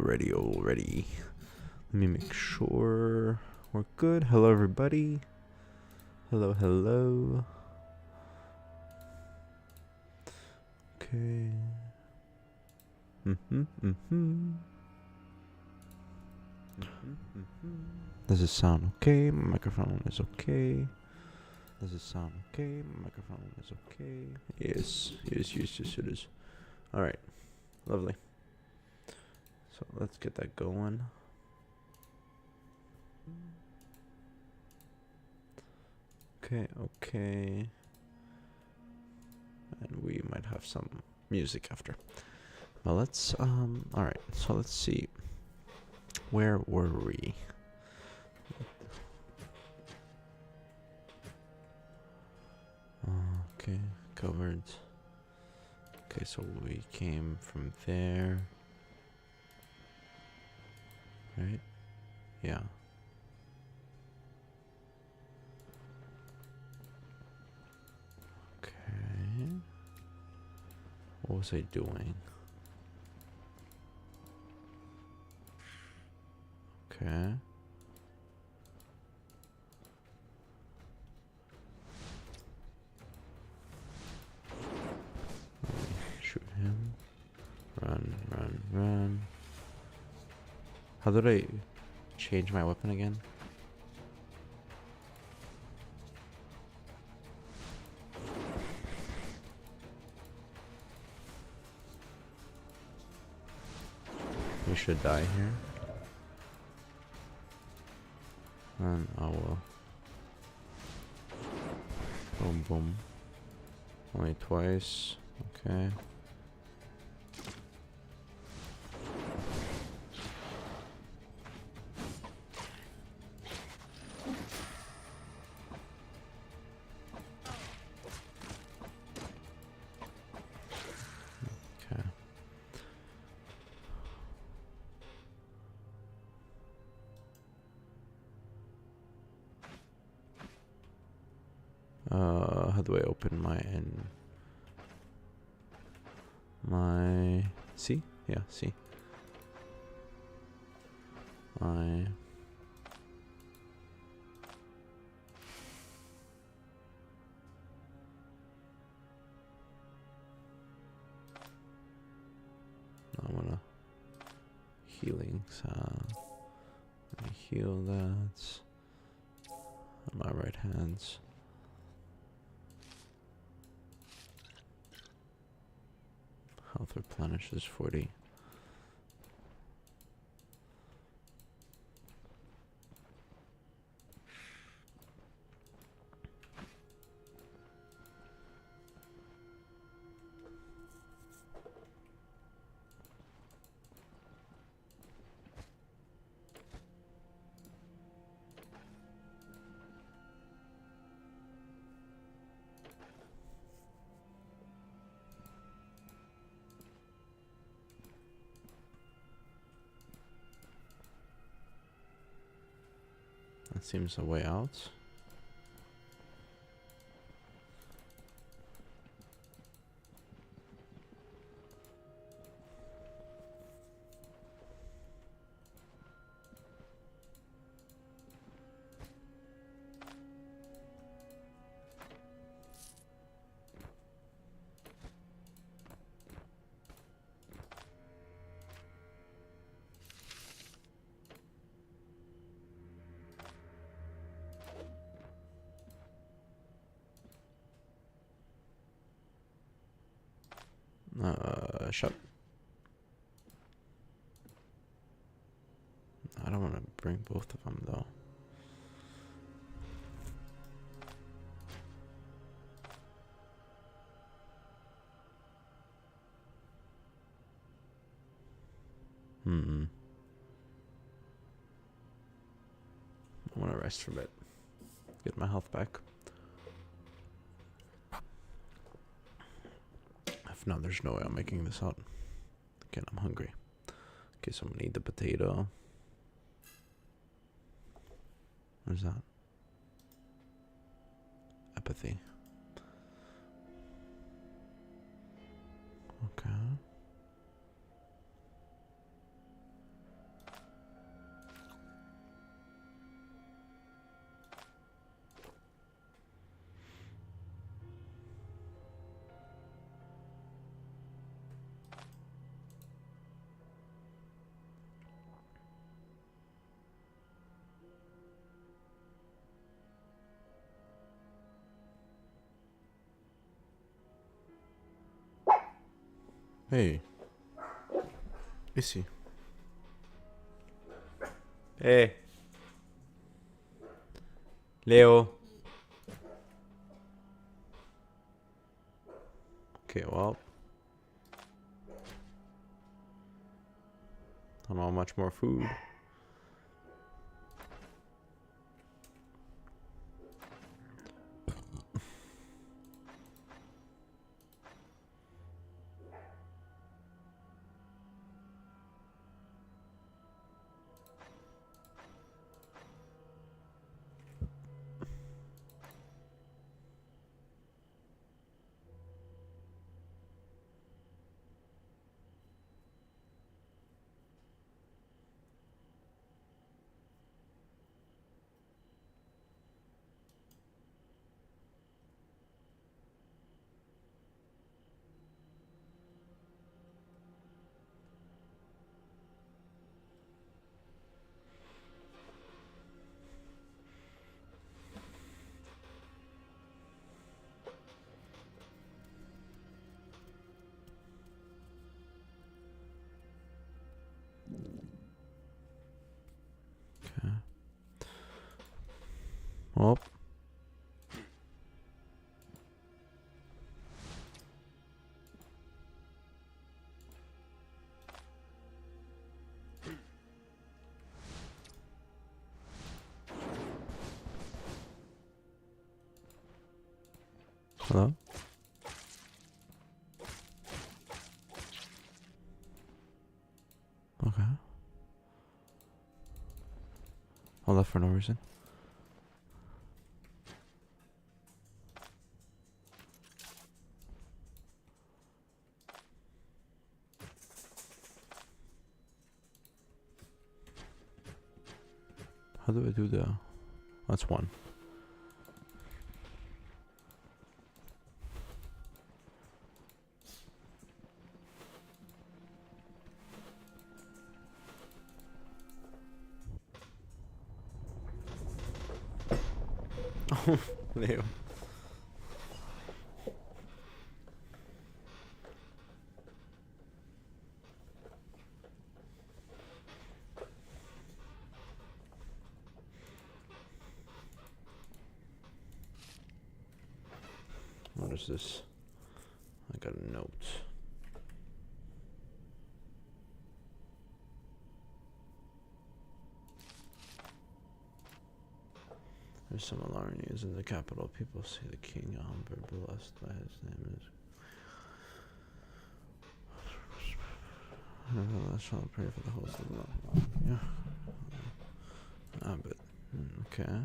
already. Let me make sure we're good. Hello, everybody. Hello. Okay. Does it sound okay? My microphone is okay. Does it sound okay? My microphone is okay. Yes, it is. Alright, lovely. So let's get that going. Okay. And we might have some music after. Well, let's, alright, so let's see. Where were we? Okay, covered. Okay, so we came from there. Right? Yeah. Okay. What was I doing? Okay. Shoot him. Run. How did I change my weapon again? We should die here. And I will. Boom. Only twice. Okay. How do I open my C? Yeah, C. I want a healing sound. Let me heal that on my right hands. Health replenishes 40. That seems a way out. Shut. I don't want to bring both of them though. I want to rest for a bit. Get my health back. If not, there's no way I'm making this out. Again, I'm hungry. Okay, so I'm gonna eat the potato. Where's that? Apathy. Okay. Hey. Ici. Hey. Leo. Okay, well. I don't know how much more food. Okay. Oh. Hello? Okay. I left for no reason. How do I do the... That's one. Oh, Leo. What is this? I got a note. There's some alarming news in the capital. People say the king, Amber, blessed by his name, is. I shall pray for the host of the Lord. Yeah. But okay.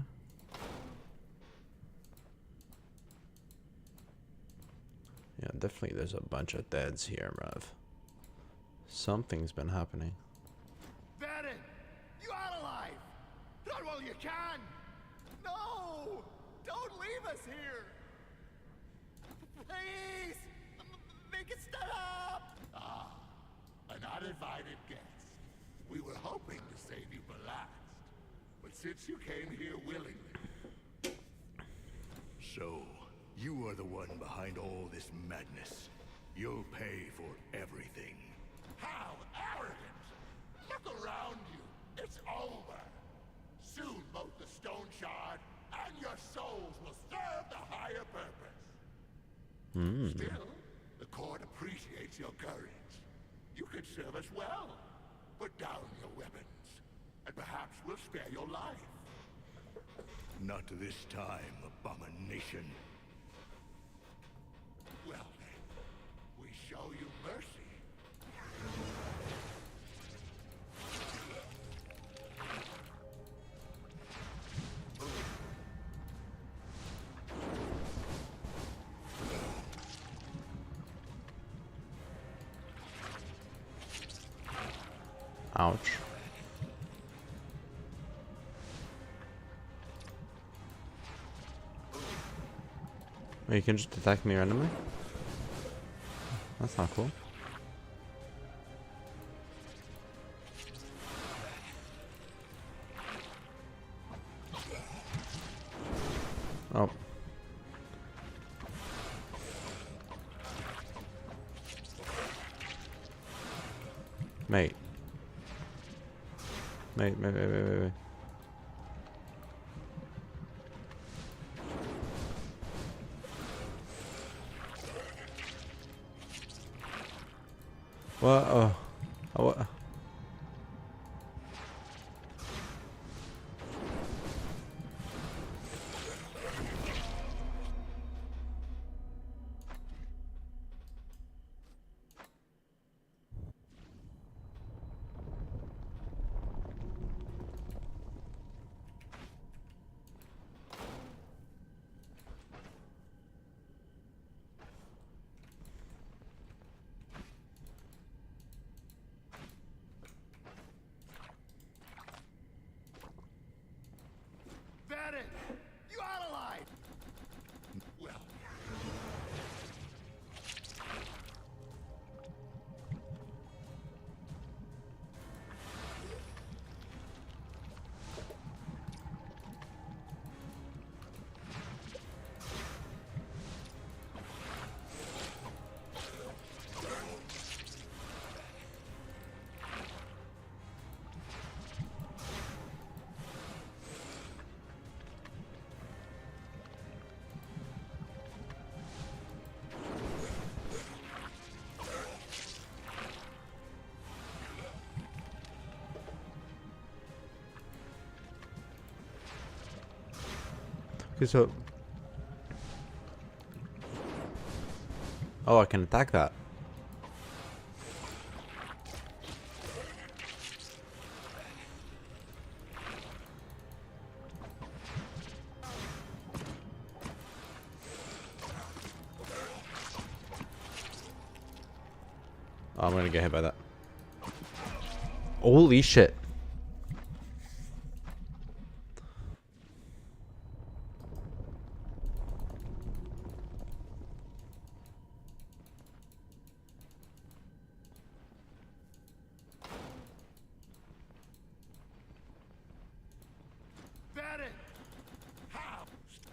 Yeah, definitely. There's a bunch of deads here, bruv. Something's been happening. Baron, you are alive. Run while you can. No, don't leave us here. Please, make it stop. Ah, an uninvited guest. We were hoping to save you for last, but since you came here willingly... So, you are the one behind all this madness. You'll pay for everything. How arrogant! Look around you. It's over. Soon both the Stone Shard and your souls will serve the higher purpose. Still, the court appreciates your courage. You could serve us well. Put down your weapons, and perhaps we'll spare your life. Not this time, abomination. Well then, we show you mercy. Ouch. Wait, you can just attack me randomly? That's not cool. Oh. Wait. What? Oh. Oh, what? Bandit! You out alive! Well, Okay, so. Oh, I can attack that. Oh, I'm gonna get hit by that. Holy shit. Bandit! how?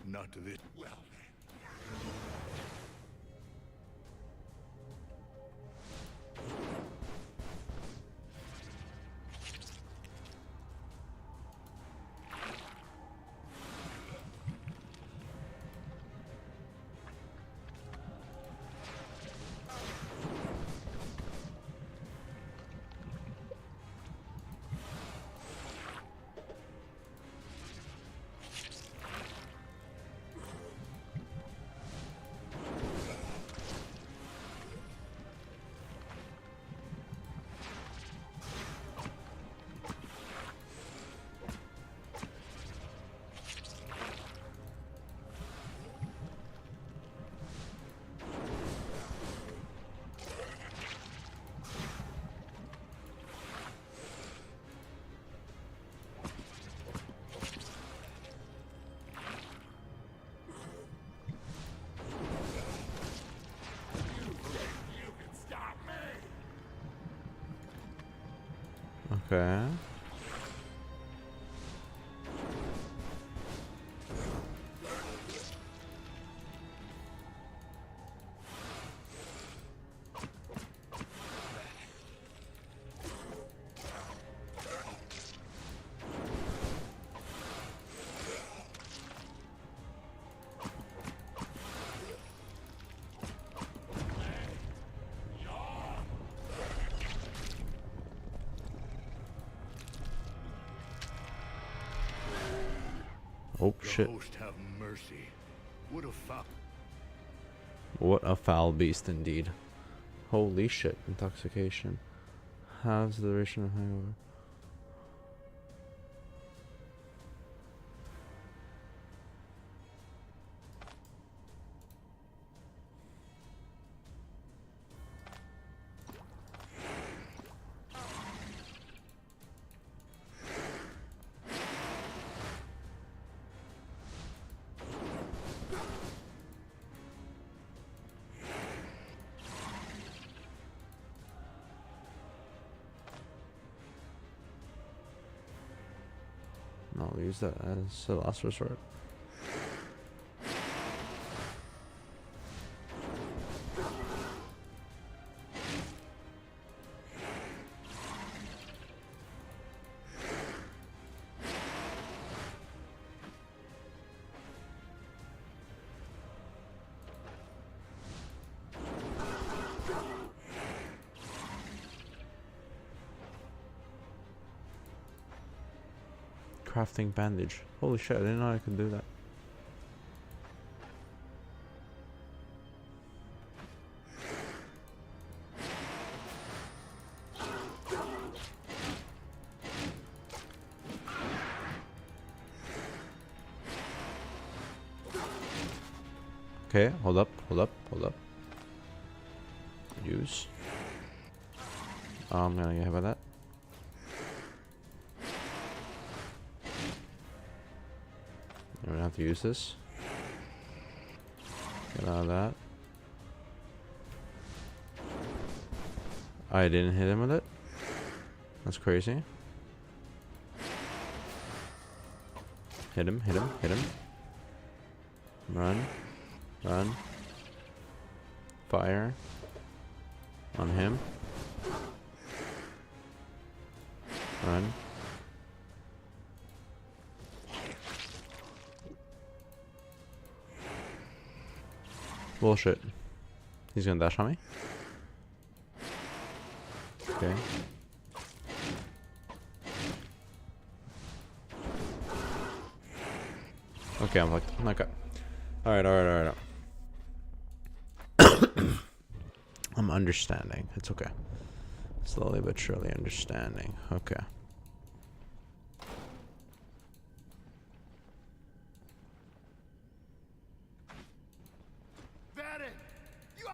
Not to this. Well, you can stop me. Okay. Oh The shit. host have mercy. What a foul. What a foul beast indeed. Holy shit. Intoxication. Halves the duration of hangover. I'll use that as a last resort. crafting bandage. Holy shit, I didn't know I could do that. Okay, hold up, hold up, hold up. Use. Oh, I'm gonna get hit by that. I'm gonna have to use this. Get out of that. I didn't hit him with it. That's crazy. Hit him, hit him, hit him. Run. Run. Fire. On him. Run. Bullshit. He's gonna dash on me. Okay. Okay, I'm like, okay. Alright, alright, alright. I'm understanding. It's okay. Slowly but surely understanding. Okay. Baron! You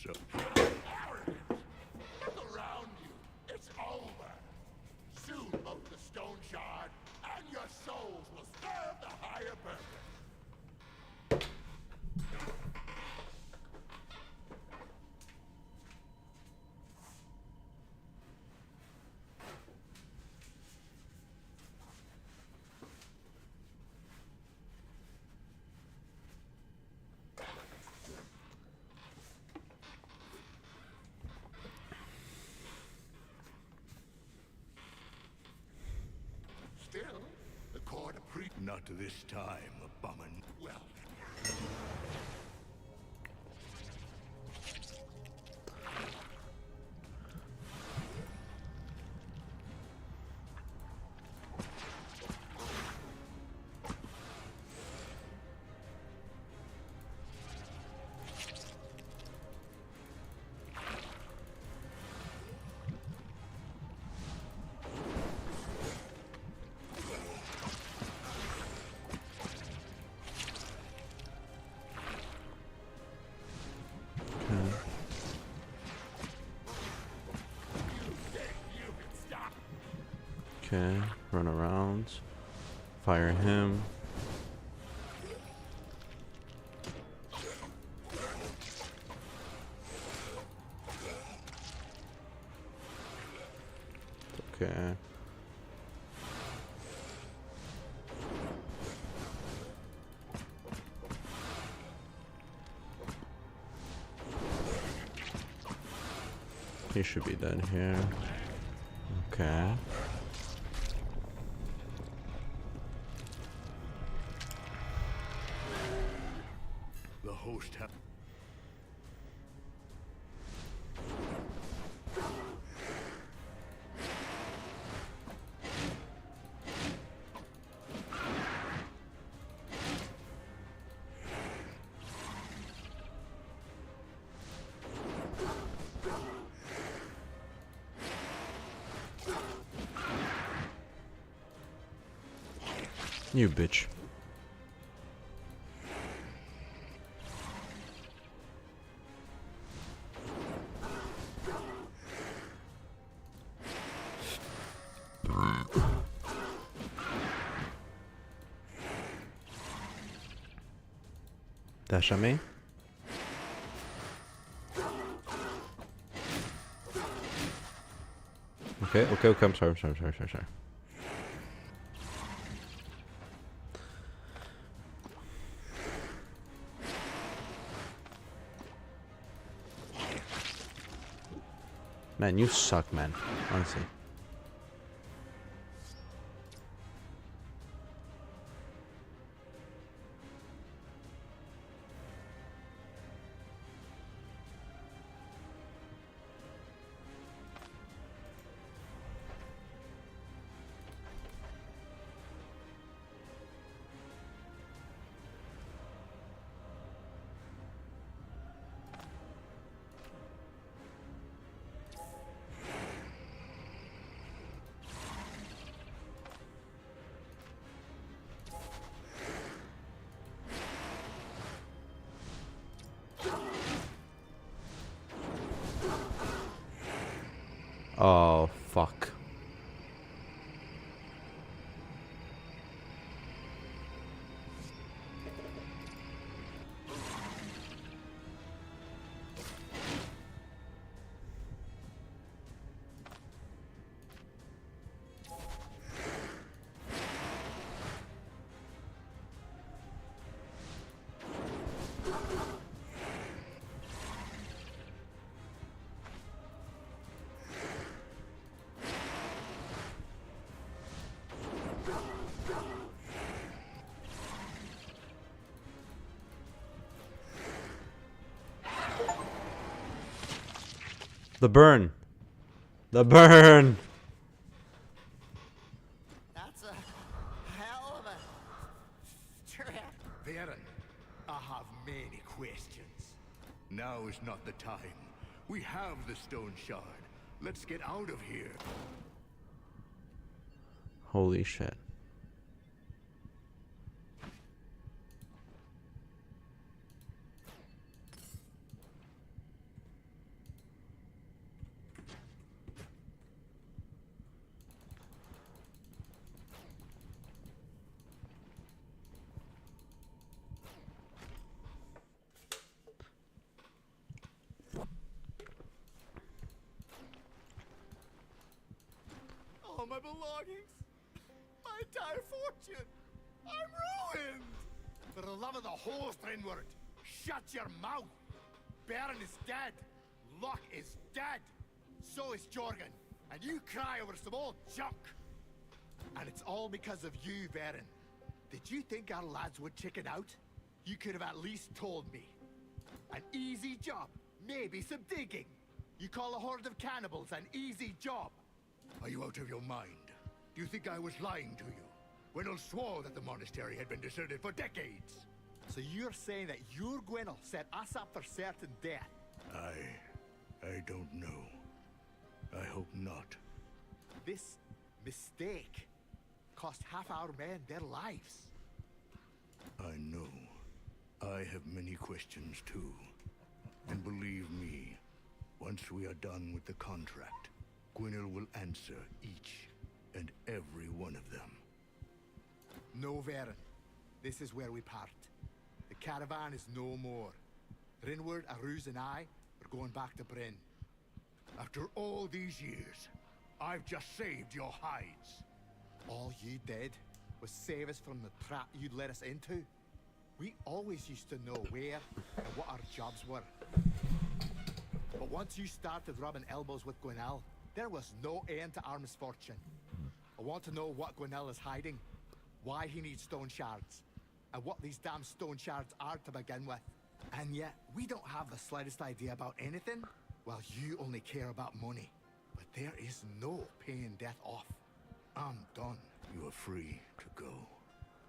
So, Arrogant! Look around you. It's over. Soon both the stone shard and your souls will serve the higher purpose. Still, the court appreciates. not this time, abomin. Well, you can stop. Okay. Run around. Fire him. Okay. He should be dead here. Okay. The host have. You bitch. Dash at me. Okay, okay, okay, I'm sorry, sorry. Man, you suck, man. Honestly. The burn. The burn. That's a hell of a trip. Baron, I have many questions. Now is not the time. We have the stone shard. Let's get out of here. Holy shit. All my belongings, my entire fortune, I'm ruined. For the love of the whole Strinward, shut your mouth! Baron is dead. Luck is dead. So is Jorgen. And you cry over some old junk. And it's all because of you, Baron. Did you think our lads would chicken out? You could have at least told me. An easy job. Maybe some digging. You call a horde of cannibals an easy job? Are you out of your mind? Do you think I was lying to you? Gwynel swore that the monastery had been deserted for decades. So you're saying that your Gwynel set us up for certain death? I don't know. I hope not. This mistake cost half our men their lives. I know. I have many questions too. And believe me, once we are done with the contract, Gwynel will answer each and every one of them. No, Varen. This is where we part. The caravan is no more. Rinward, Aruz, and I are going back to Bryn. After all these years, I've just saved your hides. All you did was save us from the trap you'd let us into. We always used to know where and what our jobs were. But once you started rubbing elbows with Gwynel, there was no end to our misfortune. I want to know what Gwynel is hiding, why he needs stone shards, and what these damn stone shards are to begin with. And yet, we don't have the slightest idea about anything. Well, you only care about money. But there is no paying death off. I'm done. You are free to go.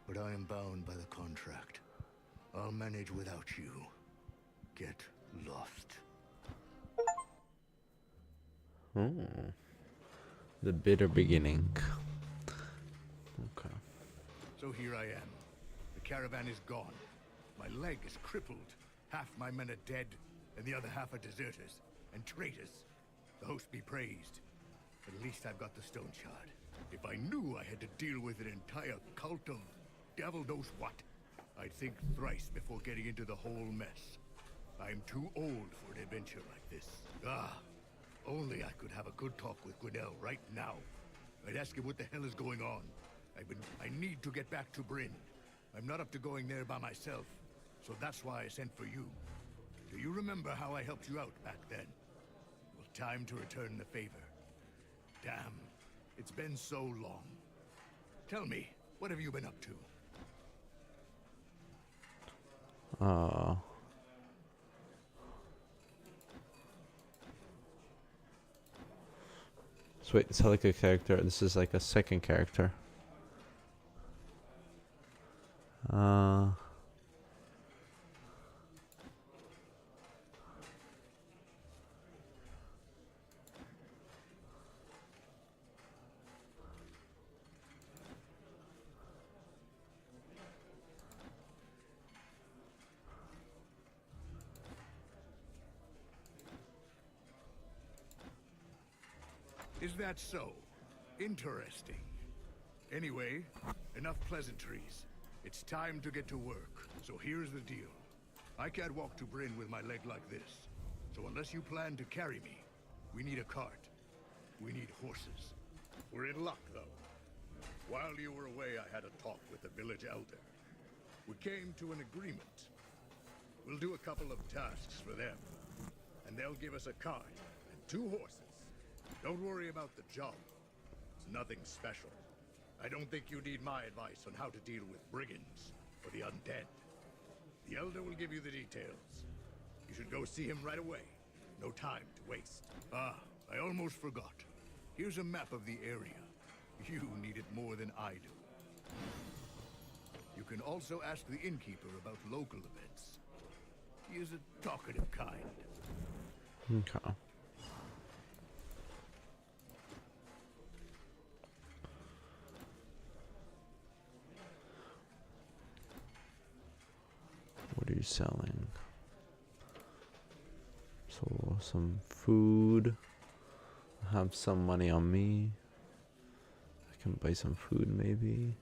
But I am bound by the contract. I'll manage without you. Get lost. Oh. The bitter beginning. Okay. So here I am. The caravan is gone. My leg is crippled. Half my men are dead, and the other half are deserters and traitors. The host be praised. But at least I've got the stone shard. If I knew I had to deal with an entire cult of devil knows what, I'd think thrice before getting into the whole mess. I'm too old for an adventure like this. Only I could have a good talk with Gwynel right now. I'd ask him what the hell is going on. I need to get back to Bryn. I'm not up to going there by myself, so that's why I sent for you. Do you remember how I helped you out back then? Well, time to return the favor. Damn, it's been so long. Tell me, what have you been up to? So wait, it's like a character. This is like a second character. Is that so? Interesting. Anyway, enough pleasantries. It's time to get to work. So here's the deal. I can't walk to Bryn with my leg like this. So unless you plan to carry me, we need a cart. We need horses. We're in luck, though. While you were away, I had a talk with the village elder. We came to an agreement. We'll do a couple of tasks for them, and they'll give us a cart and 2 horses. Don't worry about the job. It's nothing special. I don't think you need my advice on how to deal with brigands or the undead. The Elder will give you the details. You should go see him right away. No time to waste. Ah, I almost forgot. Here's a map of the area. You need it more than I do. You can also ask the innkeeper about local events. He is a talkative kind. Okay. What are you selling? So some food. Have some money on me. I can buy some food maybe.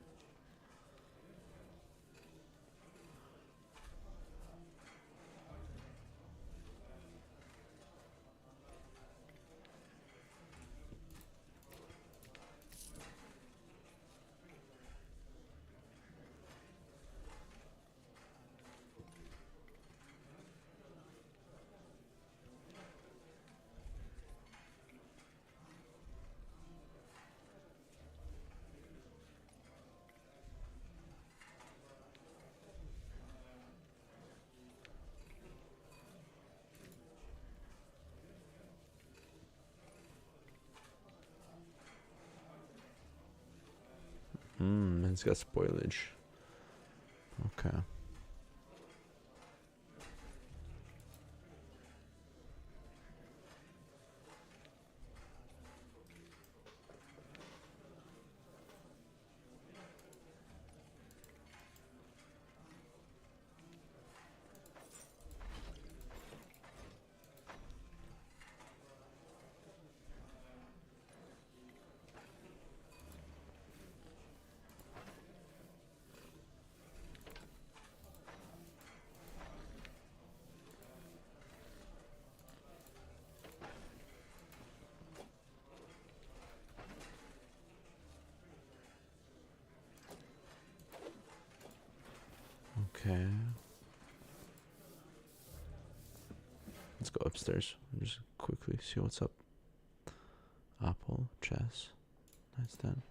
It's got spoilage. Okay. Okay. Let's go upstairs and just quickly see what's up. Apple, chess. Nice then.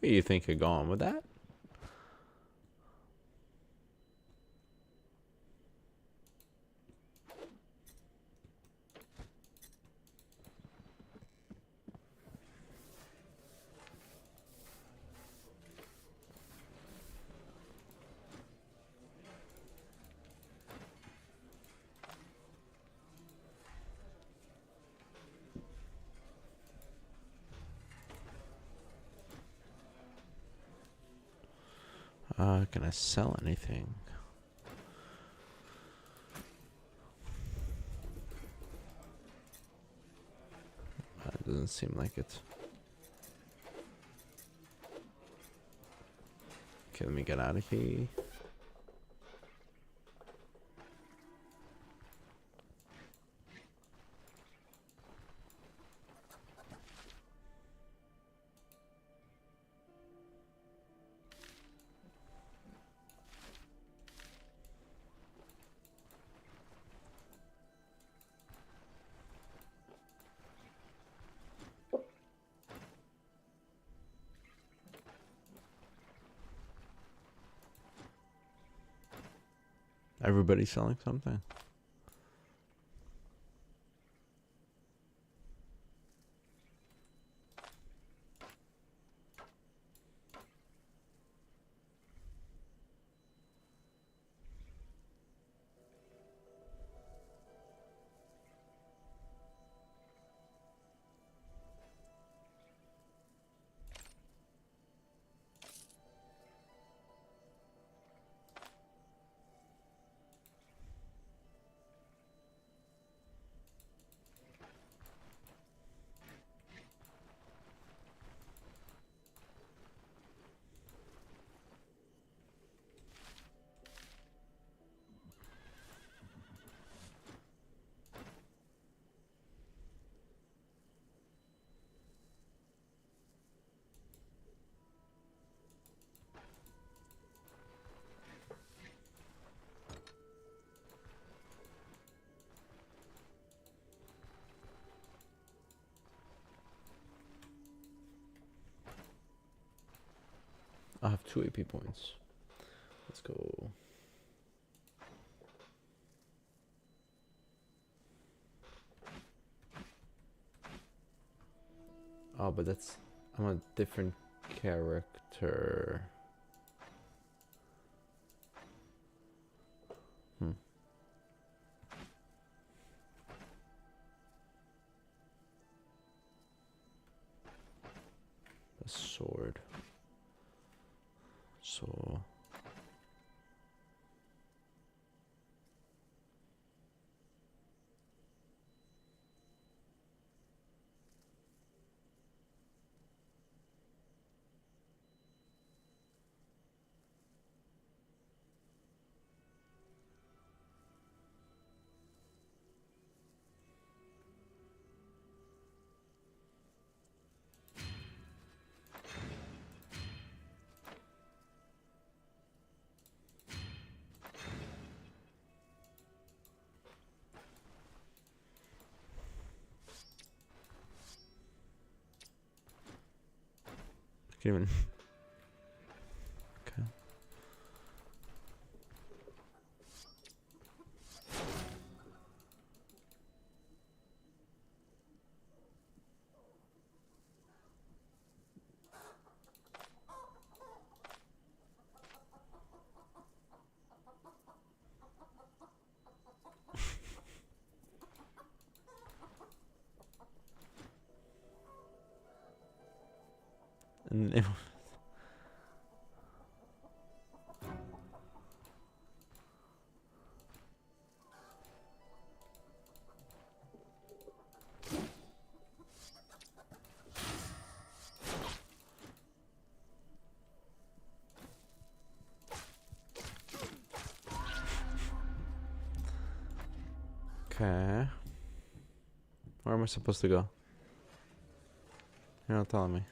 Where you think you're going with that? Can I sell anything? It doesn't seem like it. Okay, let me get out of here. Everybody's selling something. I have 2 AP points. Let's go. Oh, but that's... I'm a different character. A sword. So... I can't even... Okay. And it, okay. Where am I supposed to go? You're not telling me.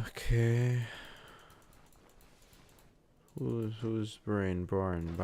Okay. Who's brain born?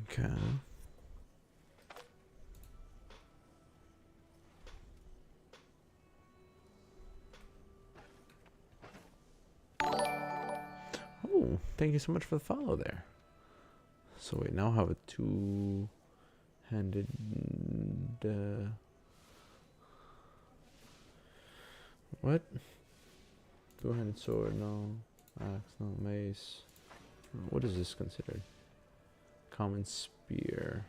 Okay. Oh, thank you so much for the follow there. So we now have a two-handed... what? Two-handed sword, no. Axe, no. Mace. What is this considered? Common spear.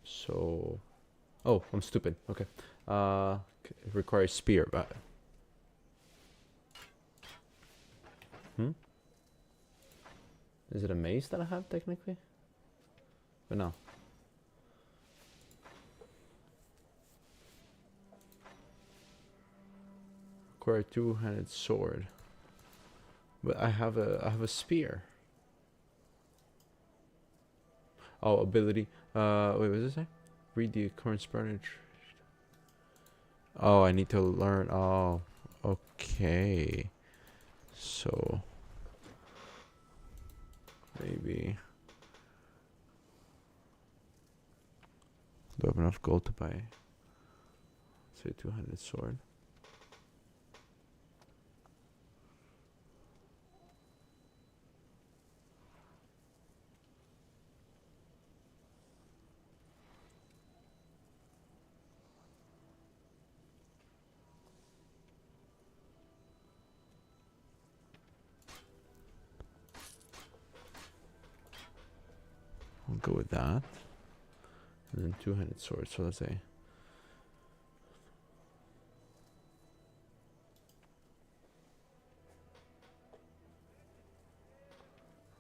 So... oh, I'm stupid. Okay. It requires spear, but... is it a mace that I have, technically? But no. Require two-handed sword. But I have a spear. Oh, ability. Wait, what does it say? Read the current spread. Oh, I need to learn. Oh, okay. So maybe do I have enough gold to buy, say, 200 sword? I'll go with that. And then 200 swords. So let's say.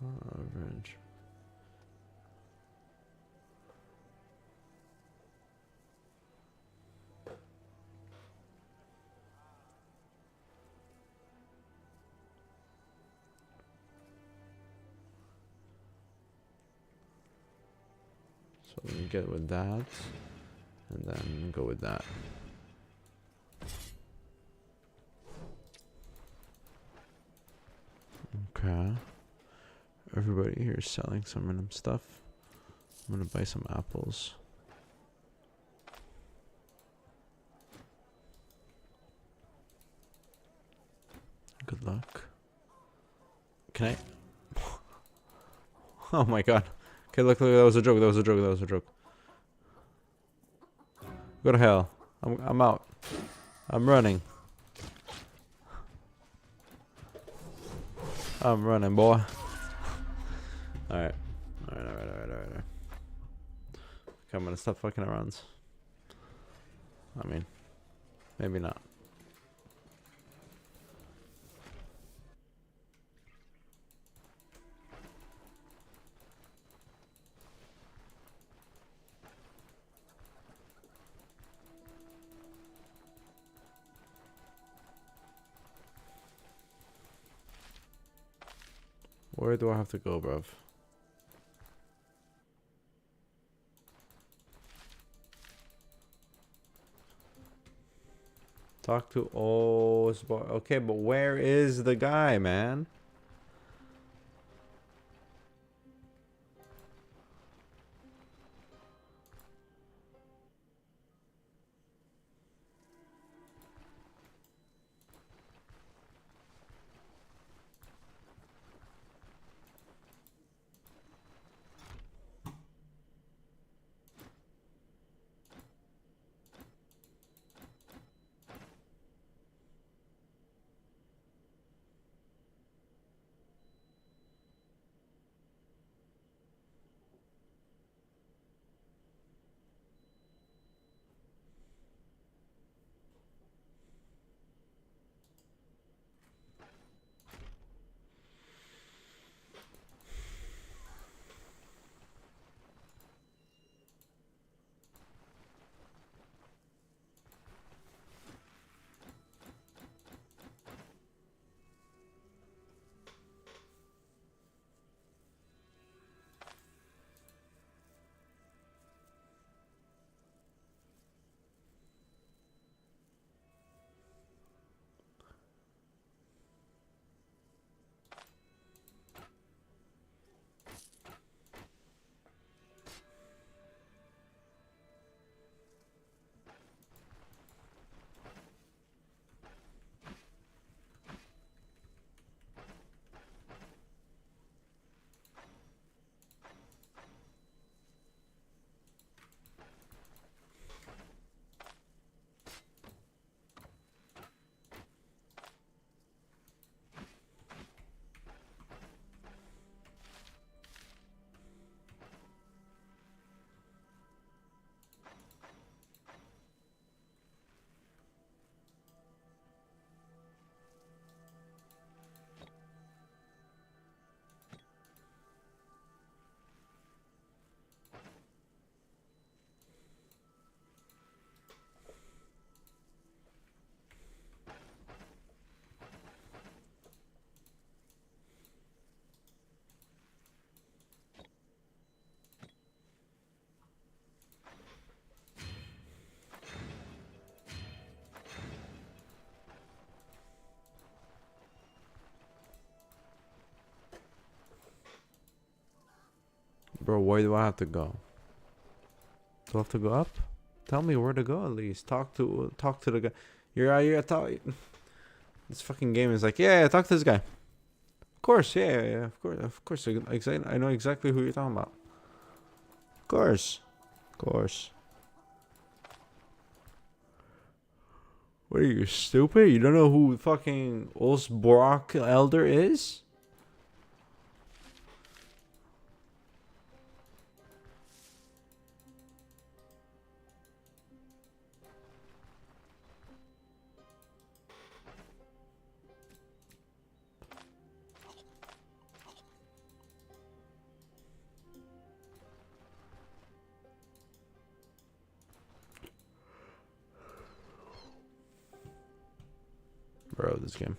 Revenge. So let me get with that. And then go with that. Okay. Everybody here is selling some random stuff. I'm gonna buy some apples. Good luck. Can I? Oh my god. Okay, look, that was a joke. That was a joke. That was a joke. Go to hell. I'm out. I'm running. I'm running, boy. Alright. Alright. Okay, I'm gonna stop fucking around. I mean, maybe not. Where do I have to go, bruv? Talk to Osborne. Okay, but where is the guy, man? Bro, where do I have to go? Do I have to go up? Tell me where to go at least. Talk to the guy. You're out here. This fucking game is like, yeah, talk to this guy. Of course, yeah, of course. I know exactly who you're talking about. Of course. What are you, stupid? You don't know who fucking Osborok Elder is? Bro, this game.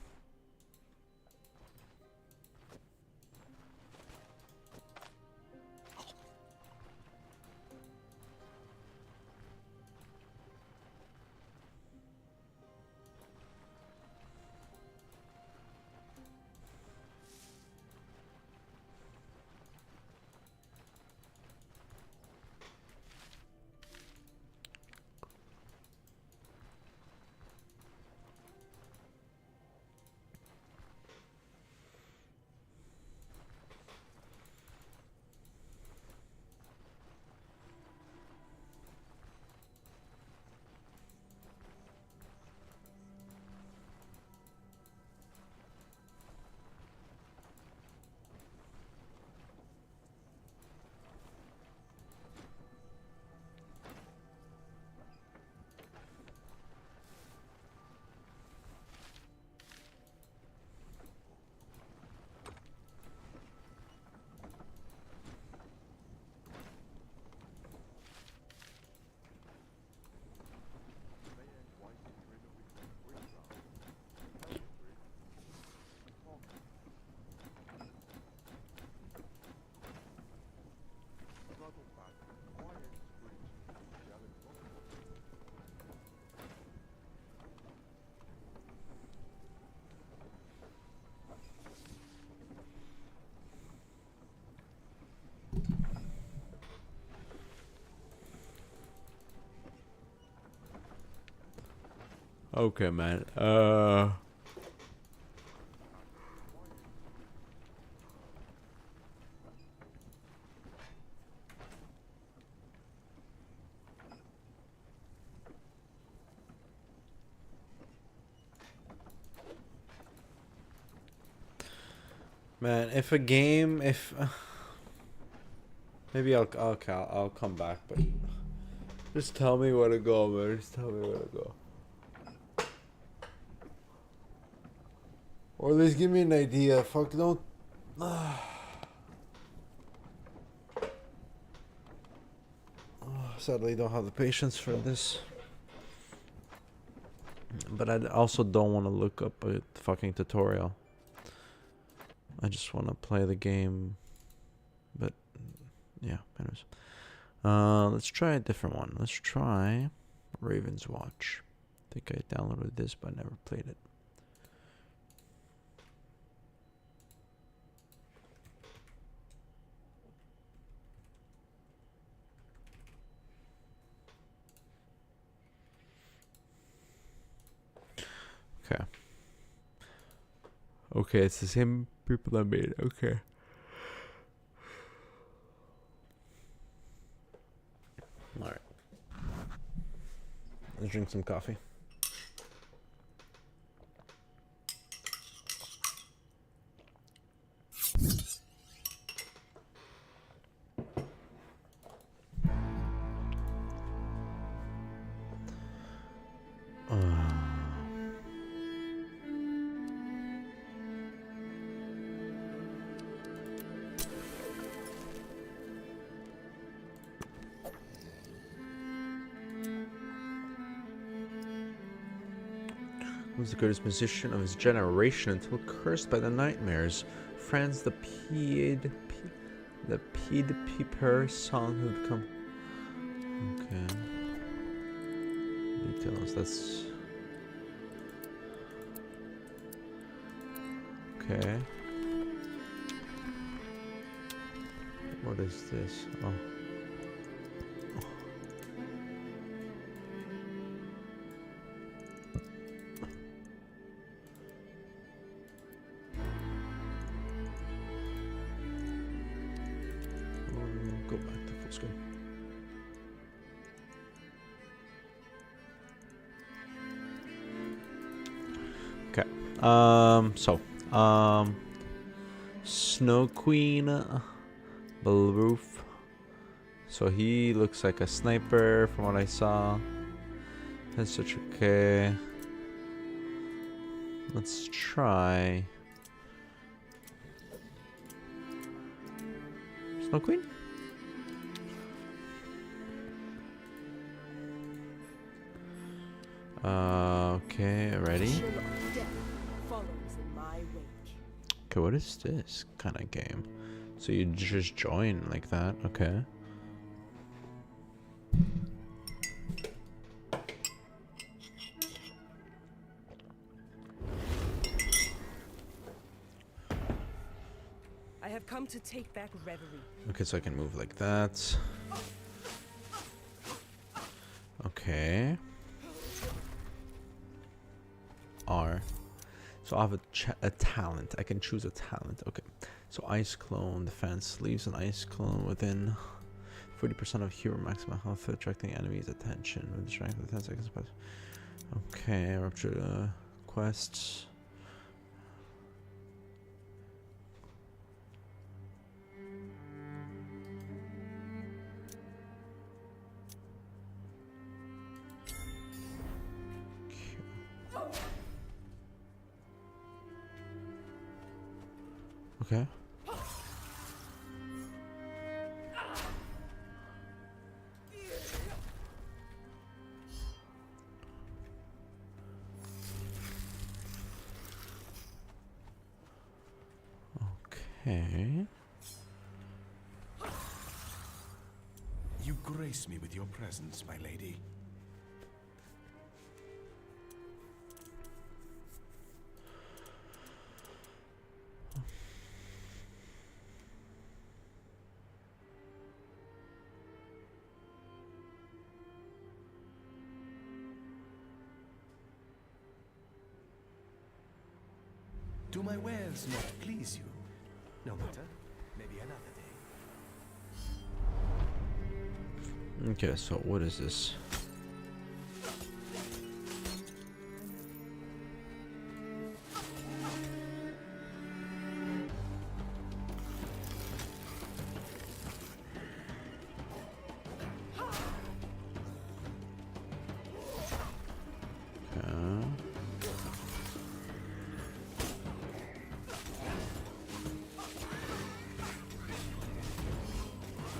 Okay, man. Man, if a game, maybe I'll come back, but just tell me where to go, man. Just tell me where to go. Or at least give me an idea. Fuck, don't. Sadly, don't have the patience for this. But I also don't want to look up a fucking tutorial. I just want to play the game. But, yeah, anyways. Let's try a different one. Let's try Raven's Watch. I think I downloaded this, but I never played it. Okay. Okay, it's the same people that made it. Okay. Alright. Let's drink some coffee. Was the greatest musician of his generation until cursed by the nightmares. Franz the Pied Piper song who would become. Okay. Details. That's. Okay. What is this? Oh. Go back to full screen. Okay. Snow Queen, Balroof. So he looks like a sniper from what I saw. That's such okay. Let's try Snow Queen. Okay, ready? Okay, what is this kind of game? So you just join like that, okay. I have come to take back Reverie. Okay, so I can move like that. Okay. R. So I have a talent. I can choose a talent. Okay. So Ice Clone. Defense leaves an Ice Clone within 40% of hero maximum health, attracting enemies' attention with the strength of 10 seconds. Okay. Rupture quests. Okay. Okay. You grace me with your presence, my lady. Do my wares not please you? No matter. Maybe another day. Okay, so what is this?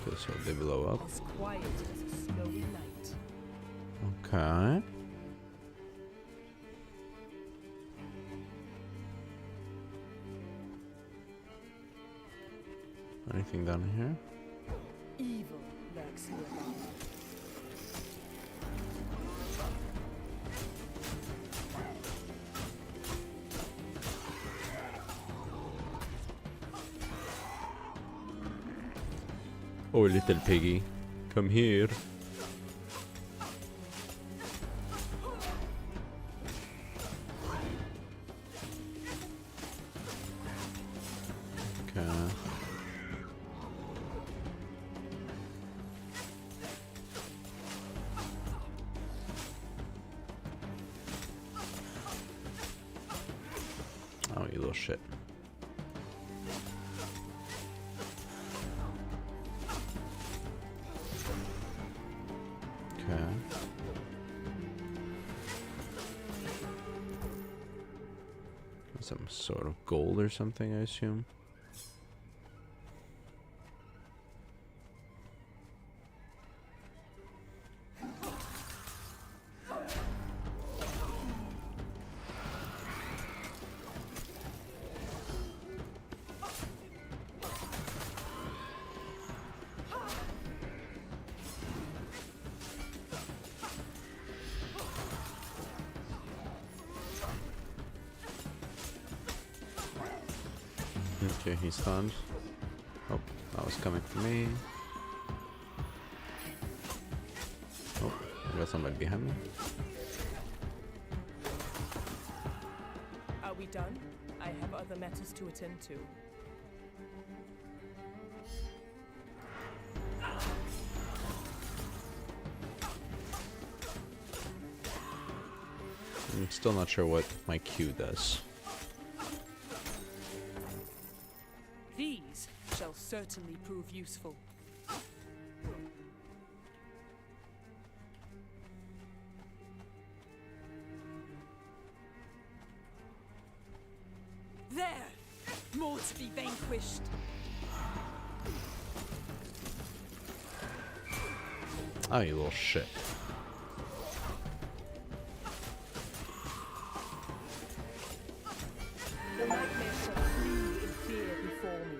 Okay, so they blow up. As quiet as a snowy night. Okay. Anything down here? Evil lurks nearby. Oh, little piggy, come here. Okay. Oh, you little shit. Okay. Some sort of gold or something, I assume. Okay, he's stunned. Oh, that was was coming for me. Oh, I got somebody behind me. Are we done? I have other matters to attend to. I'm still not sure what my Q does. These shall certainly prove useful. There! More to be vanquished. Oh, you little shit. The nightmare shall flee in fear before me.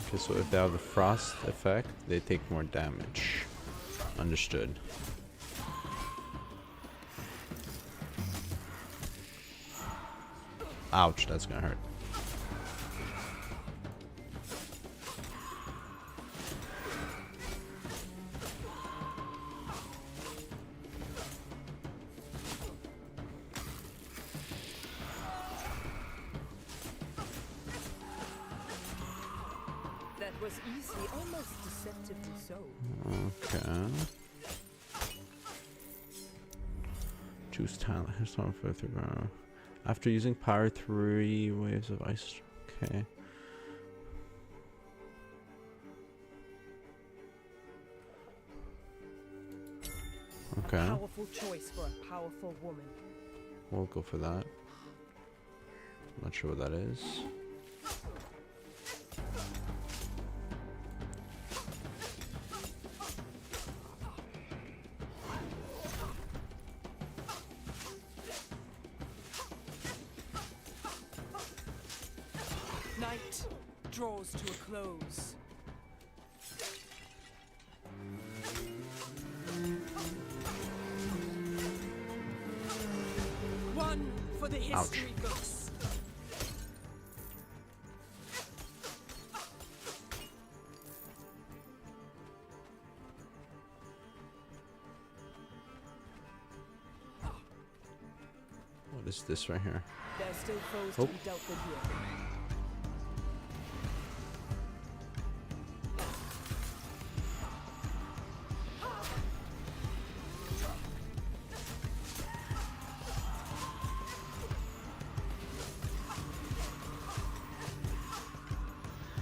Okay, so if they have the frost effect, they take more damage. Understood. Ouch, that's gonna hurt. That was easy, almost deceptively so. Okay. Choose talent. Here's time for the ground. After using power, 3 waves of ice. Okay. Okay. Powerful choice for a powerful woman. We'll go for that. Not sure what that is. Night draws to a close. One for the history books. What is this right here? There's still foes Oh. to be dealt with here.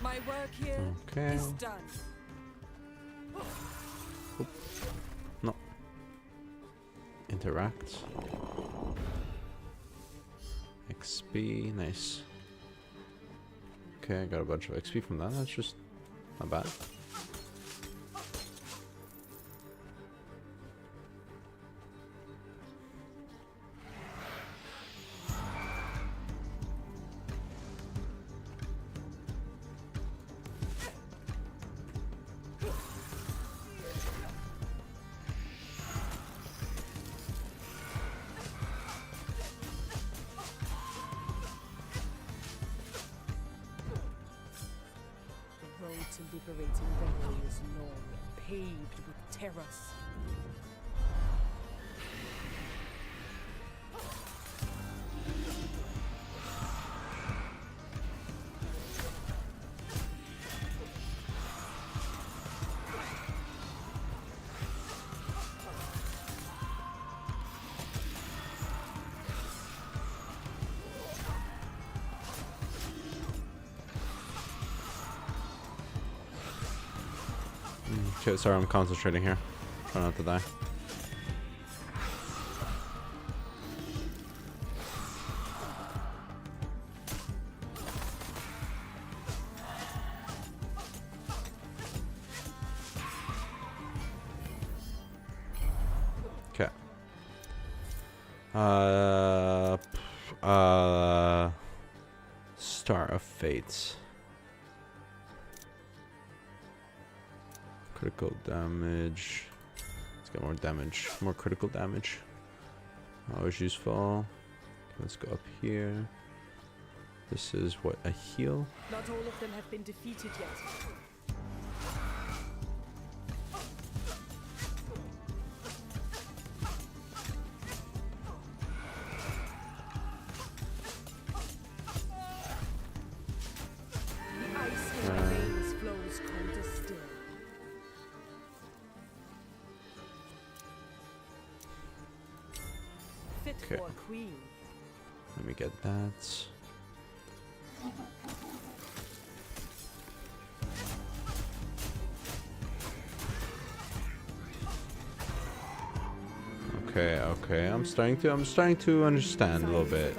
My work here Okay. is done. No. Interact. XP, nice. Okay, I got a bunch of XP from that. That's just not bad. The road to liberating Valerie is long and paved with terrors. Okay, sorry, I'm concentrating here. Try not to die. Okay. Star of Fate. Critical damage. Let's get more damage. More critical damage. Always useful. Let's go up here. This is what, a heal? Not all of them have been defeated yet. The ice in my veins flows cold as steel. Fit Okay. for a queen. Let me get that. Okay, okay. I'm starting to understand a little bit.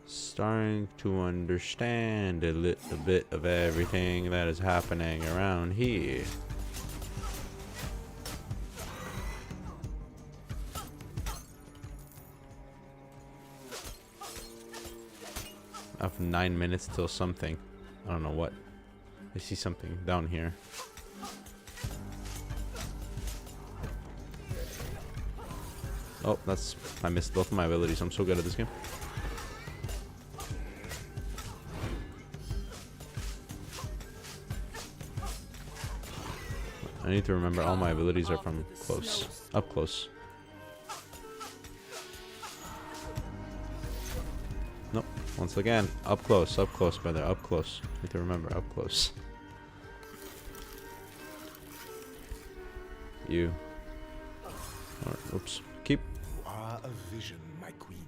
Starting to understand a little bit of everything that is happening around here. I have 9 minutes till something. I don't know what. I see something down here. Oh, that's... I missed both of my abilities. I'm so good at this game. I need to remember all my abilities are from close. Up close. Nope. Once again, up close, brother, up close. Need to remember, up close. You. Or, oops. Keep. You are a vision, my queen.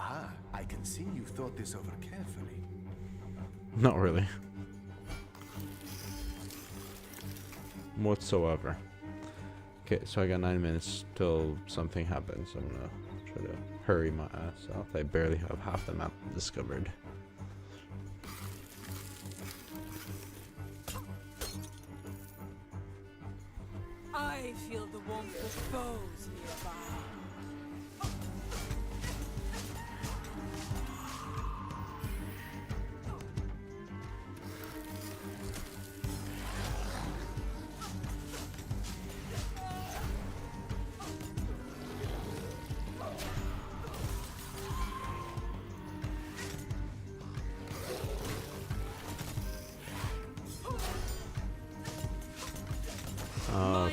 Ah, I can see you've thought this over carefully. Not really. Whatsoever. Okay, so I got 9 minutes till something happens. I'm gonna try to hurry my ass off. I barely have half the map discovered. I feel the warmth of foes nearby.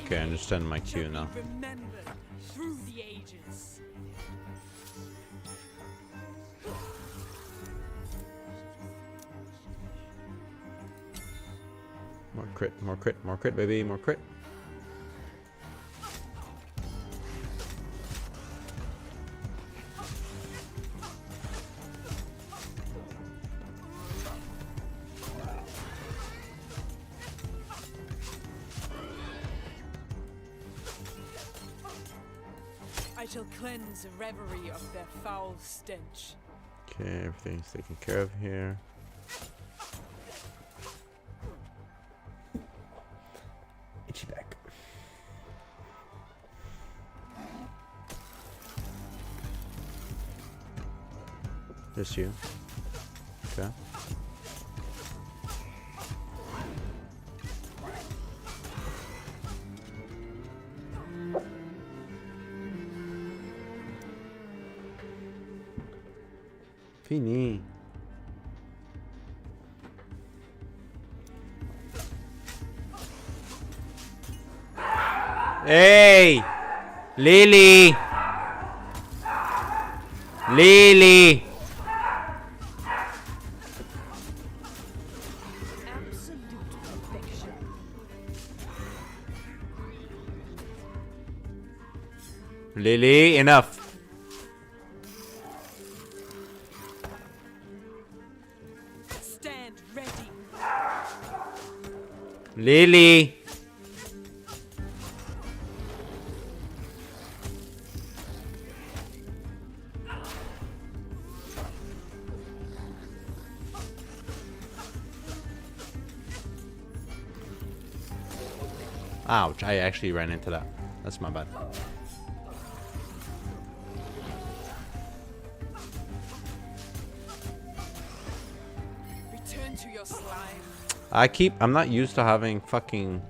Okay, I understand my cue now. Remembered through the ages. More crit, baby, more crit. I shall cleanse reverie of their foul stench. Okay, everything's taken care of here. Itchy back. Just you. Okay. Fini. Hey! Lily! Lily! Lily, enough. Stand ready. Lily. Ouch, I actually ran into that. That's my bad. Return to your slime. I'm not used to having fucking...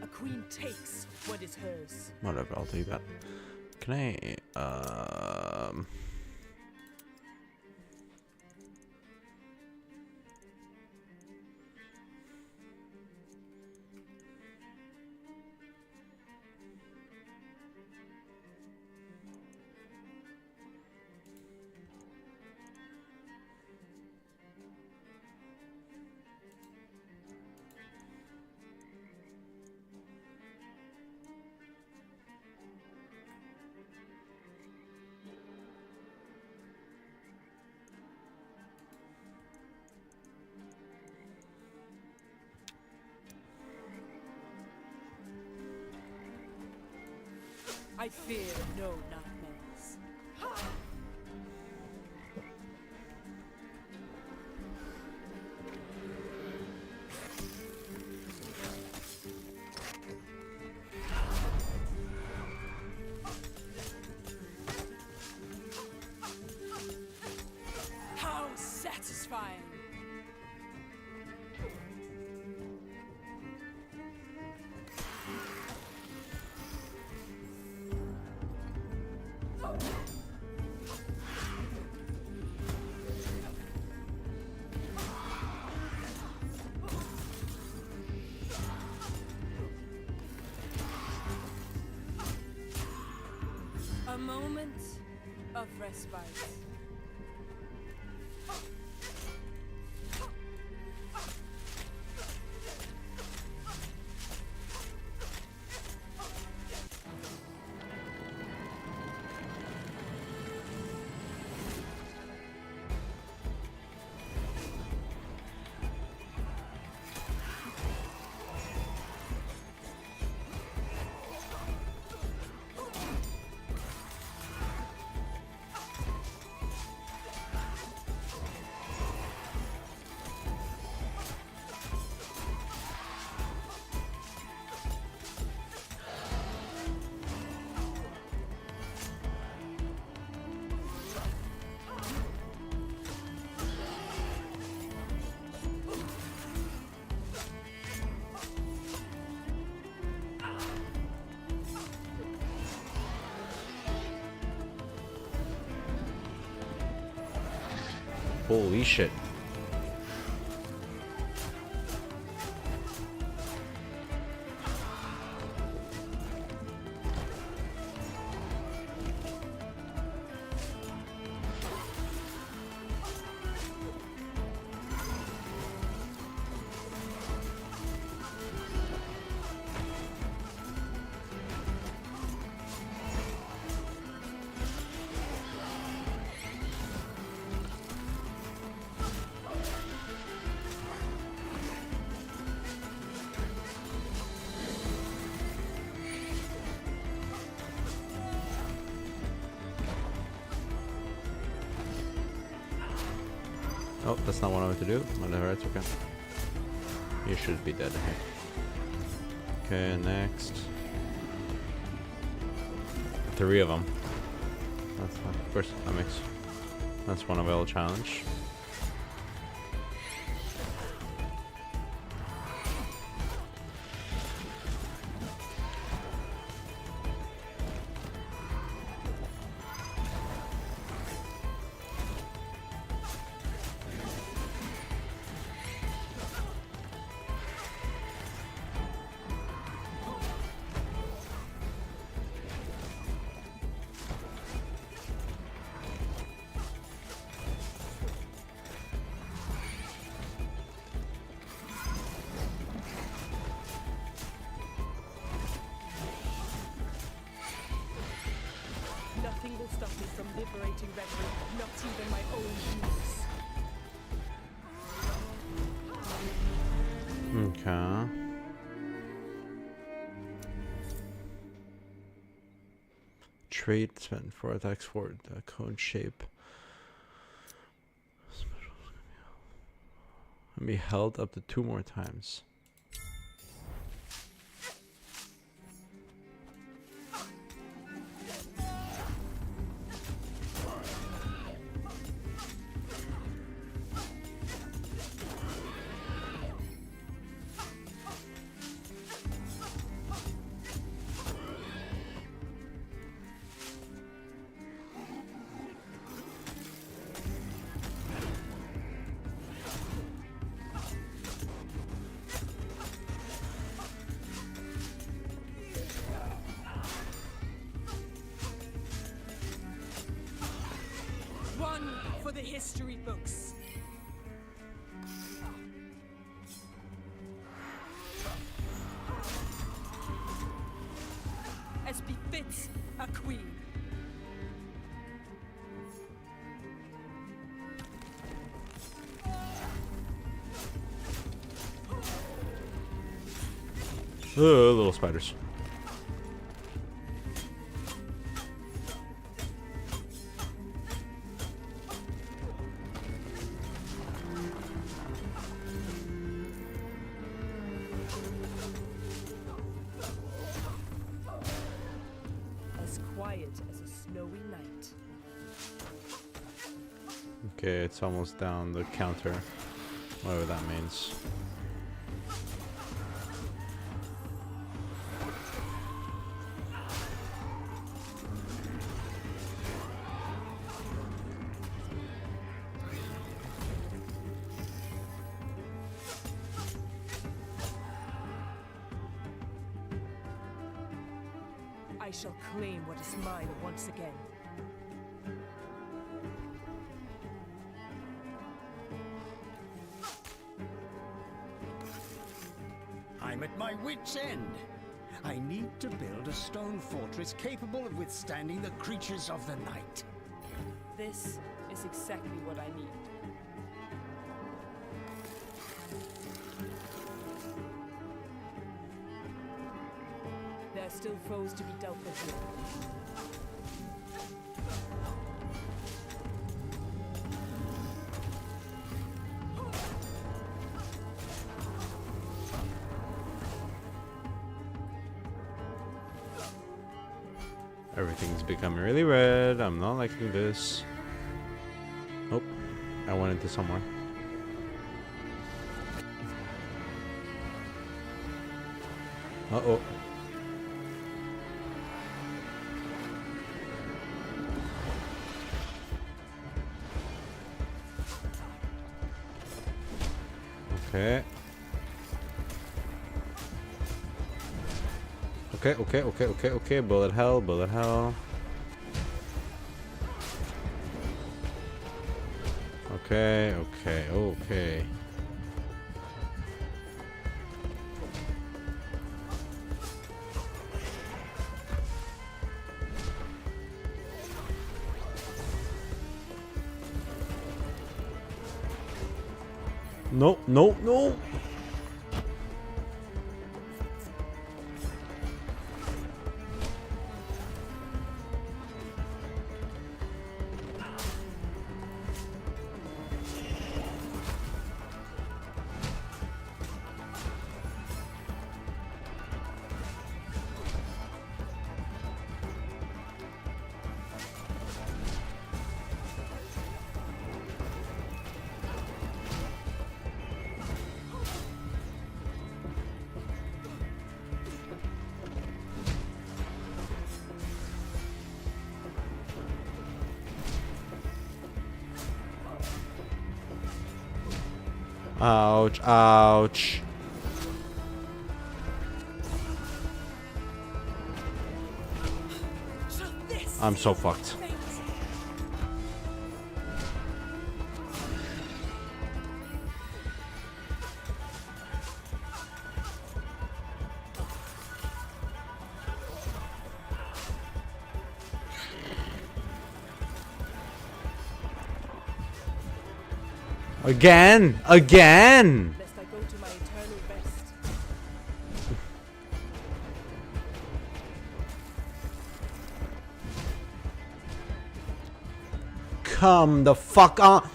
A queen takes what is hers. Whatever, I'll take that. Can I... I fear no nightmares. How satisfying! A moment of respite. Holy shit. Oh, that's not what I wanted to do. Whatever, it's okay. You should be dead here. Okay, next. 3 of them. That's of course that's one available challenge. Nothing will stop me from liberating Redwood, not even my own use. Okay. Trait spent 4 attacks for the cone shape. And be held up to 2 more times. One for the history books. As befits a queen. Little spiders. As quiet as a snowy night. Okay, it's almost down the counter. Whatever that means. I shall claim what is mine once again. I'm at my wit's end. I need to build a stone fortress capable of withstanding the creatures of the night. This is exactly what I need. There are still foes to be dealt with here. Everything's becoming really red. I'm not liking this. Nope. I went into somewhere. Uh-oh. Okay. Okay. Bullet hell, bullet hell. Okay. No. Ouch, ouch. So this I'm so is fucked. fate. Again! Again! Lest I go to my eternal rest. Come the fuck on!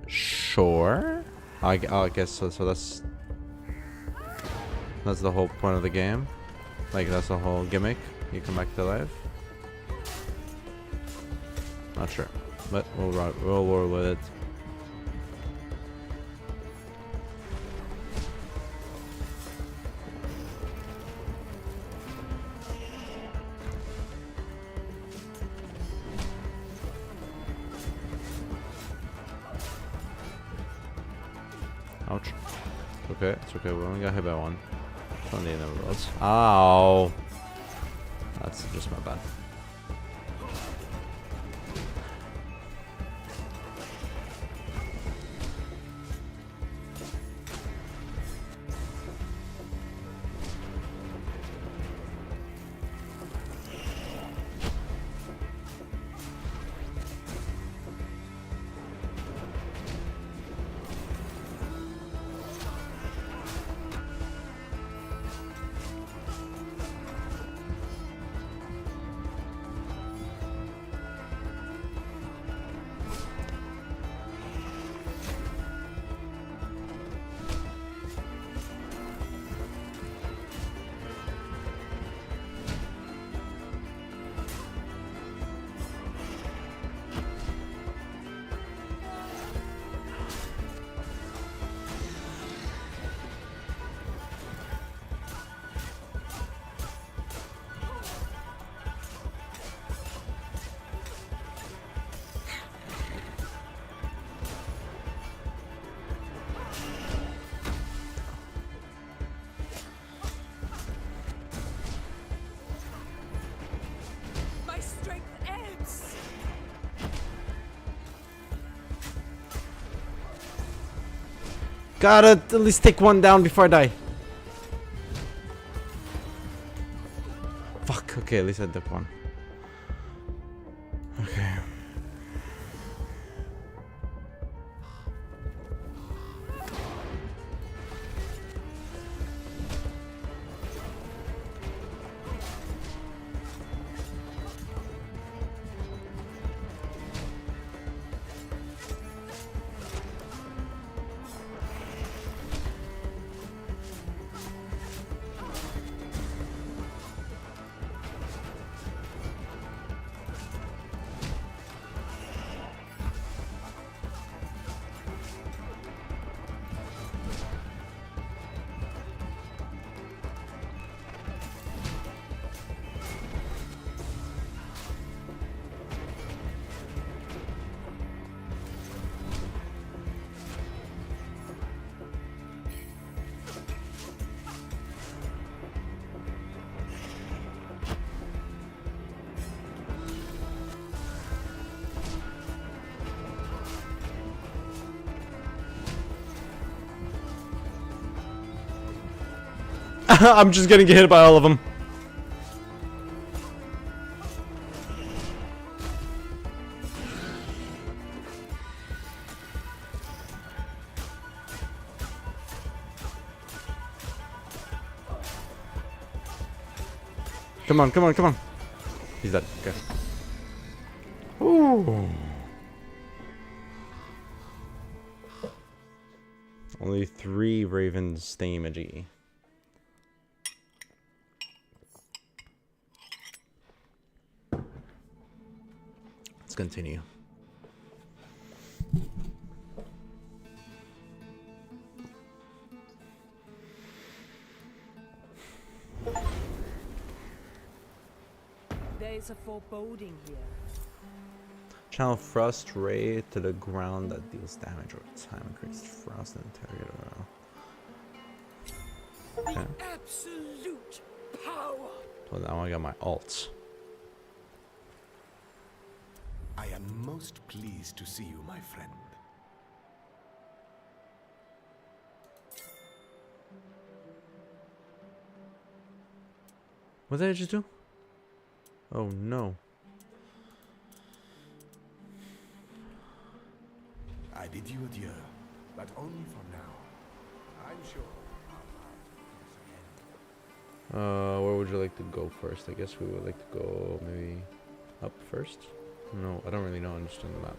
Sure. I guess so. So that's the whole point of the game. Like that's the whole gimmick. You come back to life. Not sure, but we'll roll with it. Ouch. It's okay. It's okay. We only got hit by one. It's on the inevitables. Ow. That's just my bad. My strength ebbs. Gotta at least take one down before I die. Fuck. Okay, at least I took one. Okay. I'm just gonna get hit by all of them. Come on, come on, come on. He's dead. Okay. Ooh. Only 3 ravens thingamajiggy. Let's continue. There is sense of foreboding here. Channel Frost Ray to the ground that deals damage over time. Increase Frost and target. Okay. Absolute power. So now I got my alts. I am most pleased to see you, my friend. What did I just do? Oh no. I bid you adieu, but only for now. I'm sure our Where would you like to go first? I guess we would like to go maybe up first. No, I don't really know. I'm just on the map.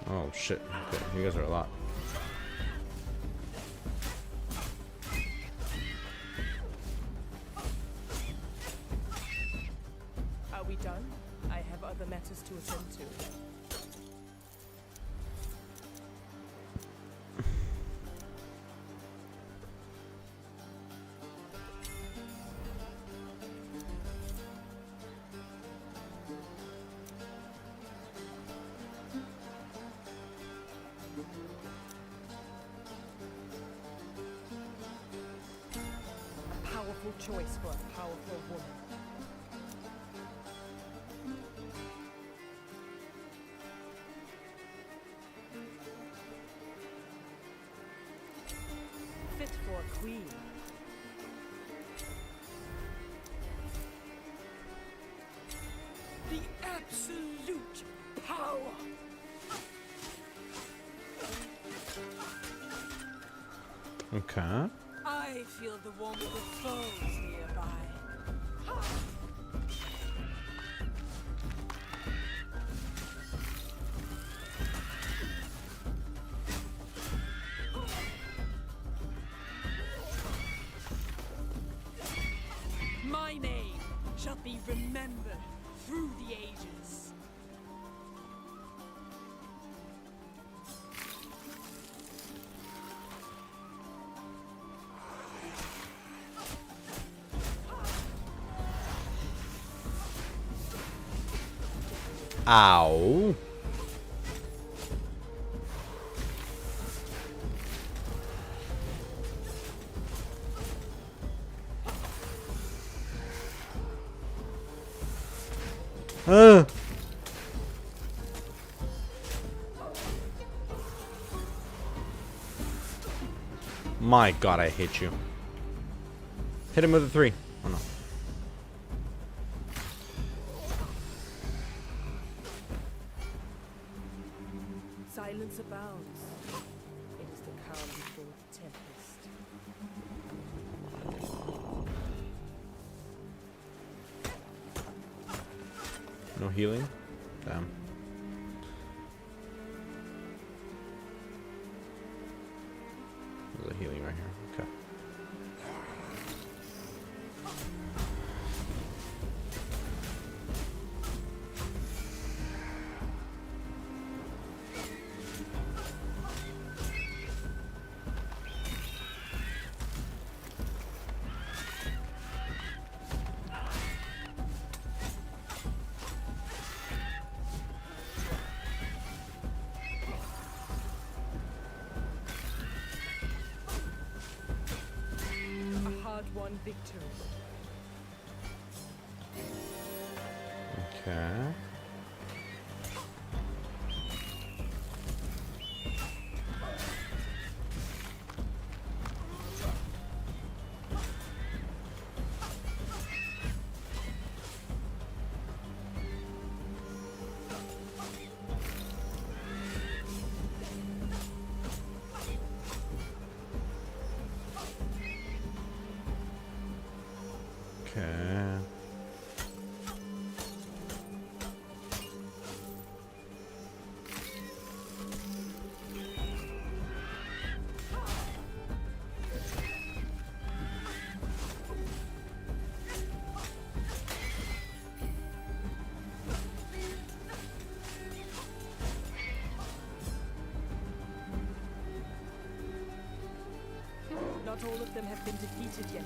Oh shit. Okay, you guys are a lot. Are we done? I have other matters to attend to. A powerful choice for a powerful woman. Fit for a queen. The absolute power. Okay. I feel the warmth of foes nearby. My name shall be remembered through the ages. Ow. My god, I hate you. Hit him with a 3. Oh no. Silence abounds. It is the calm before the tempest. No healing? Damn. There's a healing right here. Okay. A hard-won victory. Okay. Okay. Not all of them have been defeated yet.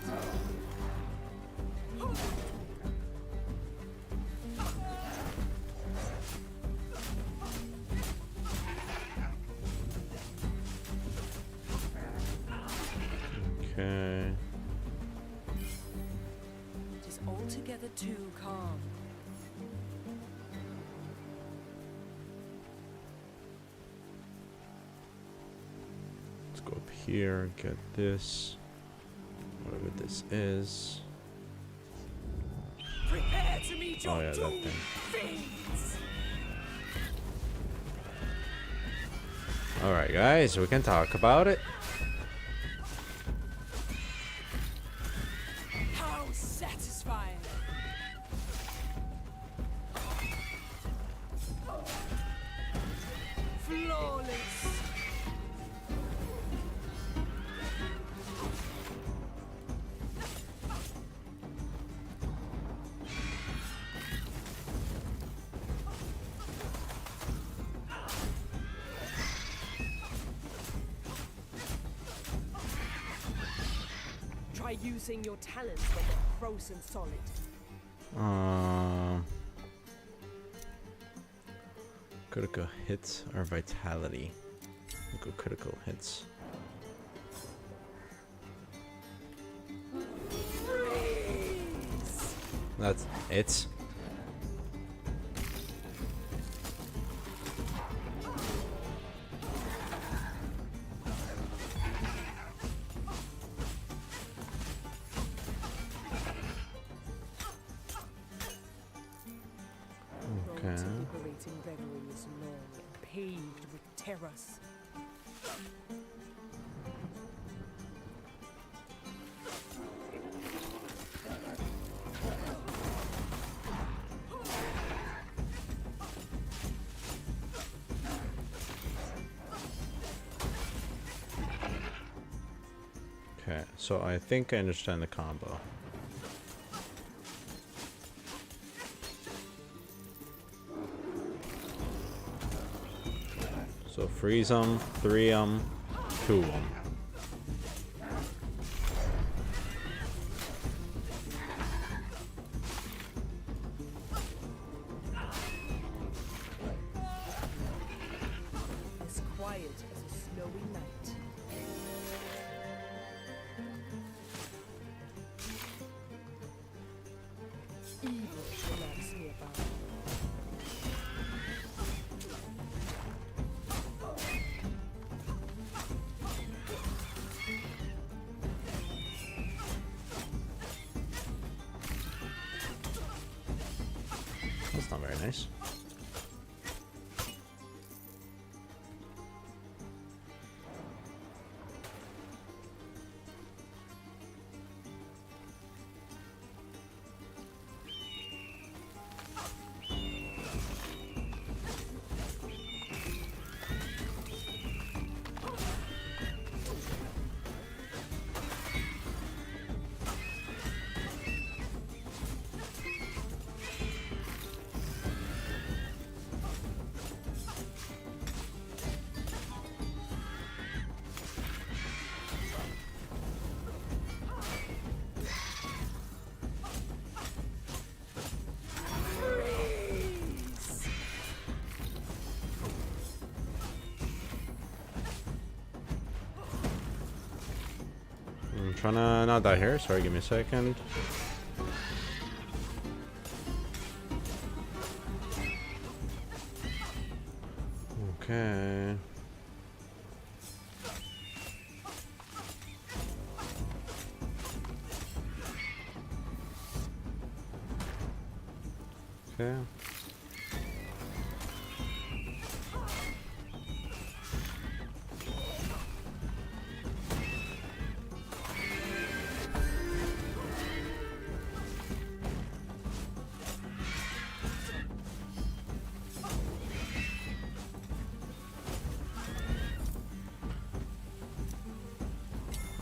Okay. It is altogether too calm. Let's go up here, get this. Whatever this is. Prepare to meet Oh your yeah, that doom, thing. fiends! Alright guys, we can talk about it. How satisfying! Flawless! Try using your talents when they're frozen solid. Critical hits or vitality? We'll go critical hits. That's it. Okay. Road to liberating reverie is long and paved with terrors. Okay, so I think I understand the combo. So freeze them, 3 them, 2 them. As quiet as a snowy night. Evil lurks nearby. That's not very nice. I'm trying to not die here. Sorry, give me a second. Okay. Okay.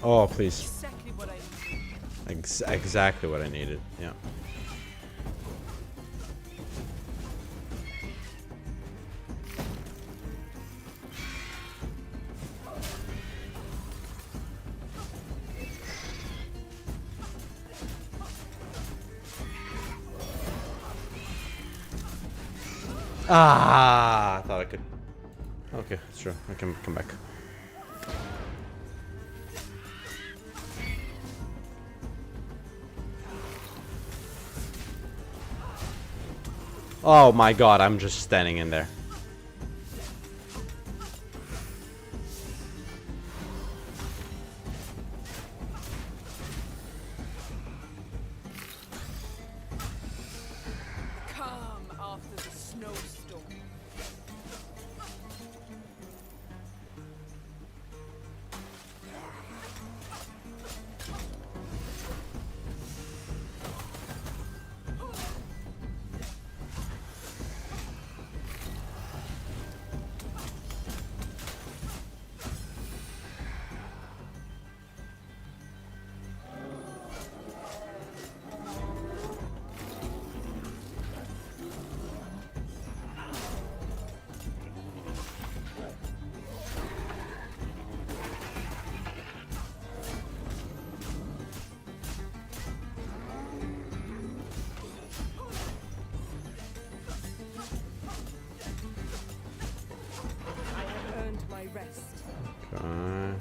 Oh, please. Exactly what I need. Exactly what I needed. Yeah. Ah, I thought I could. Okay, sure. I can come back. Oh my god, I'm just standing in there. Calm after the snowstorm. I have earned my rest. Okay.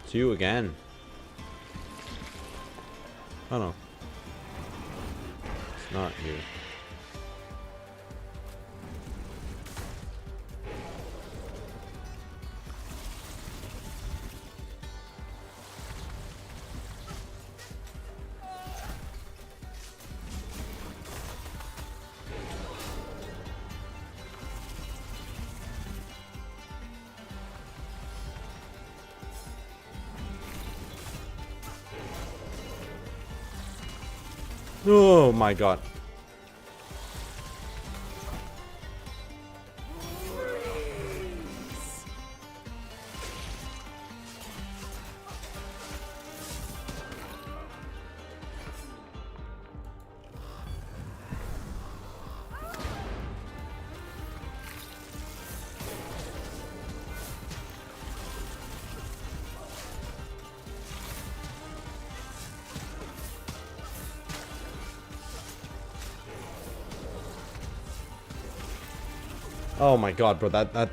It's you again. Oh no. It's not you. Oh my god. Oh my god, bro, that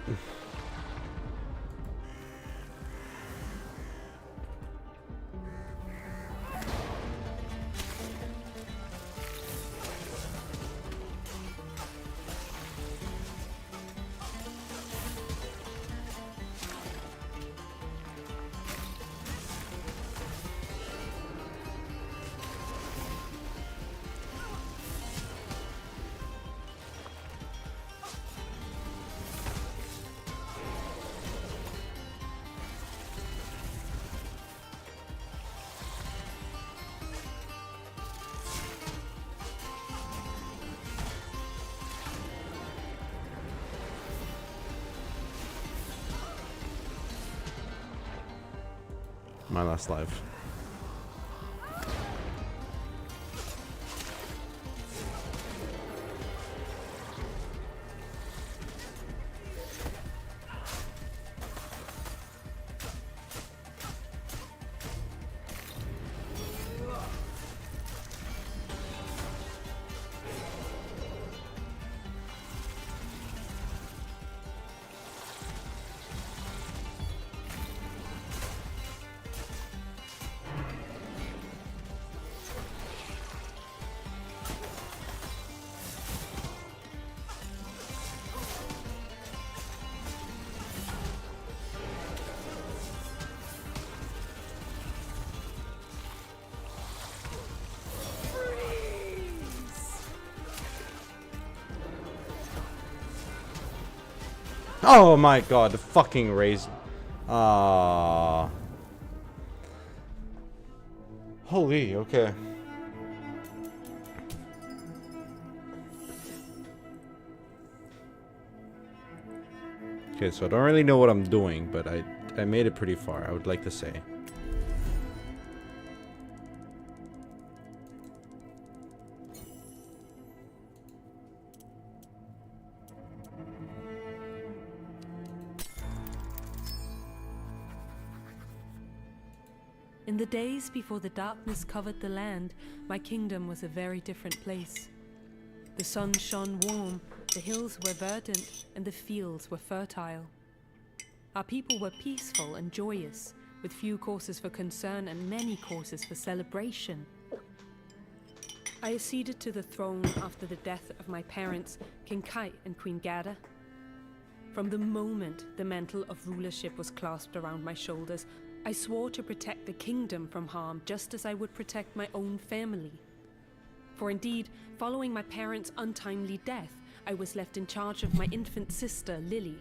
my last life. Oh my god, the fucking raise. Ah. Holy, okay. Okay, so I don't really know what I'm doing, but I made it pretty far, I would like to say. In the days before the darkness covered the land, my kingdom was a very different place. The sun shone warm, the hills were verdant, and the fields were fertile. Our people were peaceful and joyous, with few causes for concern and many causes for celebration. I acceded to the throne after the death of my parents, King Kai and Queen Gerda. From the moment the mantle of rulership was clasped around my shoulders, I swore to protect the kingdom from harm just as I would protect my own family. For indeed, following my parents' untimely death, I was left in charge of my infant sister, Lily.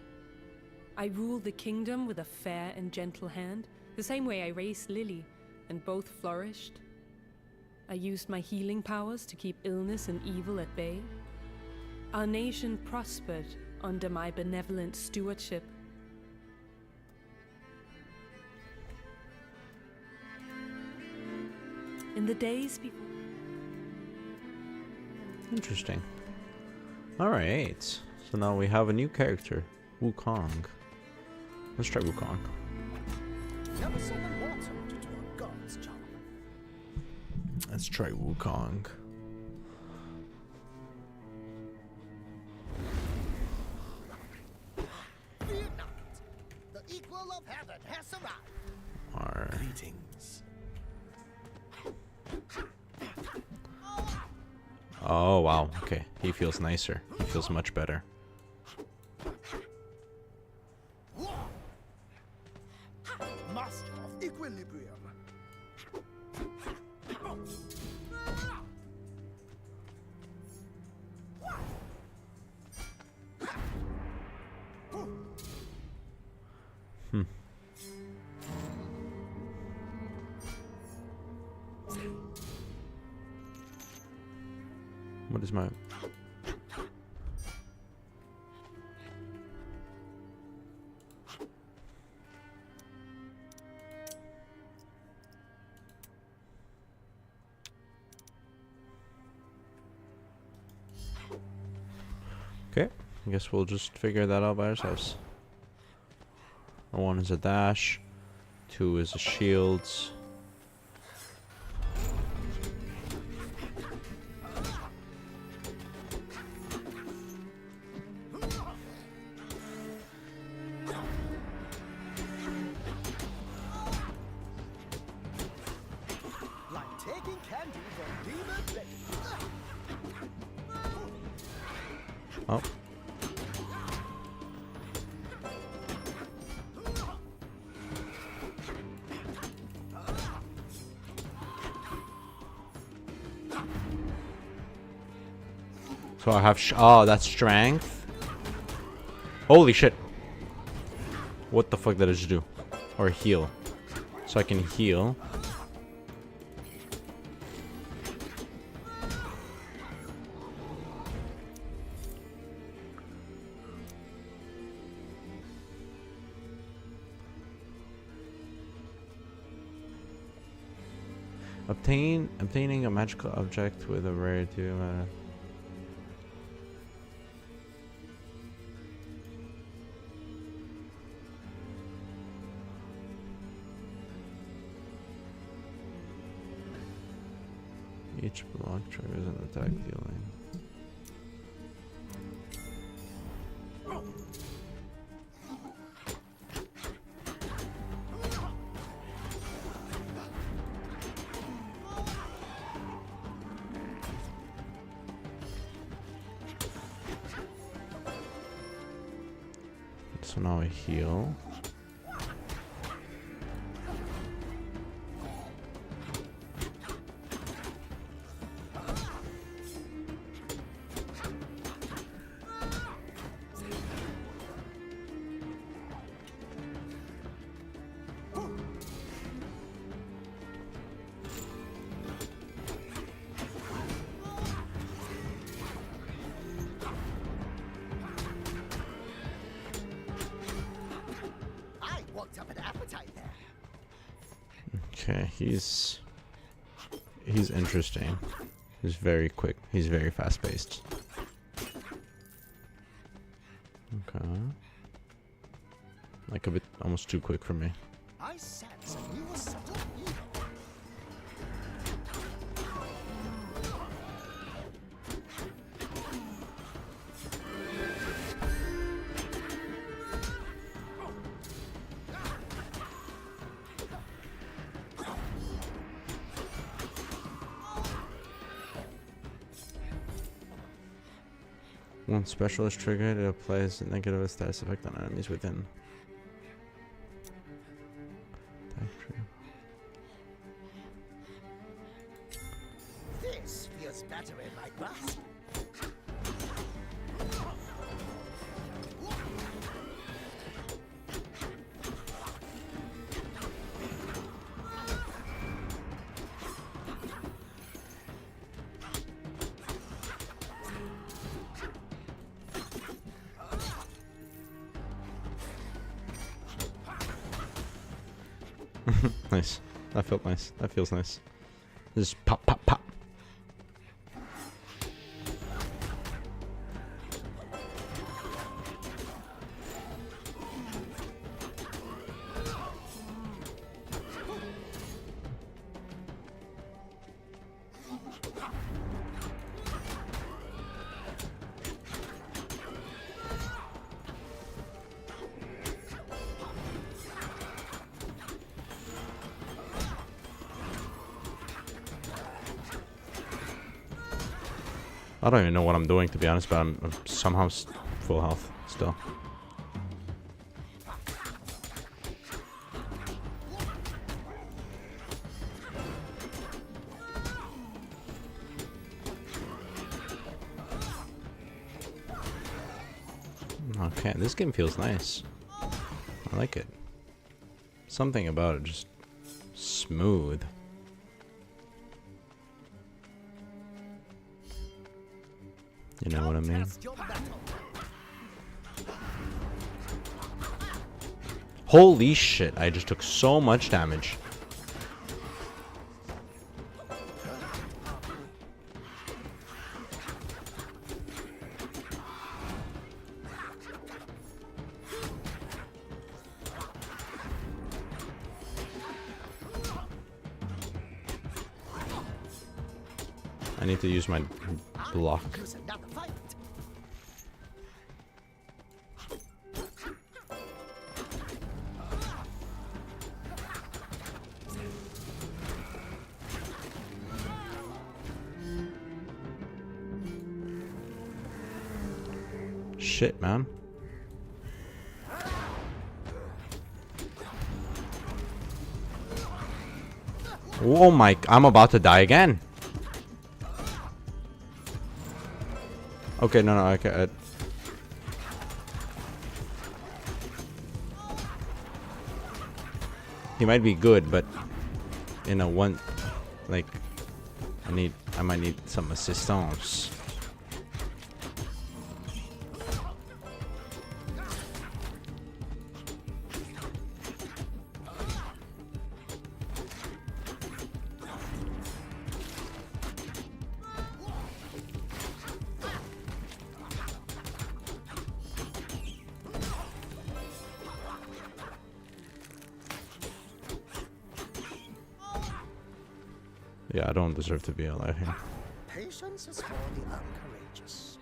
I ruled the kingdom with a fair and gentle hand, the same way I raised Lily, and both flourished. I used my healing powers to keep illness and evil at bay. Our nation prospered under my benevolent stewardship. In the days before... Interesting. Alright. So now we have a new character. Wukong. Let's try Wukong. Never saw the bottom to do a god's job. Let's try Wukong. Fear not. The equal of heaven has arrived. Or Greetings. oh wow, okay. He feels nicer. He feels much better. Master of equilibrium. What is my... Okay, I guess we'll just figure that out by ourselves. 1 is a dash, 2 is a shield. Like taking candy from demon baby. Oh. So I have oh, that's strength. Holy shit. What the fuck did I just do? Or heal. So I can heal. Obtaining a magical object with a rarity. Each block triggers an attack dealing. So now I heal. I worked up an appetite there. Okay, he's interesting. He's very quick. He's very fast paced. Okay. Like a bit almost too quick for me. I sense a new subtle evil. When special is triggered, it applies a negative status effect on enemies within. Attack trigger. This feels better in my grasp. Nice. That felt nice. That feels nice. Just pop, pop, pop. I don't even know what I'm doing, to be honest, but I'm somehow full health still. Okay, this game feels nice. I like it. Something about it just smooth. You know what I mean? Holy shit, I just took so much damage. I need to use my block. Shit, man. Oh my, I'm about to die again. Okay, no, okay. He might be good, but in a one, like, I might need some assistance. Yeah, I don't deserve to be alive here. Patience is for the uncourageous.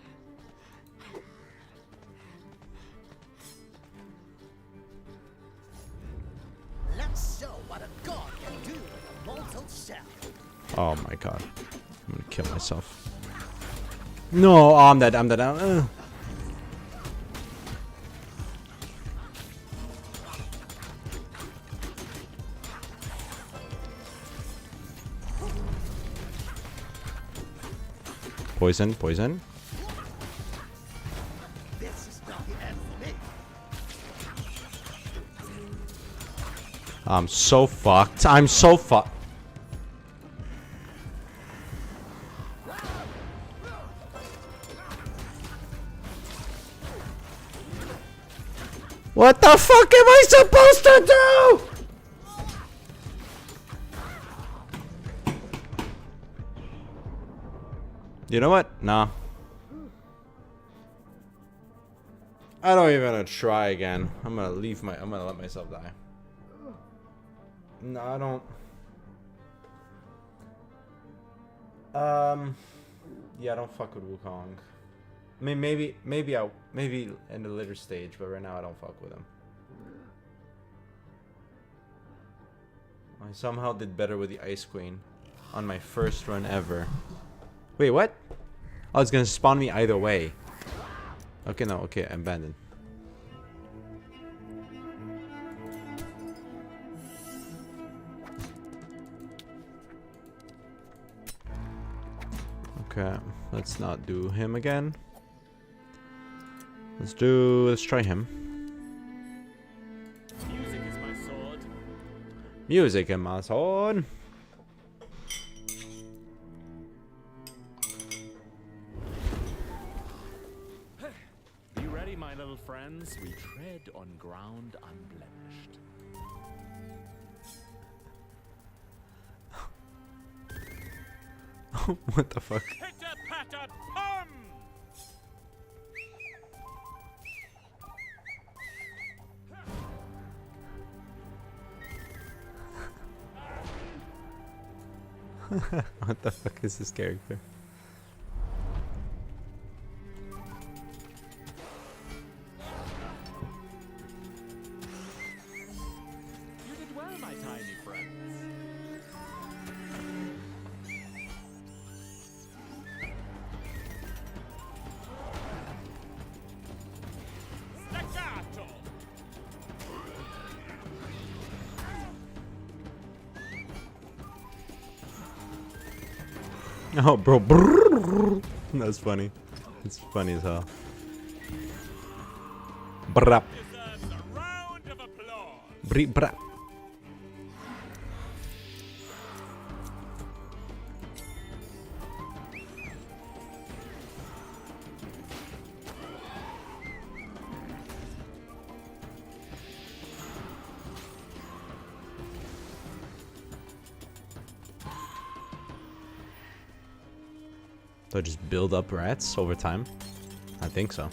Let's show what a god can do with a mortal shell. Oh my god. I'm gonna kill myself. No, I'm dead, I'm dead. Poison, poison. This is not the end for me. I'm so fucked. I'm so fucked. What the fuck am I supposed to do? You know what? Nah. I don't even want to try again. I'm gonna let myself die. No, I don't. Yeah, I don't fuck with Wukong. I mean, maybe in the later stage, but right now I don't fuck with him. I somehow did better with the Ice Queen on my first run ever. Wait, what? Oh, it's gonna spawn me either way. Okay, no, okay, abandoned. Okay, let's not do him again. Let's try him. Music is my sword. Music in my sword. Be ready, my little friends. We tread on ground unblemished. What the fuck? Pitter-patter-pum! What the fuck is this character? You did well, my tiny friends. Staccato! Oh, bro. Brrrr. That's funny. It's funny as hell. Brap. Deserves a round of applause. Bri brap. Do I just build up rats over time? I think so.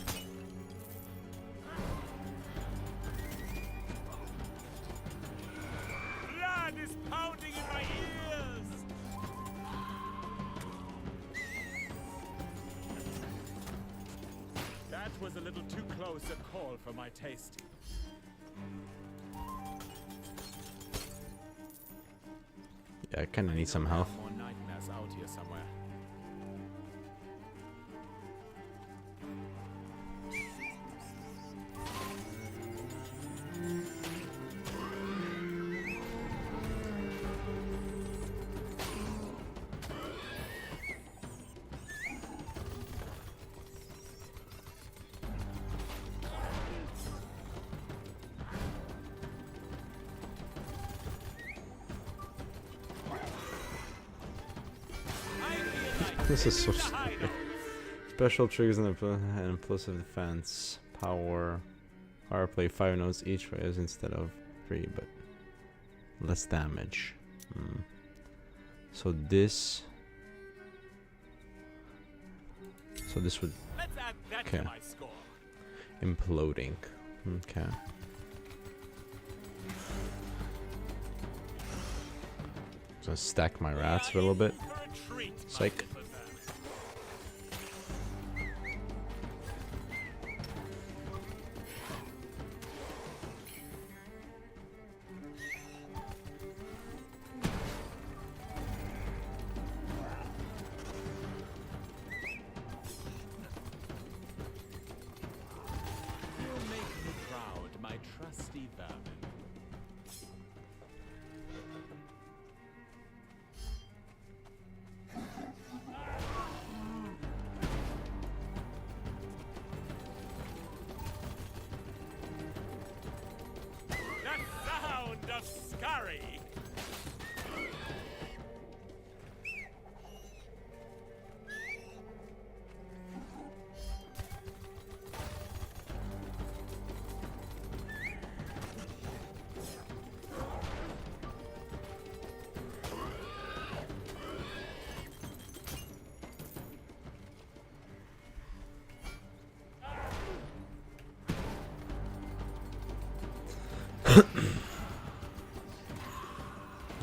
Blood is pounding in my ears. That was a little too close a call for my taste. Yeah, I kind of need some health. More nightmares out here somewhere. This is so stupid. Special triggers and impulsive defense. Power play 5 notes each phase instead of 3, but less damage. So this would Let's add that Okay. to my score. imploding. Okay. So stack my rats for a little bit. For a treat, my Psych. little man. You'll make me proud, my trusty vermin. The sound of scurry!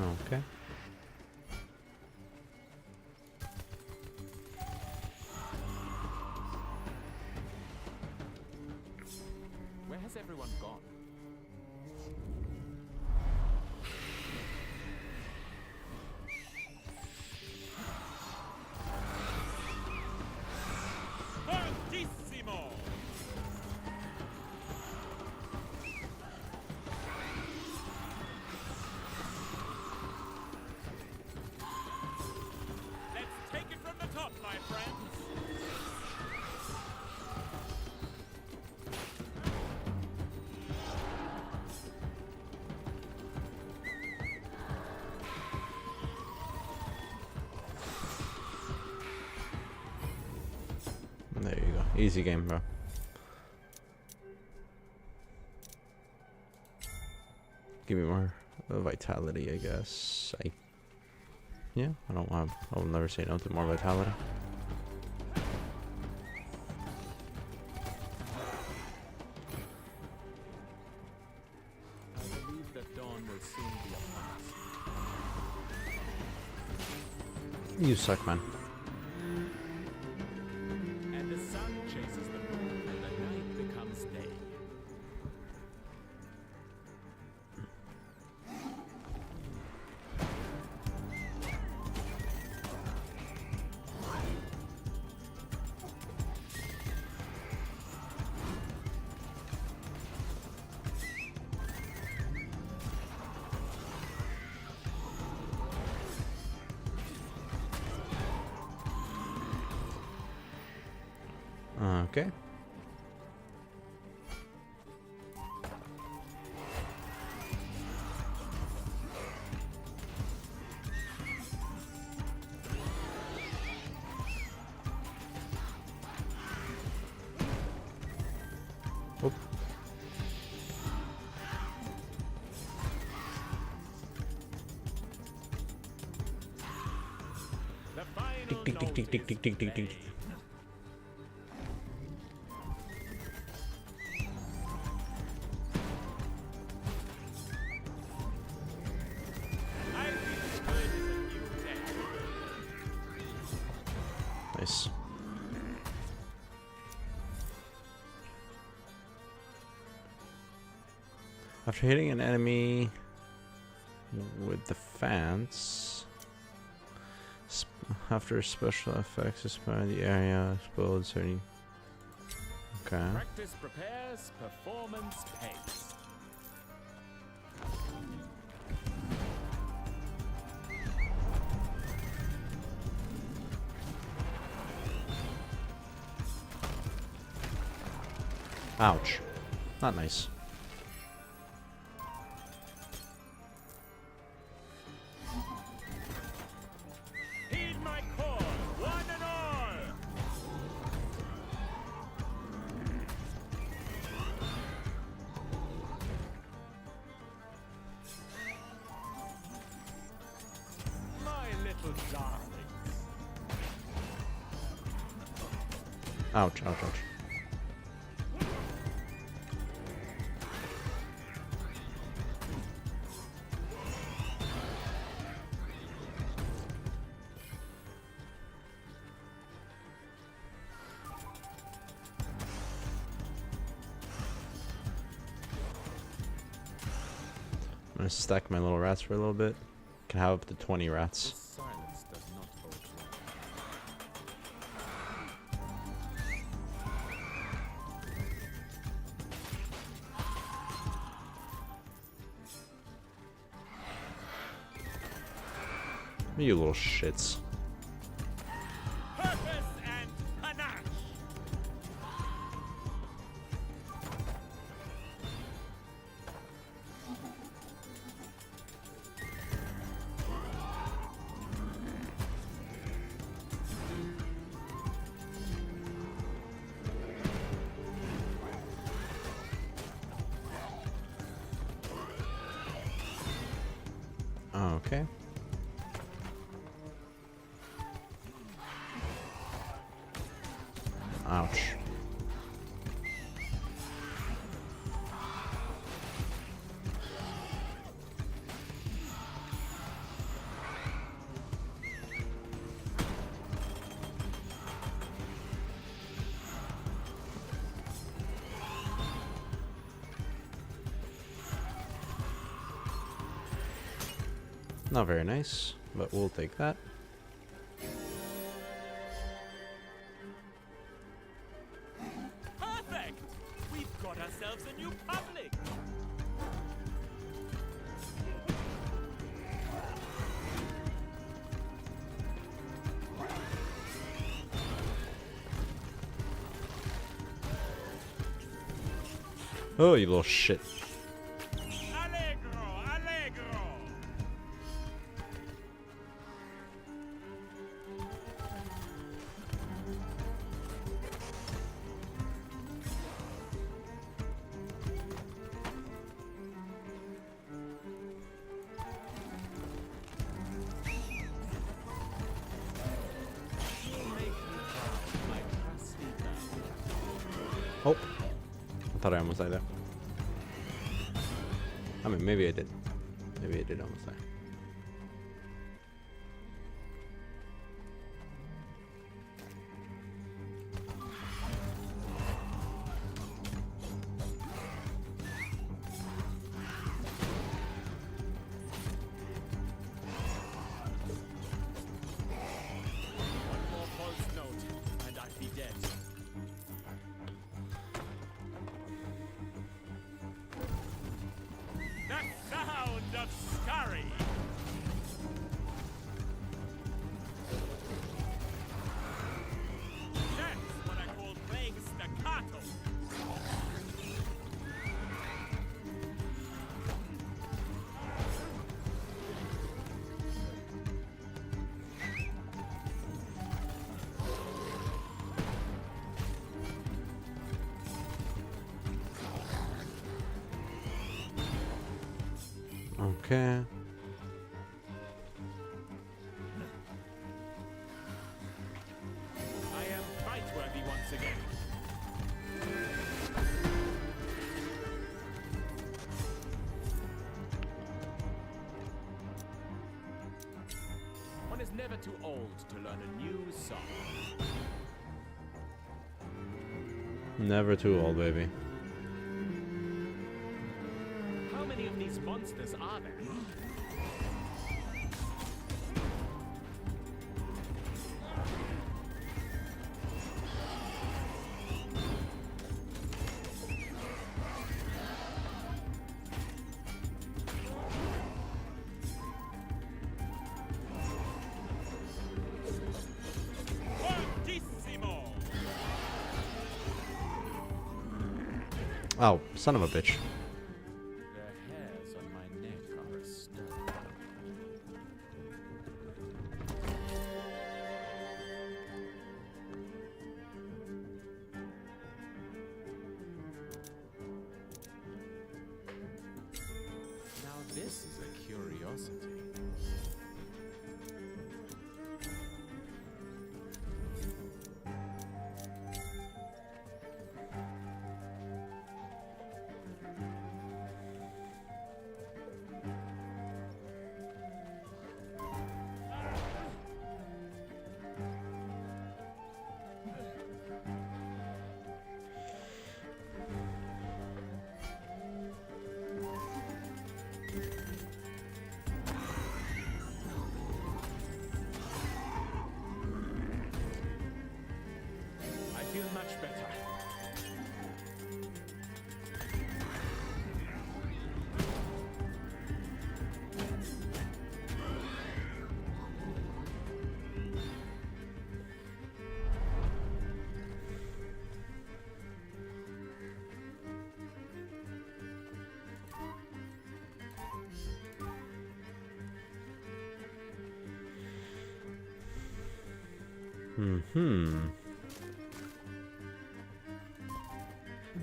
Okay. Where has everyone gone? Fortissimo! Easy game, bro. Give me more vitality, I guess. Yeah, I don't want. I'll never say no to more vitality. I believe that dawn will soon be upon us. You suck, man. And the sun chases the moon, and the night becomes day. Okay. Oop. The final Tick tick tick tick tick tick tick tick tick. Nice. After hitting an enemy with the fence, after special effects expand the area, explodes certain. Okay. Practice prepares, performance pays. Ouch. Not nice. Heed my call, one and all! My little darlings. Ouch, ouch, ouch. I'm gonna stack my little rats for a little bit. Can have up to 20 rats. This silence does not bode well. You little shits. Purpose and panache! Okay. Ouch. Not very nice, but we'll take that. Perfect! We've got ourselves a new public! Oh, you little shit. Allegro! Allegro! Oh, I thought I almost died there. I mean, maybe I did. Maybe I did almost die. One more false note, and I'd be dead. The sound of scurry! That's what I call playing staccato. Okay. I am fight-worthy once again. One is never too old to learn a new song. Never too old, baby. How many of these monsters are there? Fortissimo! Oh, son of a bitch. The hairs on my neck are astir. Now this is a curiosity. I feel much better.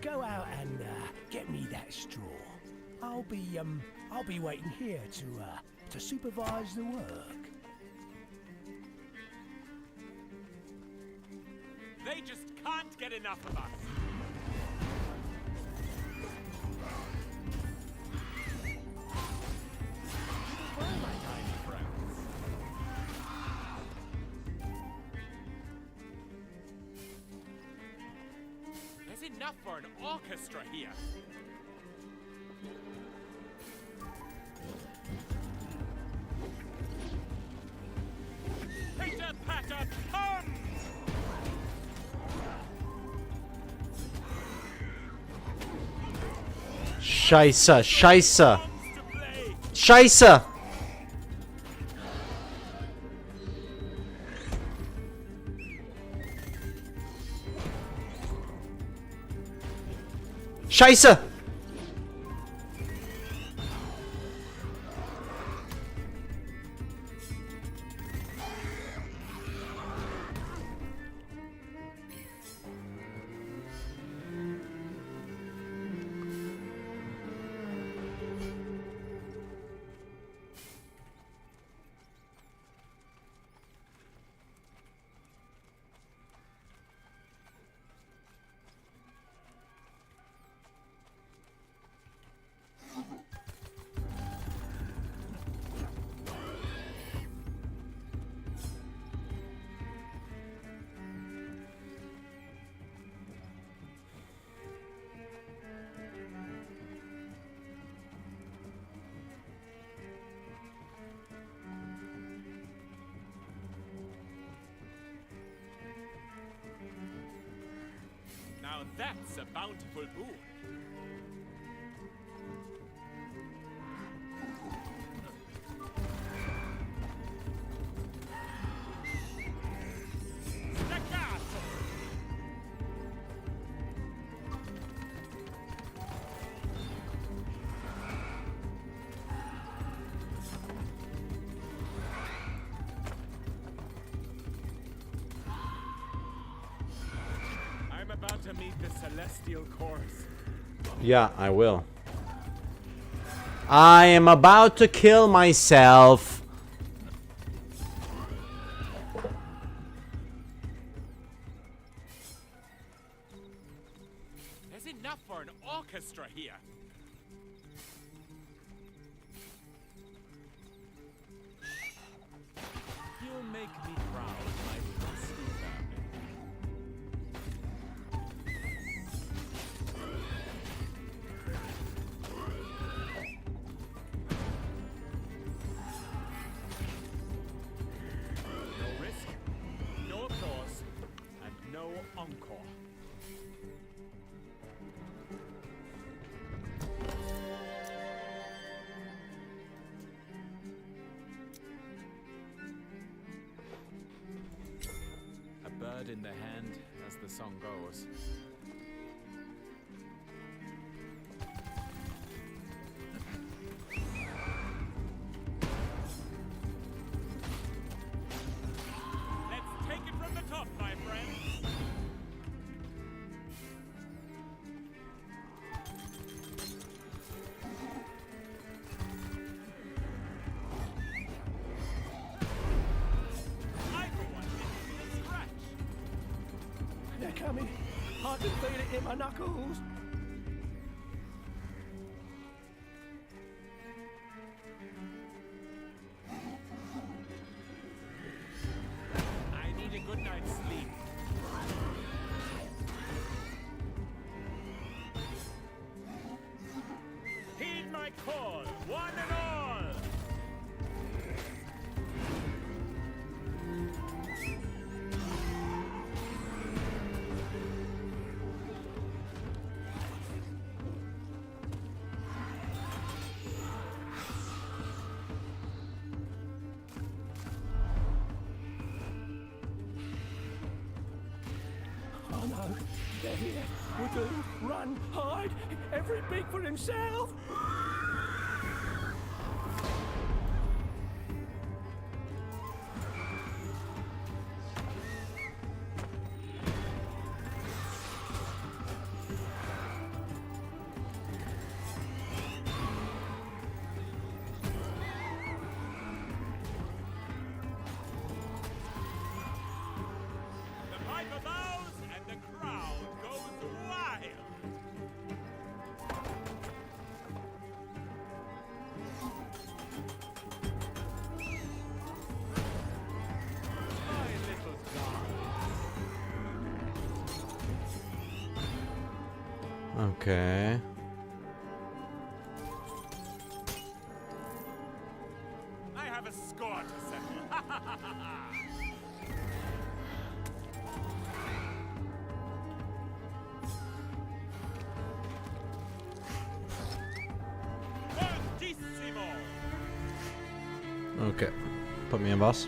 Go out and get me that straw. I'll be waiting here to supervise the work. They just can't get enough of us. Where are my tiny friends? There's enough for an orchestra here. Patter, patter, come! Scheiße, Scheiße, Songs to play. Scheiße! Scheiße! Now that's a bountiful boon. Staccato! I'm about to meet the celestial chorus. Yeah, I will. I am about to kill myself. There's enough for an orchestra here. You'll make me proud, my trusty family. No risk, no applause, and no encore. A bird in the hand, as the song goes. Let's take it from the top, my friends. I, for one, didn't feel a scratch. They're coming. I can feel it in my knuckles. I need a good night's sleep. Heed my call, one and all! Oh no, they're here. We do. Run, hide. Every big for himself. The piper bows and the crowd goes wild. My little darling. Okay. I have a score to settle. Fortissimo! Okay. Put me in, boss.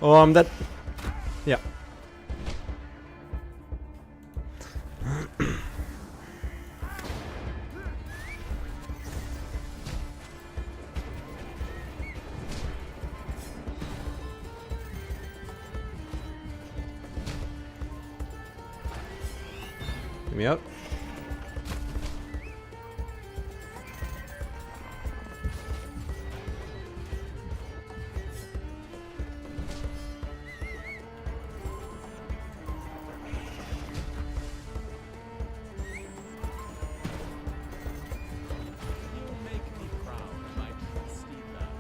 Oh, I'm dead. Yeah. Get me up. You make me proud, my trusty love.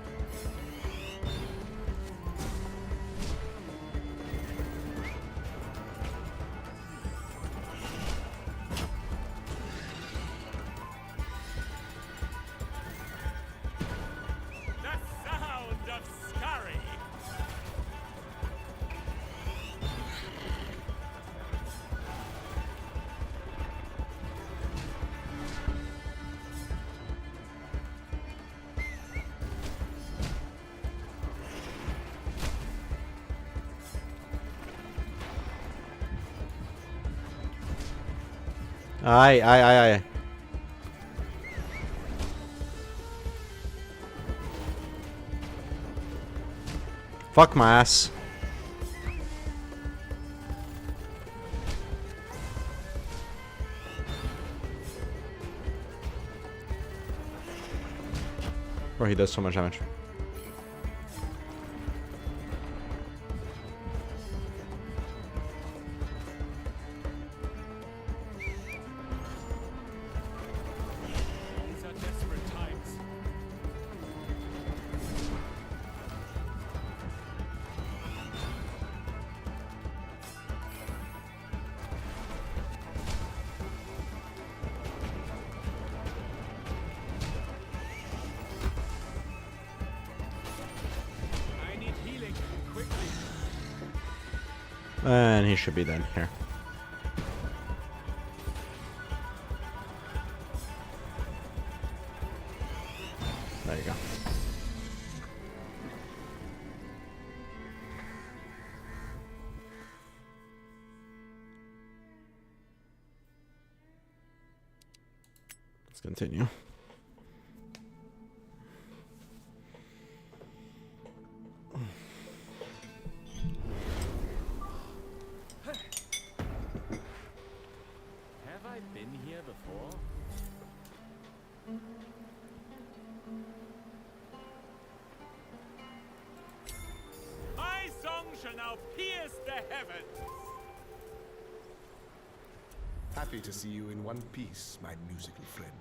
The sound of scurry. Aye. Fuck my ass. Bro, he does so much damage. These are desperate times. I need healing quickly. And he should be done here. There you go. Let's continue. Have I been here before? My song shall now pierce the heavens. Happy to see you in one piece, my musical friend.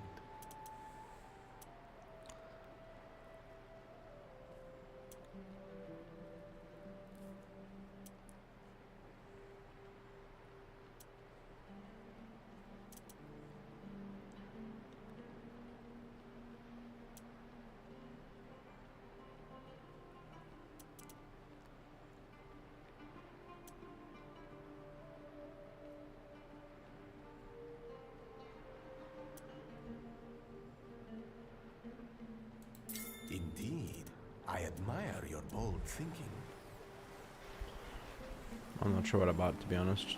Indeed, I admire your bold thinking. I'm not sure what about, to be honest.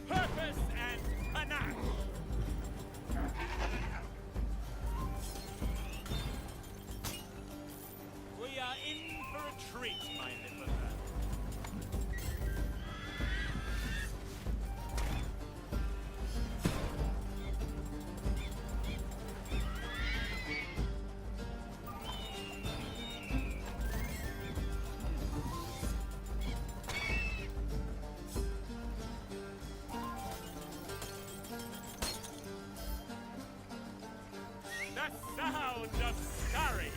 Purpose and panache. We are in for a treat, my little man. The sound of scurry.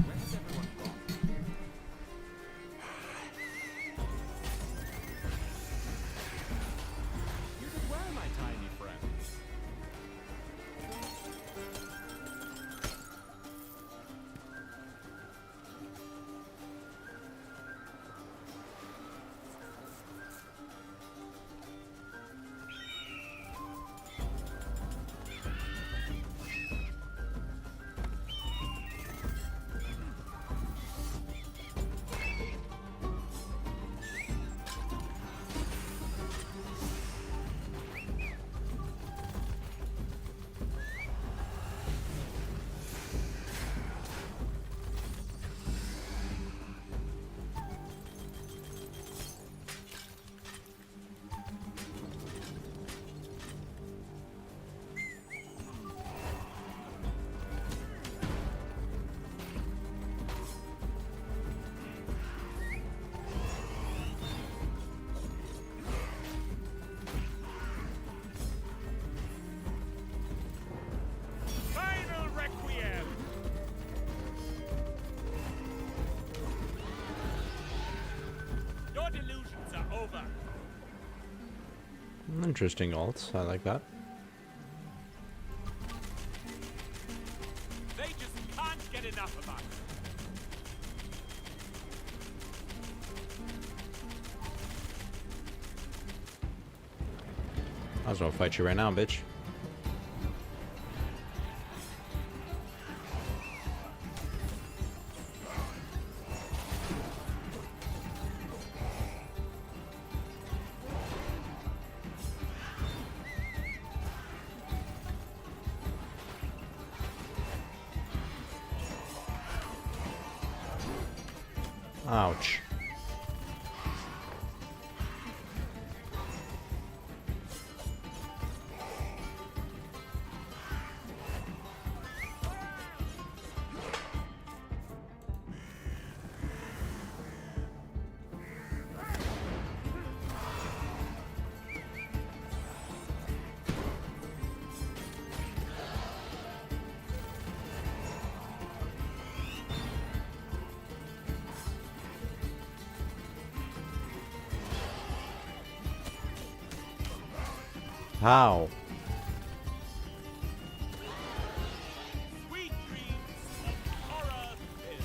Where's everyone gone? You did well, my tiny friend. over. Interesting alt. I like that. They just can't get enough of us. I was gonna fight you right now, bitch. Ouch. How? Sweet dreams of horror pit.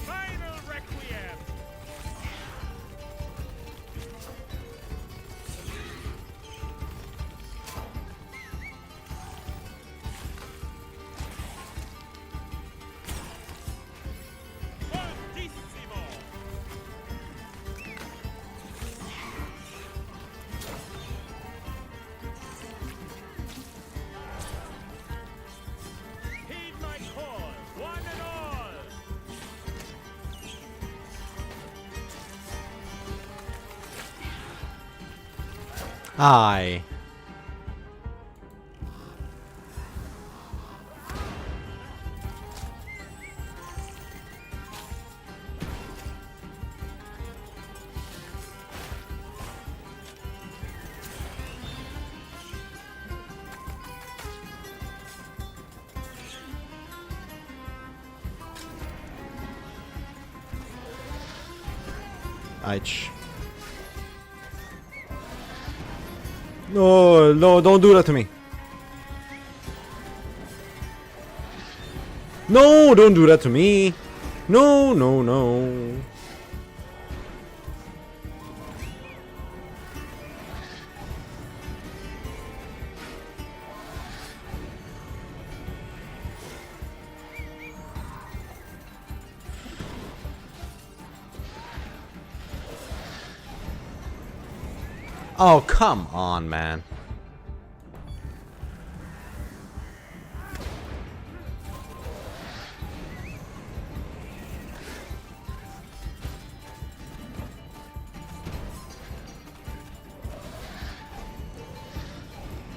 Final requiem. Fortissimo. Heed my call, one and all. Aye. Aich. No, no, don't do that to me. No, don't do that to me. No, no, no. Oh, come on, man.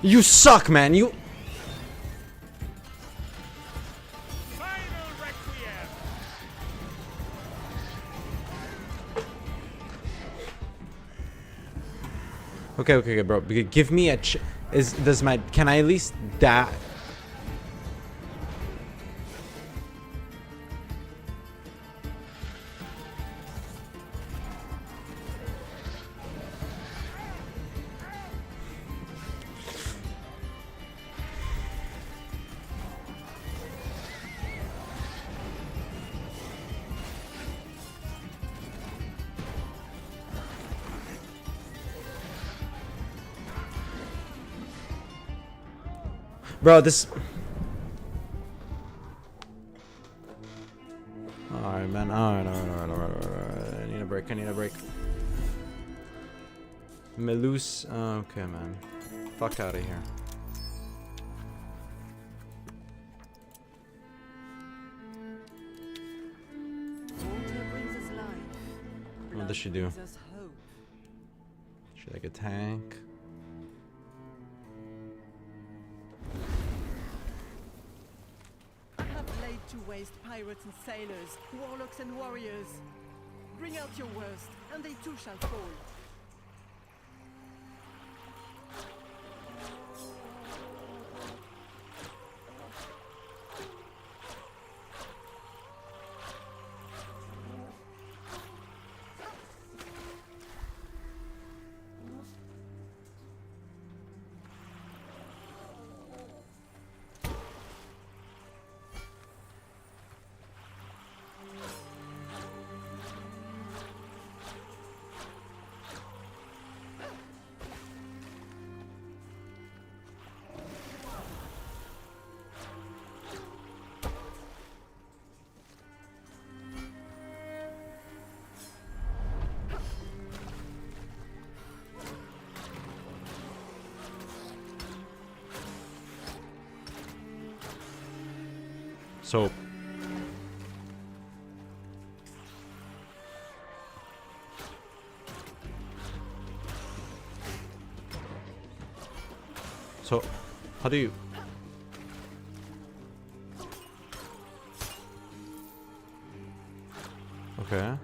You suck, man. You... Final requiem. Okay, okay, okay, bro. Give me a does my... Can I at least die? Bro, this... Alright, man. Alright. I need a break. I need a break. Melus. Okay, man. Fuck out of here. Water brings us life. What does she Blood do? brings us hope. She like a tank? I have laid to waste pirates and sailors, warlocks and warriors. Bring out your worst, and they too shall fall. So how do you? Okay.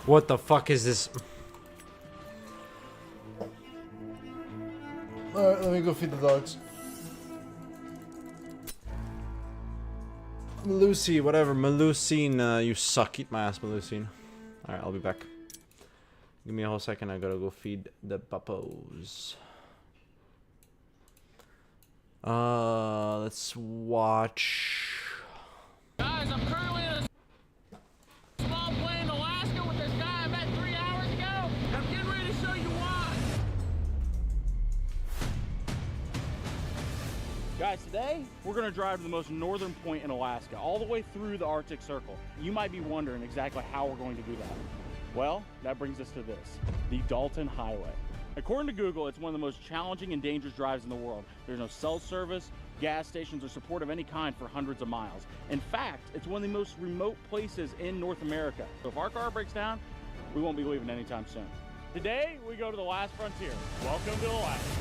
What the fuck is this? Alright, let me go feed the dogs. Melusine, whatever. Melusine, you suck. Eat my ass, Melusine. Alright, I'll be back. Give me a whole second. I gotta go feed the puppos. Let's watch. Guys, I'm currently in a small plane in Alaska with this guy I met 3 hours ago. I'm getting ready to show you why. Guys, today we're going to drive to the most northern point in Alaska, all the way through the Arctic Circle. You might be wondering exactly how we're going to do that. Well, that brings us to this, the Dalton Highway. According to Google, it's one of the most challenging and dangerous drives in the world. There's no cell service, gas stations, or support of any kind for hundreds of miles. In fact, it's one of the most remote places in North America. So if our car breaks down, we won't be leaving anytime soon. Today, we go to the last frontier. Welcome to Alaska.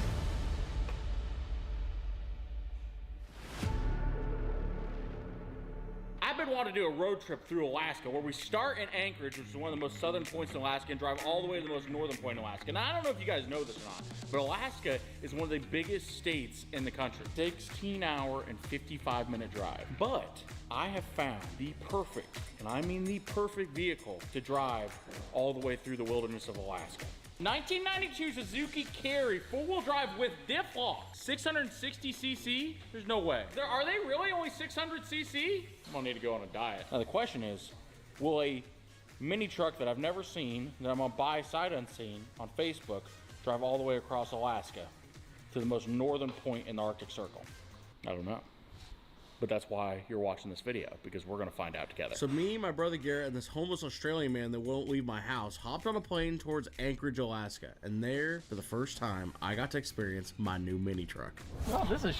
I've been wanting to do a road trip through Alaska where we start in Anchorage, which is one of the most southern points in Alaska, and drive all the way to the most northern point in Alaska. Now, I don't know if you guys know this or not, but Alaska is one of the biggest states in the country. 16-hour and 55-minute drive. But I have found the perfect, and I mean the perfect vehicle to drive all the way through the wilderness of Alaska. 1992 Suzuki Carry, four-wheel drive with diff lock, 660cc. There's no way. Are they really only 600cc? I'm gonna need to go on a diet. Now the question is, will a mini truck that I've never seen, that I'm gonna buy sight unseen on Facebook, drive all the way across Alaska to the most northern point in the Arctic Circle? I don't know. But that's why you're watching this video, because we're gonna find out together. So me, my brother Garrett, and this homeless Australian man that won't leave my house hopped on a plane towards Anchorage, Alaska. And there, for the first time, I got to experience my new mini truck. Oh, this is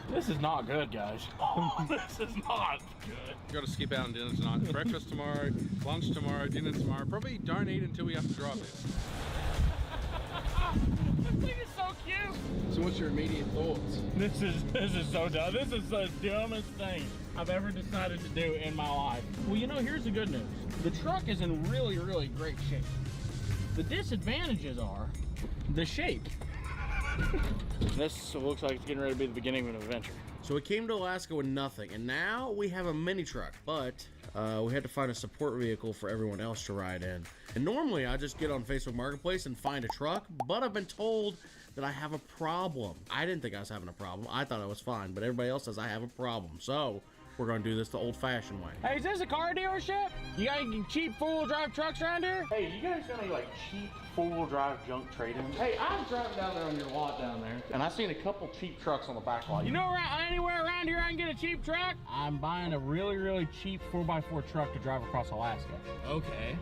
This is not good, guys. Oh, this is not good. Got to skip out on dinner tonight. Breakfast tomorrow, lunch tomorrow, dinner tomorrow. Probably don't eat until we have to drive this. This thing is so cute. So what's your immediate thoughts? This is so dumb. This is the dumbest thing I've ever decided to do in my life. Well, you know, here's the good news. The truck is in really, really great shape. The disadvantages are the shape. This looks like it's getting ready to be the beginning of an adventure. So we came to Alaska with nothing, and now we have a mini truck, but we had to find a support vehicle for everyone else to ride in. And normally I just get on Facebook Marketplace and find a truck, but I've been told that I have a problem. I didn't think I was having a problem. I thought I was fine, but everybody else says I have a problem. So we're gonna do this the old-fashioned way. Hey, is this a car dealership? You got any cheap four-wheel drive trucks around here? Hey, you guys got any like cheap four-wheel drive junk trade-ins? Hey, I was driving down there on your lot down there, and I seen a couple cheap trucks on the back lot. You know anywhere around here I can get a cheap truck? I'm buying a really, really cheap 4x4 truck to drive across Alaska. Okay.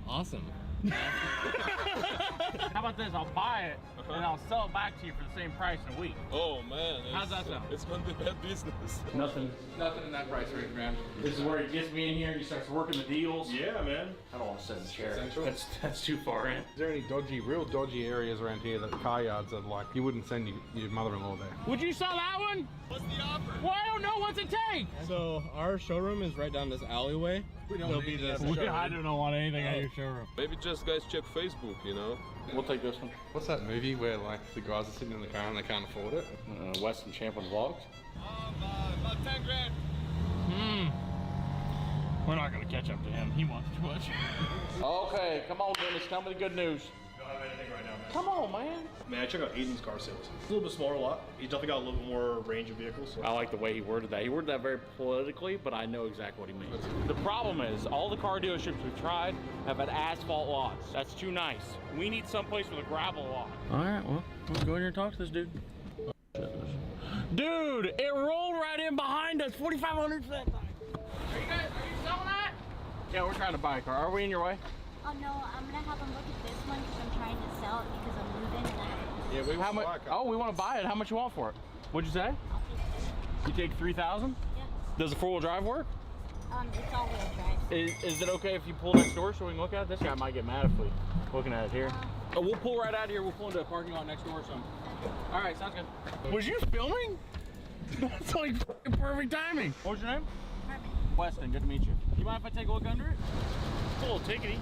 Awesome. How about this? I'll buy it, and I'll sell it back to you for the same price in a week. Oh man, how's that sound? It's gonna be bad business. Nothing in that price range, man. This is where he gets me in here and he starts working the deals. Yeah, man. I don't want to sit in the chair. Central? That's too far in. Is there any real dodgy areas around here that car yards are like you wouldn't send your mother-in-law there? Would you sell that one? What's the offer? Well, I don't know. What's it take? So our showroom is right down this alleyway. We don't need this. I don't want anything at your showroom. Maybe just guys check Facebook, you know? We'll take this one. What's that movie where like the guys are sitting in the car and they can't afford it? Weston Champlin Vlogs. About 10 grand. We're not gonna catch up to him. He wants too much. Okay, come on, Dennis. Tell me the good news. don't have anything right now, man. Come on, man. Man, I check out Aiden's car sales. It's a little bit smaller lot. He's definitely got a little bit more range of vehicles. So. I like the way he worded that. He worded that very politically, but I know exactly what he means. The problem is, all the car dealerships we've tried have had asphalt lots. That's too nice. We need someplace with a gravel lot. All right, well, let's go in here and talk to this dude. Dude, it rolled right in behind us. 4,500 cents. Are you selling that? Yeah, we're trying to buy a car. Are we in your way? Oh no, I'm gonna have them look at this one because I'm trying to sell it because I'm moving and I have Yeah, we want to buy a car. Oh, we want to buy it. How much you want for it? What'd you say? I'll take it. You take 3,000? Yeah. Does the four-wheel drive work? It's all-wheel drive. Is it okay if you pull next door so we can look at it? This guy might get mad if we looking at it here. Oh, we'll pull right out of here. We'll pull into a parking lot next door or something. All right, sounds good. Was you filming? That's like perfect timing. What's your name? Herman. Weston, good to meet you. You mind if I take a look under it? It's a little tickety.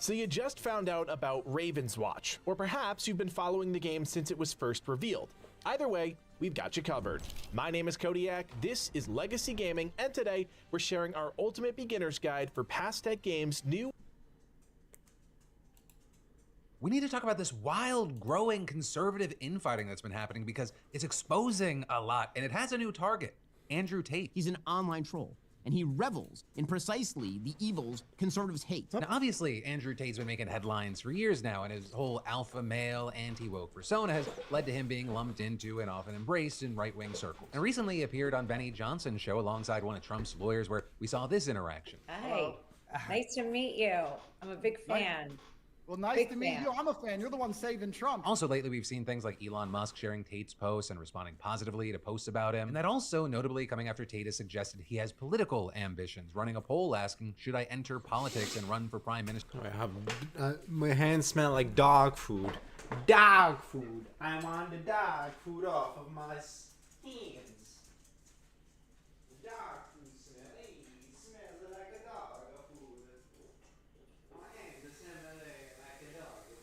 So you just found out about Raven's Watch, or perhaps you've been following the game since it was first revealed. Either way, we've got you covered. My name is Kodiak, this is Legacy Gaming, and today we're sharing our ultimate beginner's guide for Pastech Games' new... We need to talk about this wild, growing conservative infighting that's been happening because it's exposing a lot, and it has a new target, Andrew Tate. He's an online troll, and he revels in precisely the evils conservatives hate. Now, obviously, Andrew Tate's been making headlines for years now, and his whole alpha male, anti-woke persona has led to him being lumped into and often embraced in right-wing circles. And recently appeared on Benny Johnson's show alongside one of Trump's lawyers where we saw this interaction. Hi, nice to meet you. I'm a big fan. Well, nice to meet you. I'm a fan. You're the one saving Trump. Also, lately, we've seen things like Elon Musk sharing Tate's posts and responding positively to posts about him. And that also notably coming after Tate has suggested he has political ambitions, running a poll asking, should I enter politics and run for prime minister? I have, my hands smell like dog food. Dog food. I'm on the dog food off of my hands. The dog food smell. Hey, it smells like a dog food. My hands smell like a dog food.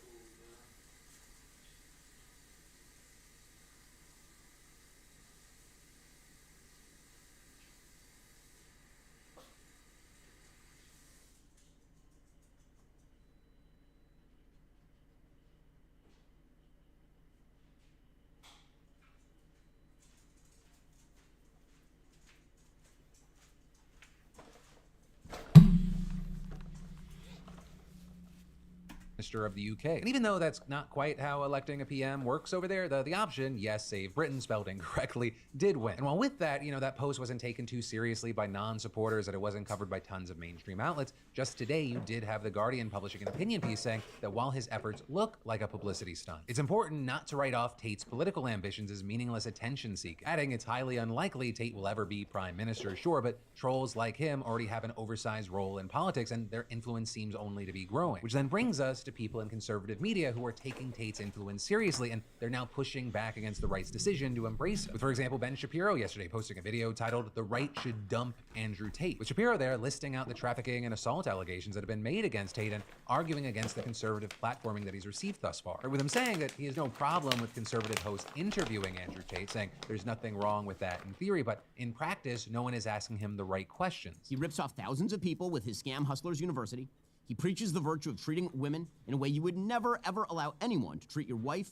Of the UK. And even though that's not quite how electing a PM works over there, the option, yes, Save Britain, spelled incorrectly, did win. And while with that, that post wasn't taken too seriously by non-supporters, that it wasn't covered by tons of mainstream outlets, just today you did have The Guardian publishing an opinion piece saying that while his efforts look like a publicity stunt, it's important not to write off Tate's political ambitions as meaningless attention seeking, adding it's highly unlikely Tate will ever be prime minister, sure, but trolls like him already have an oversized role in politics and their influence seems only to be growing. Which then brings us to people in conservative media who are taking Tate's influence seriously, and they're now pushing back against the right's decision to embrace it. With, for example, Ben Shapiro yesterday posting a video titled "The Right Should Dump Andrew Tate," with Shapiro there listing out the trafficking and assault allegations that have been made against Tate and arguing against the conservative platforming that he's received thus far. With him saying that he has no problem with conservative hosts interviewing Andrew Tate, saying there's nothing wrong with that in theory, but in practice, no one is asking him the right questions. He rips off thousands of people with his Scam Hustlers University. He preaches the virtue of treating women in a way you would never, ever allow anyone to treat your wife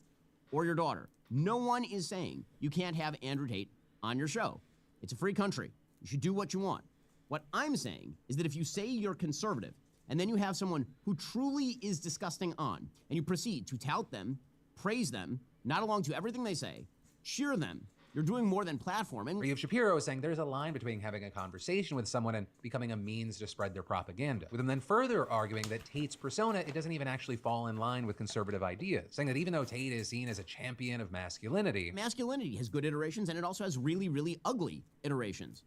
or your daughter. No one is saying you can't have Andrew Tate on your show. It's a free country. You should do what you want. What I'm saying is that if you say you're conservative, and then you have someone who truly is disgusting on, and you proceed to tout them, praise them, nod along to everything they say, cheer them, you're doing more than platforming. You have Shapiro saying there's a line between having a conversation with someone and becoming a means to spread their propaganda. With him then further arguing that Tate's persona, it doesn't even actually fall in line with conservative ideas, saying that even though Tate is seen as a champion of masculinity has good iterations, and it also has really, really ugly iterations.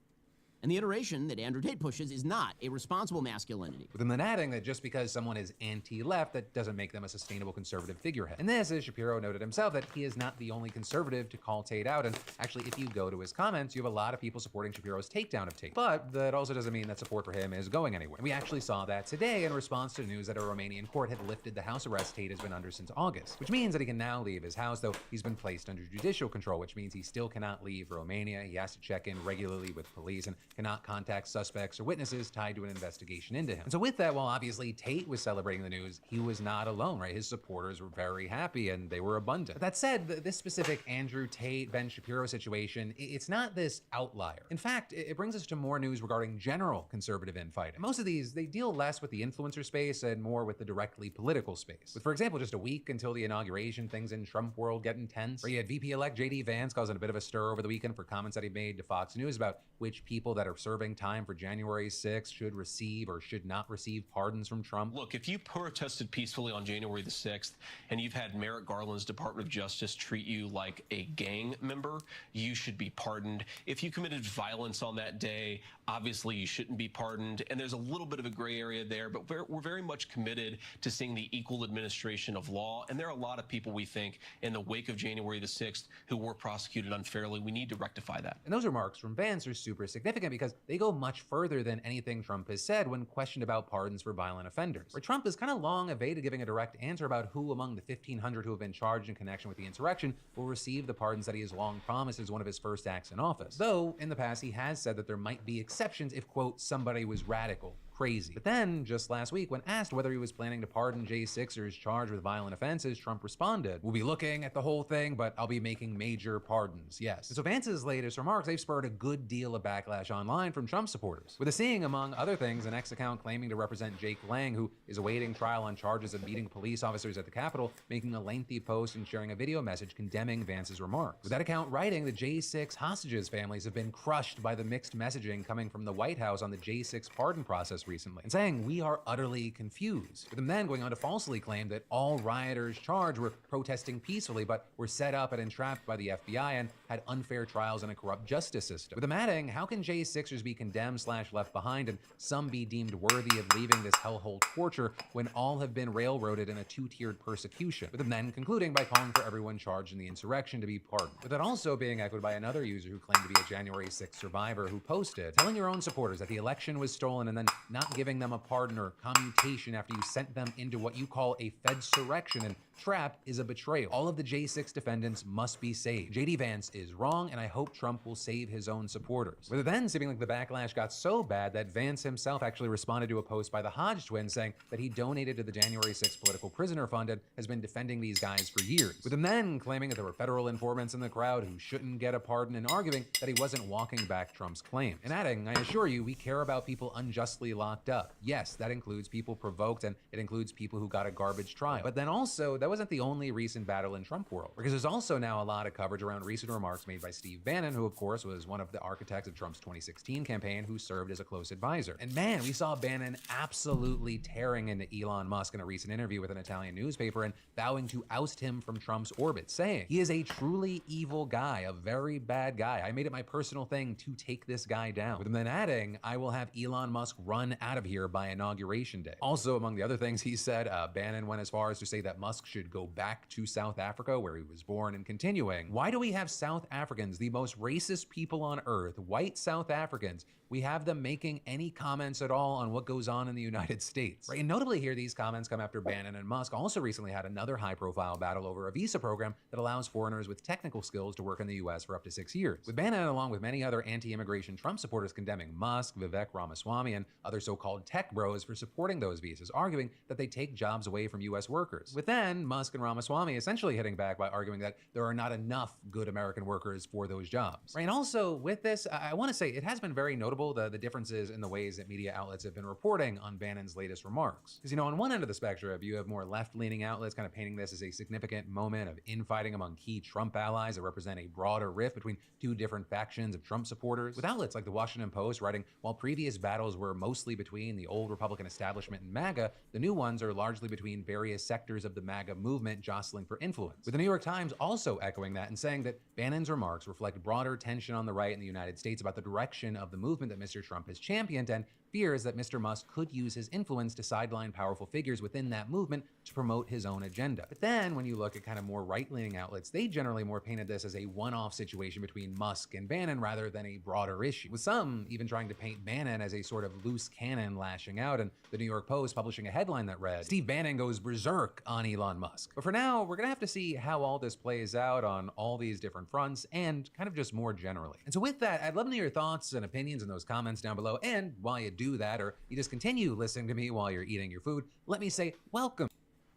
And the iteration that Andrew Tate pushes is not a responsible masculinity. With him then adding that just because someone is anti-left, that doesn't make them a sustainable conservative figurehead. And this, as Shapiro noted himself, that he is not the only conservative to call Tate out. And actually, if you go to his comments, you have a lot of people supporting Shapiro's takedown of Tate. But that also doesn't mean that support for him is going anywhere. And we actually saw that today in response to news that a Romanian court had lifted the house arrest Tate has been under since August, which means that he can now leave his house, though he's been placed under judicial control, which means he still cannot leave Romania. He has to check in regularly with police, and cannot contact suspects or witnesses tied to an investigation into him. And so with that, while obviously Tate was celebrating the news, he was not alone, right? His supporters were very happy and they were abundant. But that said, this specific Andrew Tate, Ben Shapiro situation, it's not this outlier. In fact, it brings us to more news regarding general conservative infighting. Most of these, they deal less with the influencer space and more with the directly political space. With, for example, just a week until the inauguration, things in Trump world get intense, where you had VP-elect JD Vance causing a bit of a stir over the weekend for comments that he made to Fox News about which people that are serving time for January 6th should receive or should not receive pardons from Trump. Look, if you protested peacefully on January the 6th and you've had Merrick Garland's Department of Justice treat you like a gang member, you should be pardoned. If you committed violence on that day, obviously you shouldn't be pardoned. And there's a little bit of a gray area there, but we're very much committed to seeing the equal administration of law. And there are a lot of people, we think, in the wake of January the 6th who were prosecuted unfairly. We need to rectify that. And those remarks from Vance are super significant because they go much further than anything Trump has said when questioned about pardons for violent offenders. Where Trump has kind of long evaded giving a direct answer about who among the 1,500 who have been charged in connection with the insurrection will receive the pardons that he has long promised as one of his first acts in office. Though, in the past, he has said that there might be exceptions if, quote, somebody was radical. Crazy. But then, just last week, when asked whether he was planning to pardon J6ers charged with violent offenses, Trump responded, "We'll be looking at the whole thing, but I'll be making major pardons, yes." And so Vance's latest remarks, they've spurred a good deal of backlash online from Trump supporters, with a seeing, among other things, an X account claiming to represent Jake Lang, who is awaiting trial on charges of beating police officers at the Capitol, making a lengthy post and sharing a video message condemning Vance's remarks. With that account writing, the J6 hostages' families have been crushed by the mixed messaging coming from the White House on the J6 pardon process recently, and saying we are utterly confused, with them then going on to falsely claim that all rioters charged were protesting peacefully but were set up and entrapped by the FBI and had unfair trials in a corrupt justice system. With them adding, how can J6ers be condemned / left behind and some be deemed worthy of leaving this hellhole torture when all have been railroaded in a two-tiered persecution? With them then concluding by calling for everyone charged in the insurrection to be pardoned. With that also being echoed by another user who claimed to be a January 6th survivor who posted, telling your own supporters that the election was stolen and then not giving them a pardon or commutation after you sent them into what you call a Fedsurrection and trap is a betrayal. All of the J6 defendants must be saved. JD Vance is wrong, and I hope Trump will save his own supporters. With it then seeming like the backlash got so bad that Vance himself actually responded to a post by the Hodge twins saying that he donated to the January 6th Political Prisoner Fund and has been defending these guys for years. With him then claiming that there were federal informants in the crowd who shouldn't get a pardon and arguing that he wasn't walking back Trump's claims. And adding, I assure you, we care about people unjustly locked up. Yes, that includes people provoked and it includes people who got a garbage trial. But then also, that wasn't the only recent battle in Trump world, because there's also now a lot of coverage around recent remarks made by Steve Bannon, who of course was one of the architects of Trump's 2016 campaign, who served as a close advisor. And man, we saw Bannon absolutely tearing into Elon Musk in a recent interview with an Italian newspaper and vowing to oust him from Trump's orbit, saying he is a truly evil guy, a very bad guy. I made it my personal thing to take this guy down. With him then adding, I will have Elon Musk run out of here by inauguration day. Also, among the other things he said, Bannon went as far as to say that Musk should go back to South Africa where he was born, and continuing, why do we have South Africans, the most racist people on earth, white South Africans, we have them making any comments at all on what goes on in the United States? Right? And notably here, these comments come after Bannon and Musk also recently had another high-profile battle over a visa program that allows foreigners with technical skills to work in the US for up to 6 years. With Bannon, along with many other anti-immigration Trump supporters, condemning Musk, Vivek Ramaswamy, and other so-called tech bros for supporting those visas, arguing that they take jobs away from US workers. With then, Musk and Ramaswamy essentially hitting back by arguing that there are not enough good American workers for those jobs. Right? And also, with this, I want to say it has been very notable the differences in the ways that media outlets have been reporting on Bannon's latest remarks. Because, on one end of the spectrum, you have more left-leaning outlets kind of painting this as a significant moment of infighting among key Trump allies that represent a broader rift between two different factions of Trump supporters, with outlets like the Washington Post writing, while previous battles were mostly between the old Republican establishment and MAGA, the new ones are largely between various sectors of the MAGA movement jostling for influence. With the New York Times also echoing that and saying that Bannon's remarks reflect broader tension on the right in the United States about the direction of the movement that Mr. Trump has championed, and fears that Mr. Musk could use his influence to sideline powerful figures within that movement to promote his own agenda. But then when you look at kind of more right-leaning outlets, they generally more painted this as a one-off situation between Musk and Bannon rather than a broader issue, with some even trying to paint Bannon as a sort of loose cannon lashing out, and the New York Post publishing a headline that read, "Steve Bannon goes berserk on Elon Musk." But for now, we're gonna have to see how all this plays out on all these different fronts and kind of just more generally. And so with that, I'd love to hear your thoughts and opinions in those comments down below. And while you do that, or you just continue listening to me while you're eating your food, let me say welcome.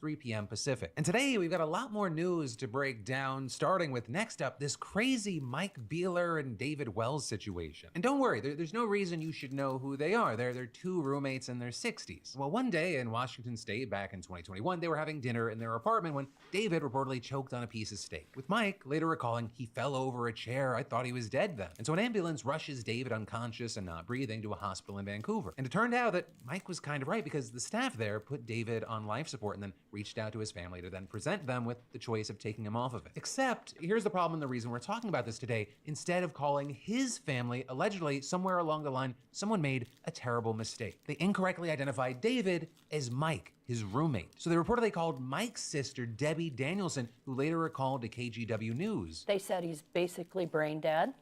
3 p.m. Pacific. And today we've got a lot more news to break down, starting with next up, this crazy Mike Beeler and David Wells situation. And don't worry, there's no reason you should know who they are. They're two roommates in their 60s. Well, one day in Washington State back in 2021, they were having dinner in their apartment when David reportedly choked on a piece of steak, with Mike later recalling, "He fell over a chair. I thought he was dead then." And so an ambulance rushes David unconscious and not breathing to a hospital in Vancouver. And it turned out that Mike was kind of right, because the staff there put David on life support and then reached out to his family to then present them with the choice of taking him off of it. Except, here's the problem and the reason we're talking about this today. Instead of calling his family, allegedly, somewhere along the line, someone made a terrible mistake. They incorrectly identified David as Mike, his roommate. So they reportedly called Mike's sister, Debbie Danielson, who later recalled to KGW News. They said he's basically brain dead.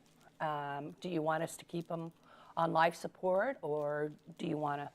Do you want us to keep him on life support, or do you want to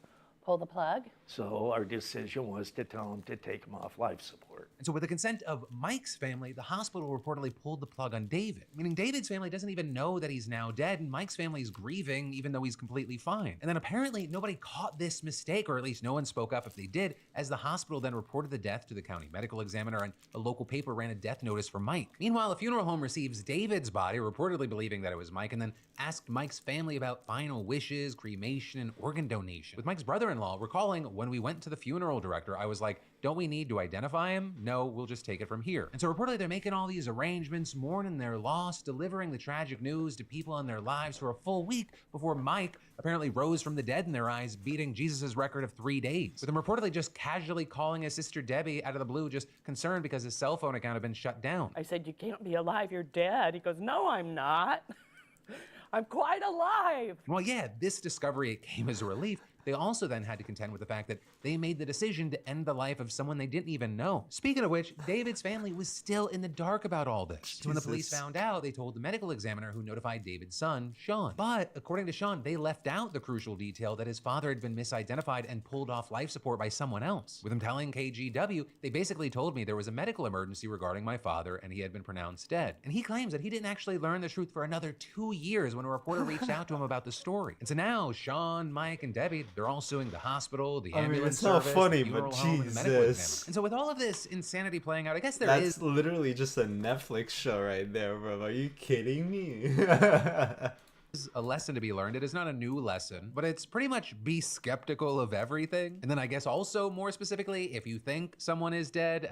pull the plug? So our decision was to tell him to take him off life support. And so with the consent of Mike's family, the hospital reportedly pulled the plug on David, meaning David's family doesn't even know that he's now dead, and Mike's family is grieving even though he's completely fine. And then apparently nobody caught this mistake, or at least no one spoke up if they did, as the hospital then reported the death to the county medical examiner, and a local paper ran a death notice for Mike. Meanwhile, a funeral home receives David's body, reportedly believing that it was Mike, and then asked Mike's family about final wishes, cremation, and organ donation. With Mike's brother-in-law recalling, "When we went to the funeral director, I was like, don't we need to identify him? No, we'll just take it from here." And so reportedly they're making all these arrangements, mourning their loss, delivering the tragic news to people in their lives for a full week before Mike apparently rose from the dead in their eyes, beating Jesus' record of 3 days. With him reportedly just casually calling his sister Debbie out of the blue, just concerned because his cell phone account had been shut down. I said, "You can't be alive, you're dead." He goes, "No, I'm not. I'm quite alive." Well, yeah, this discovery came as a relief. They also then had to contend with the fact that they made the decision to end the life of someone they didn't even know. Speaking of which, David's family was still in the dark about all this. So when the police found out, they told the medical examiner who notified David's son, Sean. But according to Sean, they left out the crucial detail that his father had been misidentified and pulled off life support by someone else. With him telling KGW, "They basically told me there was a medical emergency regarding my father and he had been pronounced dead." And he claims that he didn't actually learn the truth for another 2 years when a reporter reached out to him about the story. And so now Sean, Mike, and Debbie, they're all suing the hospital, the ambulance it's not service, funny, the funeral but home, and the medical examiner. Jesus. And so with all of this insanity playing out, I guess That's literally just a Netflix show right there, bro. Are you kidding me? is a lesson to be learned. It is not a new lesson, but it's pretty much be skeptical of everything. And then I guess also more specifically, if you think someone is dead,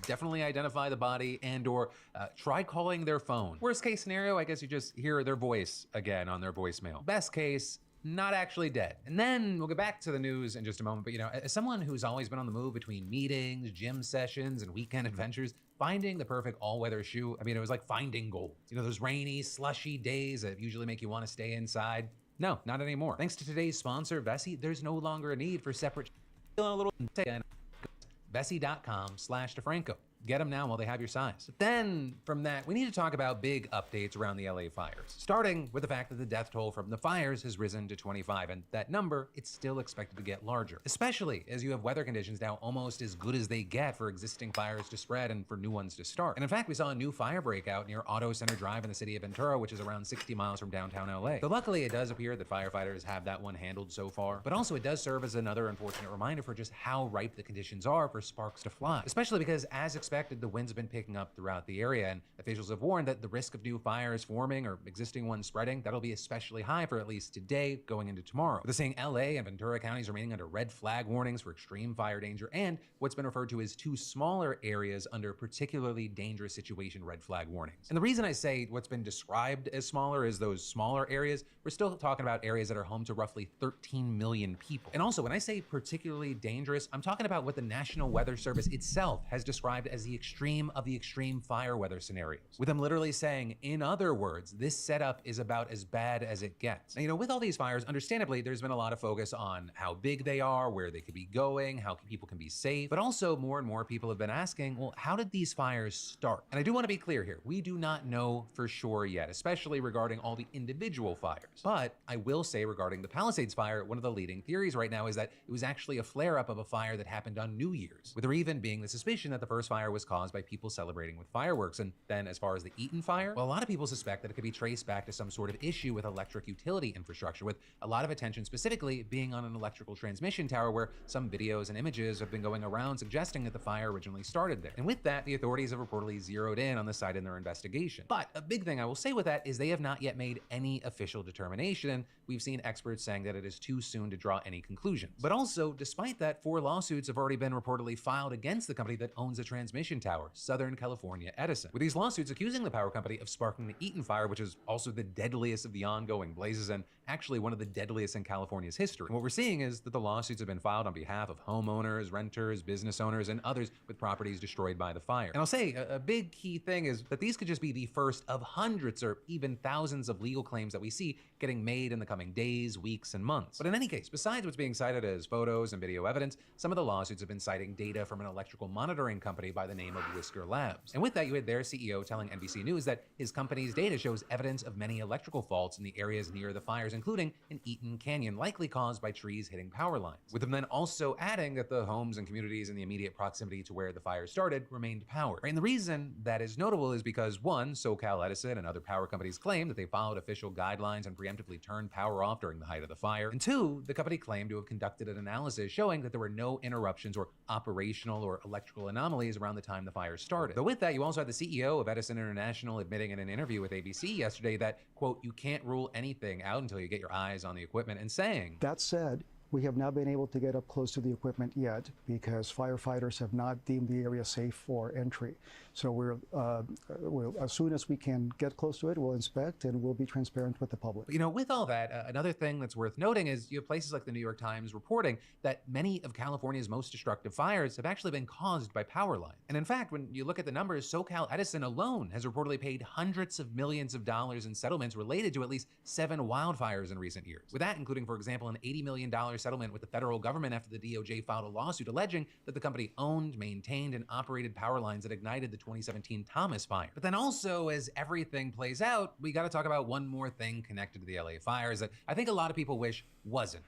definitely identify the body and or try calling their phone. Worst case scenario, I guess you just hear their voice again on their voicemail. Best case, not actually dead. And then we'll get back to the news in just a moment, but you know, as someone who's always been on the move between meetings, gym sessions, and weekend adventures, finding the perfect all-weather shoe, I mean, it was like finding gold. You know, those rainy, slushy days that usually make you want to stay inside? No, not anymore. Thanks to today's sponsor, Vessi, there's no longer a need for separate Vessi.com/DeFranco. Get them now while they have your size. But then from that, we need to talk about big updates around the LA fires, starting with the fact that the death toll from the fires has risen to 25, and that number, it's still expected to get larger, especially as you have weather conditions now almost as good as they get for existing fires to spread and for new ones to start. And in fact, we saw a new fire breakout near Auto Center Drive in the city of Ventura, which is around 60 miles from downtown LA. Though luckily it does appear that firefighters have that one handled so far, but also it does serve as another unfortunate reminder for just how ripe the conditions are for sparks to fly, especially because as expected, the winds have been picking up throughout the area, and officials have warned that the risk of new fires forming or existing ones spreading, that'll be especially high for at least today going into tomorrow. With saying LA and Ventura counties remaining under red flag warnings for extreme fire danger, and what's been referred to as 2 smaller areas under particularly dangerous situation red flag warnings. And the reason I say what's been described as smaller is those smaller areas, we're still talking about areas that are home to roughly 13 million people. And also when I say particularly dangerous, I'm talking about what the National Weather Service itself has described as as the extreme of the extreme fire weather scenarios, with them literally saying, in other words, this setup is about as bad as it gets. Now, with all these fires, understandably, there's been a lot of focus on how big they are, where they could be going, how people can be safe, but also more and more people have been asking, well, how did these fires start? And I do want to be clear here, we do not know for sure yet, especially regarding all the individual fires. But I will say regarding the Palisades fire, one of the leading theories right now is that it was actually a flare-up of a fire that happened on New Year's, with there even being the suspicion that the first fire was caused by people celebrating with fireworks. And then as far as the Eaton fire, well, a lot of people suspect that it could be traced back to some sort of issue with electric utility infrastructure, with a lot of attention specifically being on an electrical transmission tower where some videos and images have been going around suggesting that the fire originally started there. And with that, the authorities have reportedly zeroed in on the site in their investigation. But a big thing I will say with that is they have not yet made any official determination, and we've seen experts saying that it is too soon to draw any conclusions. But also, despite that, 4 lawsuits have already been reportedly filed against the company that owns a transmission tower, Southern California Edison, with these lawsuits accusing the power company of sparking the Eaton fire, which is also the deadliest of the ongoing blazes and actually one of the deadliest in California's history. And what we're seeing is that the lawsuits have been filed on behalf of homeowners, renters, business owners, and others with properties destroyed by the fire. And I'll say a big key thing is that these could just be the first of hundreds or even thousands of legal claims that we see getting made in the coming days, weeks, and months. But in any case, besides what's being cited as photos and video evidence, some of the lawsuits have been citing data from an electrical monitoring company by the name of Whisker Labs. And with that, you had their CEO telling NBC News that his company's data shows evidence of many electrical faults in the areas near the fires, including in Eaton Canyon, likely caused by trees hitting power lines, with them then also adding that the homes and communities in the immediate proximity to where the fire started remained powered. And the reason that is notable is because, one, SoCal Edison and other power companies claim that they followed official guidelines and preemptively turned power off during the height of the fire, and two, the company claimed to have conducted an analysis showing that there were no interruptions or operational or electrical anomalies around the time the fire started. Though with that, you also had the CEO of Edison International admitting in an interview with ABC yesterday that, quote, you can't rule anything out until you get your eyes on the equipment, and saying, that said, we have not been able to get up close to the equipment yet because firefighters have not deemed the area safe for entry. So we'll as soon as we can get close to it, we'll inspect and we'll be transparent with the public. With all that, another thing that's worth noting is you have places like the New York Times reporting that many of California's most destructive fires have actually been caused by power lines. And in fact, when you look at the numbers, SoCal Edison alone has reportedly paid hundreds of millions of dollars in settlements related to at least 7 wildfires in recent years. With that, including, for example, an $80 million settlement with the federal government after the DOJ filed a lawsuit alleging that the company owned, maintained, and operated power lines that ignited the 2017 Thomas fire. But then also, as everything plays out, we got to talk about one more thing connected to the LA fires that I think a lot of people wish wasn't.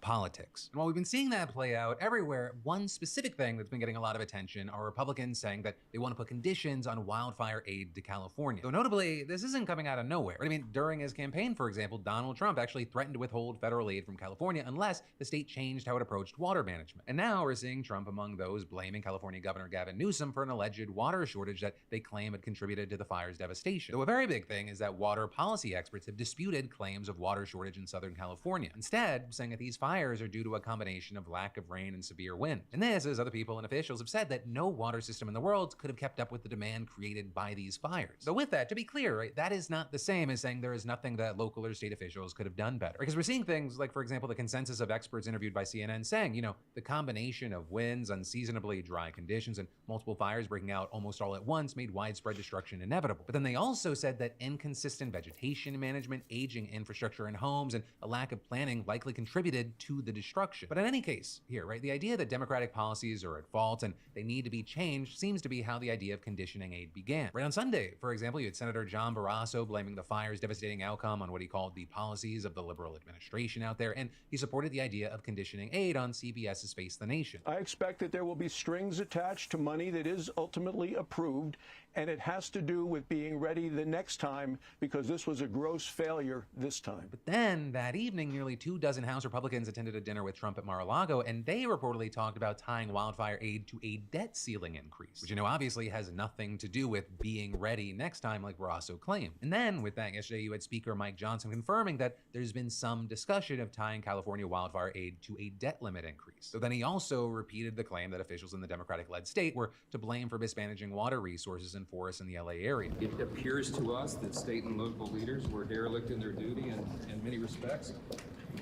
Politics. And while we've been seeing that play out everywhere, one specific thing that's been getting a lot of attention are Republicans saying that they want to put conditions on wildfire aid to California. Though notably, this isn't coming out of nowhere. I mean, during his campaign, for example, Donald Trump actually threatened to withhold federal aid from California unless the state changed how it approached water management. And now we're seeing Trump among those blaming California Governor Gavin Newsom for an alleged water shortage that they claim had contributed to the fire's devastation. Though a very big thing is that water policy experts have disputed claims of water shortage in Southern California, instead saying that these fires are due to a combination of lack of rain and severe wind. And this, as other people and officials have said, that no water system in the world could have kept up with the demand created by these fires. So with that, to be clear, right, that is not the same as saying there is nothing that local or state officials could have done better. Because we're seeing things like, for example, the consensus of experts interviewed by CNN saying, the combination of winds, unseasonably dry conditions, and multiple fires breaking out almost all at once made widespread destruction inevitable. But then they also said that inconsistent vegetation management, aging infrastructure in homes, and a lack of planning likely contributed to the destruction. But in any case, here, right, the idea that democratic policies are at fault and they need to be changed seems to be how the idea of conditioning aid began. Right on Sunday, for example, you had Senator John Barrasso blaming the fire's devastating outcome on what he called the policies of the liberal administration out there, and he supported the idea of conditioning aid on CBS's Face the Nation. I expect that there will be strings attached to money that is ultimately approved, and it has to do with being ready the next time because this was a gross failure this time. But then that evening, nearly 24 House Republicans attended a dinner with Trump at Mar-a-Lago, and they reportedly talked about tying wildfire aid to a debt ceiling increase, which obviously has nothing to do with being ready next time like Barrasso claimed. And then with that, yesterday you had Speaker Mike Johnson confirming that there's been some discussion of tying California wildfire aid to a debt limit increase. So then he also repeated the claim that officials in the Democratic-led state were to blame for mismanaging water resources and forests in the LA area. It appears to us that state and local leaders were derelict in their duty in many respects.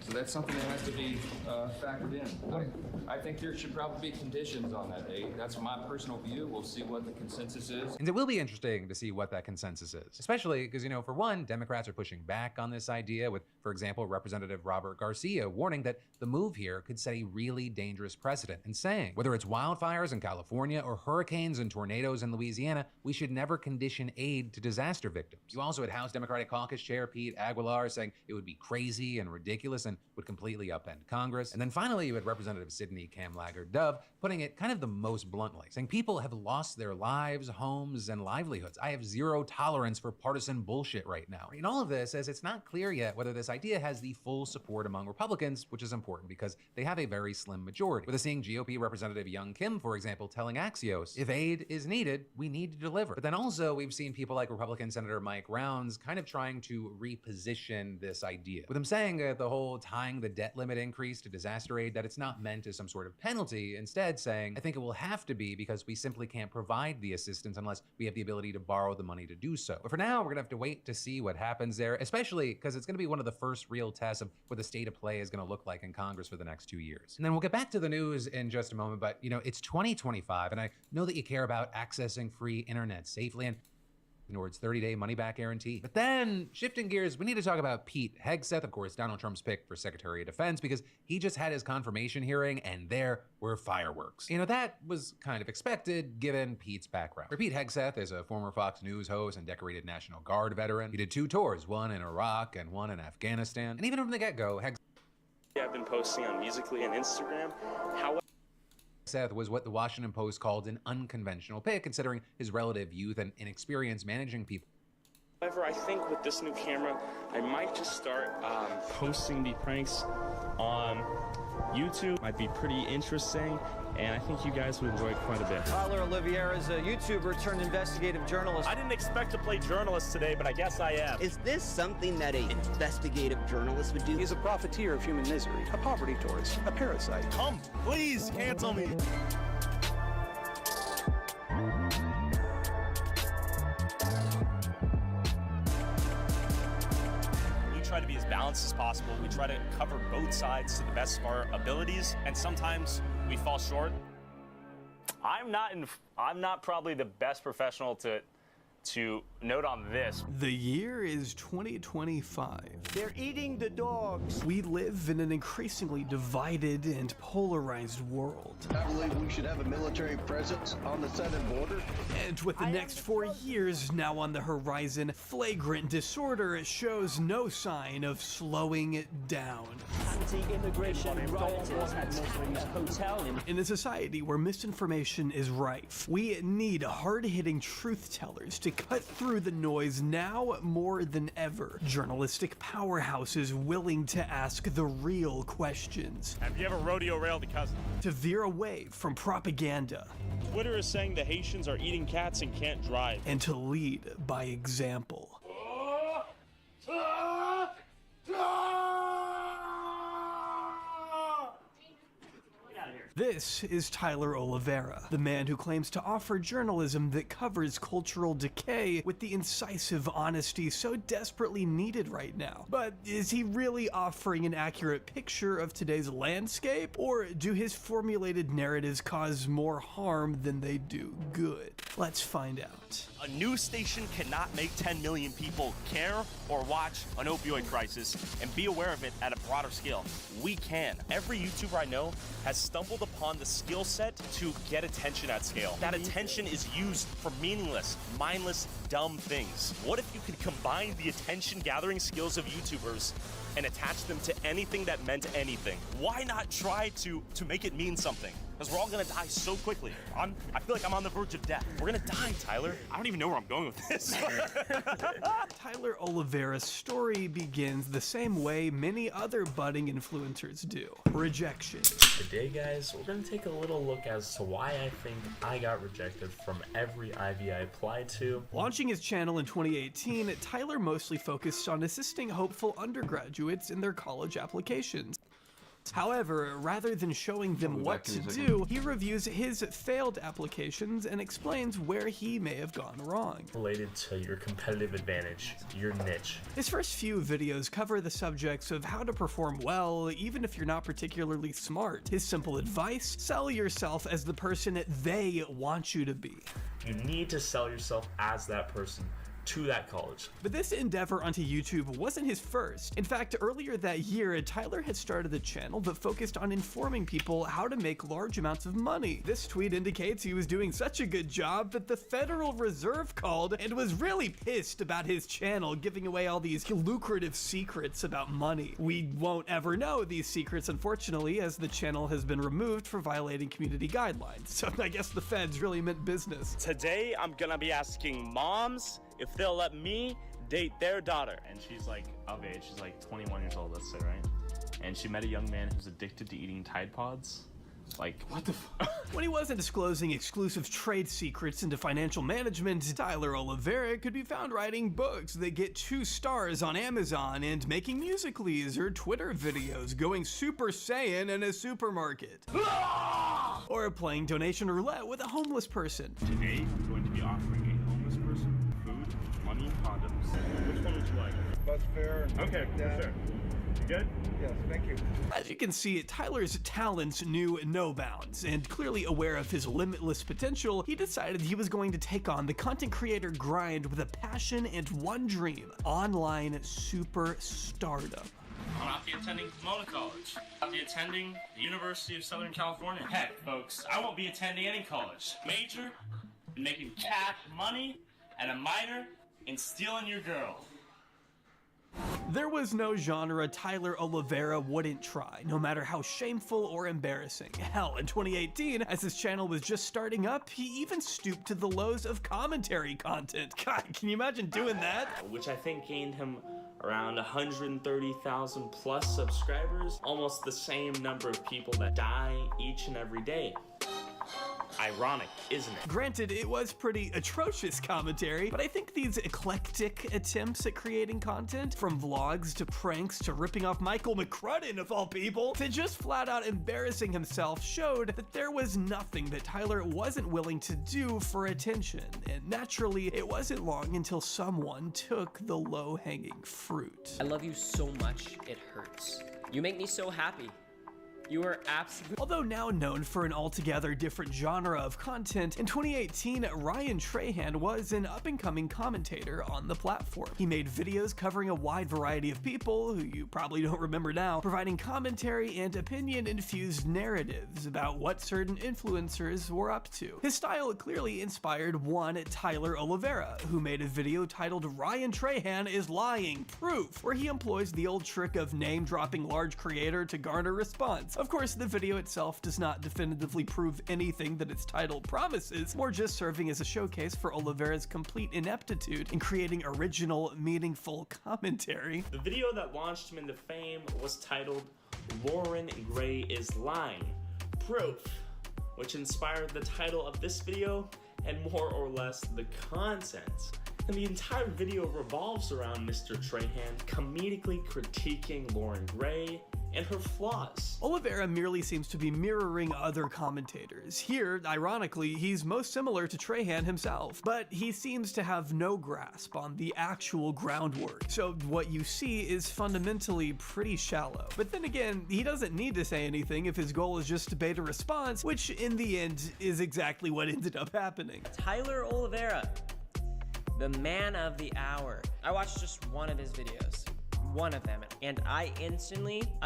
So that's something that has to be factored in. I think there should probably be conditions on that, eh? That's my personal view. We'll see what the consensus is. And it will be interesting to see what that consensus is, especially because, you know, for one, Democrats are pushing back on this idea with, for example, Representative Robert Garcia warning that the move here could set a really dangerous precedent and saying, whether it's wildfires in California or hurricanes and tornadoes in Louisiana, we should never condition aid to disaster victims. You also had House Democratic Caucus Chair Pete Aguilar saying it would be crazy and ridiculous and would completely upend Congress. And then finally, you had Representative Sidney Kamlager Dove putting it kind of the most bluntly, saying people have lost their lives, homes, and livelihoods. I have zero tolerance for partisan bullshit right now. In all of this, as it's not clear yet whether this idea has the full support among Republicans, which is important because they have a very slim majority. With us seeing GOP Representative Young Kim, for example, telling Axios, if aid is needed, we need to deliver. But then also, we've seen people like Republican Senator Mike Rounds kind of trying to reposition this idea, with him saying that the whole tying the debt limit increase to disaster aid, that it's not meant as some sort of penalty, instead saying, I think it will have to be because we simply can't provide the assistance unless we have the ability to borrow the money to do so. But for now, we're gonna have to wait to see what happens there, especially because it's gonna be one of the first real tests of what the state of play is gonna look like in Congress for the next 2 years. And then we'll get back to the news in just a moment, but you know, it's 2025, and I know that you care about accessing free internet safely, and Nord's 30-day money-back guarantee. But then, shifting gears, we need to talk about Pete Hegseth, of course, Donald Trump's pick for Secretary of Defense, because he just had his confirmation hearing, and there were fireworks. You know, that was kind of expected, given Pete's background. For Pete Hegseth is a former Fox News host and decorated National Guard veteran. He did 2 tours, one in Iraq and one in Afghanistan. And even from the get-go, I've been posting on Musical.ly and Instagram. Hegseth was what the Washington Post called an unconventional pick, considering his relative youth and inexperience managing people. However, I think with this new camera, I might just start posting the pranks on YouTube. Might be pretty interesting, and I think you guys would enjoy it quite a bit. Tyler Oliveira is a YouTuber turned investigative journalist. I didn't expect to play journalist today, but I guess I am. Is this something that an investigative journalist would do? He's a profiteer of human misery, a poverty tourist, a parasite. Come, please, cancel me. Try to be as balanced as possible. We try to cover both sides to the best of our abilities, and sometimes we fall short. I'm not probably the best professional to note on this. The year is 2025. They're eating the dogs. We live in an increasingly divided and polarized world. I believe we should have a military presence on the southern border. And with the next 4 years now on the horizon, flagrant disorder shows no sign of slowing it down. Anti-immigration rioters at Muslims hotel In a society where misinformation is rife, we need hard-hitting truth tellers to cut through the noise now more than ever. Journalistic powerhouses willing to ask the real questions. Have you ever rodeo railed a cousin? To veer away from propaganda. Twitter is saying the Haitians are eating cats and can't drive. And to lead by example. This is Tyler Oliveira, the man who claims to offer journalism that covers cultural decay with the incisive honesty so desperately needed right now. But is he really offering an accurate picture of today's landscape, or do his formulated narratives cause more harm than they do good? Let's find out. A news station cannot make 10 million people care or watch an opioid crisis and be aware of it at a broader scale. We can. Every YouTuber I know has stumbled upon the skill set to get attention at scale. That attention is used for meaningless, mindless, dumb things. What if you could combine the attention gathering skills of YouTubers and attach them to anything that meant anything? Why not try to make it mean something? Because we're all gonna die so quickly. I feel like I'm on the verge of death. We're gonna die, Tyler. I don't even know where I'm going with this. Tyler Oliveira's story begins the same way many other budding influencers do. Rejection. Today, guys, we're gonna take a little look as to why I think I got rejected from every Ivy I applied to. Launching his channel in 2018, Tyler mostly focused on assisting hopeful undergraduates in their college applications. However, rather than showing them what to do, he reviews his failed applications and explains where he may have gone wrong. Related to your competitive advantage, your niche. His first few videos cover the subjects of how to perform well, even if you're not particularly smart. His simple advice: sell yourself as the person they want you to be. You need to sell yourself as that person to that college. But this endeavor onto YouTube wasn't his first. In fact, earlier that year, Tyler had started a channel that focused on informing people how to make large amounts of money. This tweet indicates he was doing such a good job that the Federal Reserve called and was really pissed about his channel giving away all these lucrative secrets about money. We won't ever know these secrets, unfortunately, as the channel has been removed for violating community guidelines. So I guess the feds really meant business. Today, I'm gonna be asking moms if they'll let me date their daughter. And she's like of age, she's like 21 years old, let's say, right? And she met a young man who's addicted to eating Tide Pods. Like, what the fuck? When he wasn't disclosing exclusive trade secrets into financial management, Tyler Oliveira could be found writing books that get 2 stars on Amazon and making Musical.lys or Twitter videos, going Super Saiyan in a supermarket. Or playing donation roulette with a homeless person. Today, I'm going to be offering a homeless person food, money, and condoms. Which one would you like? That's fair. Okay, sure. You good? Yes, thank you. As you can see, Tyler's talents knew no bounds, and clearly aware of his limitless potential, he decided he was going to take on the content creator grind with a passion and one dream: online superstardom. I'll not be attending Pomona College. I'll be attending the University of Southern California. Heck, folks, I won't be attending any college. Major in making cat money, and a minor in stealing your girl. There was no genre Tyler Oliveira wouldn't try, no matter how shameful or embarrassing. Hell, in 2018, as his channel was just starting up, he even stooped to the lows of commentary content. God, can you imagine doing that? Which I think gained him around 130,000 plus subscribers, almost the same number of people that die each and every day. Ironic, isn't it? Granted, it was pretty atrocious commentary, but I think these eclectic attempts at creating content, from vlogs to pranks to ripping off Michael McCrudden of all people, to just flat out embarrassing himself, showed that there was nothing that Tyler wasn't willing to do for attention. And naturally, it wasn't long until someone took the low-hanging fruit. I love you so much, it hurts. You make me so happy. You are absolutely... Although now known for an altogether different genre of content, in 2018, Ryan Trahan was an up-and-coming commentator on the platform. He made videos covering a wide variety of people, who you probably don't remember now, providing commentary and opinion-infused narratives about what certain influencers were up to. His style clearly inspired one Tyler Oliveira, who made a video titled "Ryan Trahan is Lying Proof," where he employs the old trick of name-dropping large creator to garner response. Of course, the video itself does not definitively prove anything that its title promises, more just serving as a showcase for Oliveira's complete ineptitude in creating original, meaningful commentary. The video that launched him into fame was titled "Lauren Gray is Lying Proof," which inspired the title of this video and more or less the content. And the entire video revolves around Mr. Trahan comedically critiquing Lauren Gray and her flaws. Oliveira merely seems to be mirroring other commentators. Here, ironically, he's most similar to Trahan himself, but he seems to have no grasp on the actual groundwork. So what you see is fundamentally pretty shallow. But then again, he doesn't need to say anything if his goal is just to bait a response, which in the end is exactly what ended up happening. Tyler Oliveira, the man of the hour. I watched just one of his videos. One of them, and I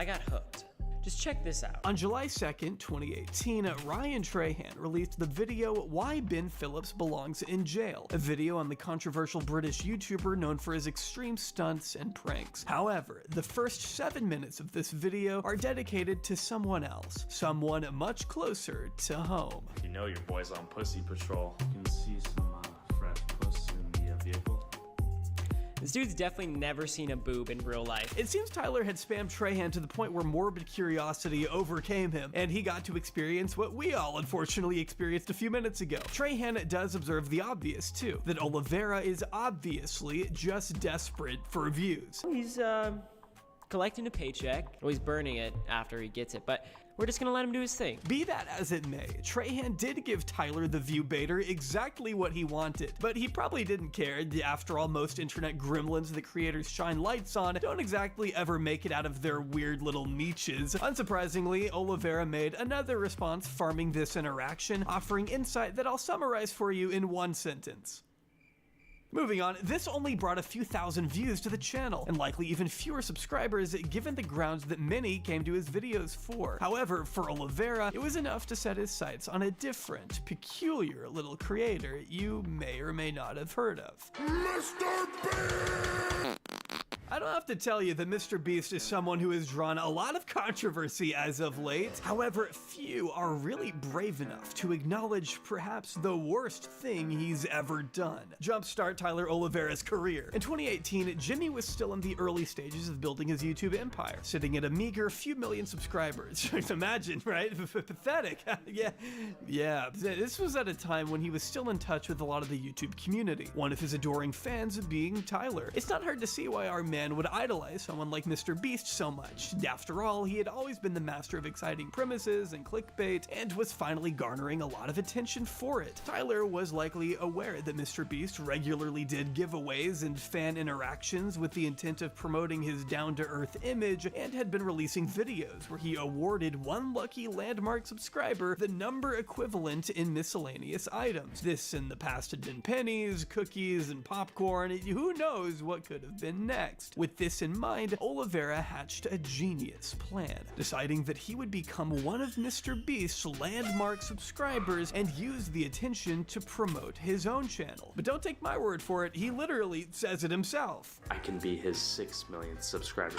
got hooked. Just check this out. On July 2nd, 2018, Ryan Trahan released the video "Why Ben Phillips Belongs in Jail," a video on the controversial British YouTuber known for his extreme stunts and pranks. However, the first 7 minutes of this video are dedicated to someone else, someone much closer to home. You know your boy's on Pussy Patrol. You can see some fresh puss in the vehicle. This dude's definitely never seen a boob in real life. It seems Tyler had spammed Trahan to the point where morbid curiosity overcame him, and he got to experience what we all unfortunately experienced a few minutes ago. Trahan does observe the obvious too, that Oliveira is obviously just desperate for views. collecting a paycheck, or he's burning it after he gets it, but we're just gonna let him do his thing. Be that as it may, Trahan did give Tyler the view baiter exactly what he wanted, but he probably didn't care. After all, most internet gremlins the creators shine lights on don't exactly ever make it out of their weird little niches. Unsurprisingly, Oliveira made another response farming this interaction, offering insight that I'll summarize for you in one sentence. Moving on, this only brought a few thousand views to the channel, and likely even fewer subscribers given the grounds that many came to his videos for. However, for Oliveira, it was enough to set his sights on a different, peculiar little creator you may or may not have heard of. Mr. Beast! I don't have to tell you that Mr. Beast is someone who has drawn a lot of controversy as of late. However, few are really brave enough to acknowledge perhaps the worst thing he's ever done. Jumpstart Tyler Oliveira's career. In 2018, Jimmy was still in the early stages of building his YouTube empire, sitting at a meager few million subscribers. Imagine, right? Pathetic. Yeah. This was at a time when he was still in touch with a lot of the YouTube community, one of his adoring fans being Tyler. It's not hard to see why our man would idolize someone like Mr. Beast so much. After all, he had always been the master of exciting premises and clickbait, and was finally garnering a lot of attention for it. Tyler was likely aware that Mr. Beast regularly did giveaways and fan interactions with the intent of promoting his down-to-earth image, and had been releasing videos where he awarded one lucky landmark subscriber the number equivalent in miscellaneous items. This in the past had been pennies, cookies, and popcorn. Who knows what could have been next? With this in mind, Oliveira hatched a genius plan, deciding that he would become one of Mr. Beast's landmark subscribers and use the attention to promote his own channel. But don't take my word for it, he literally says it himself. I can be his 6 millionth subscriber.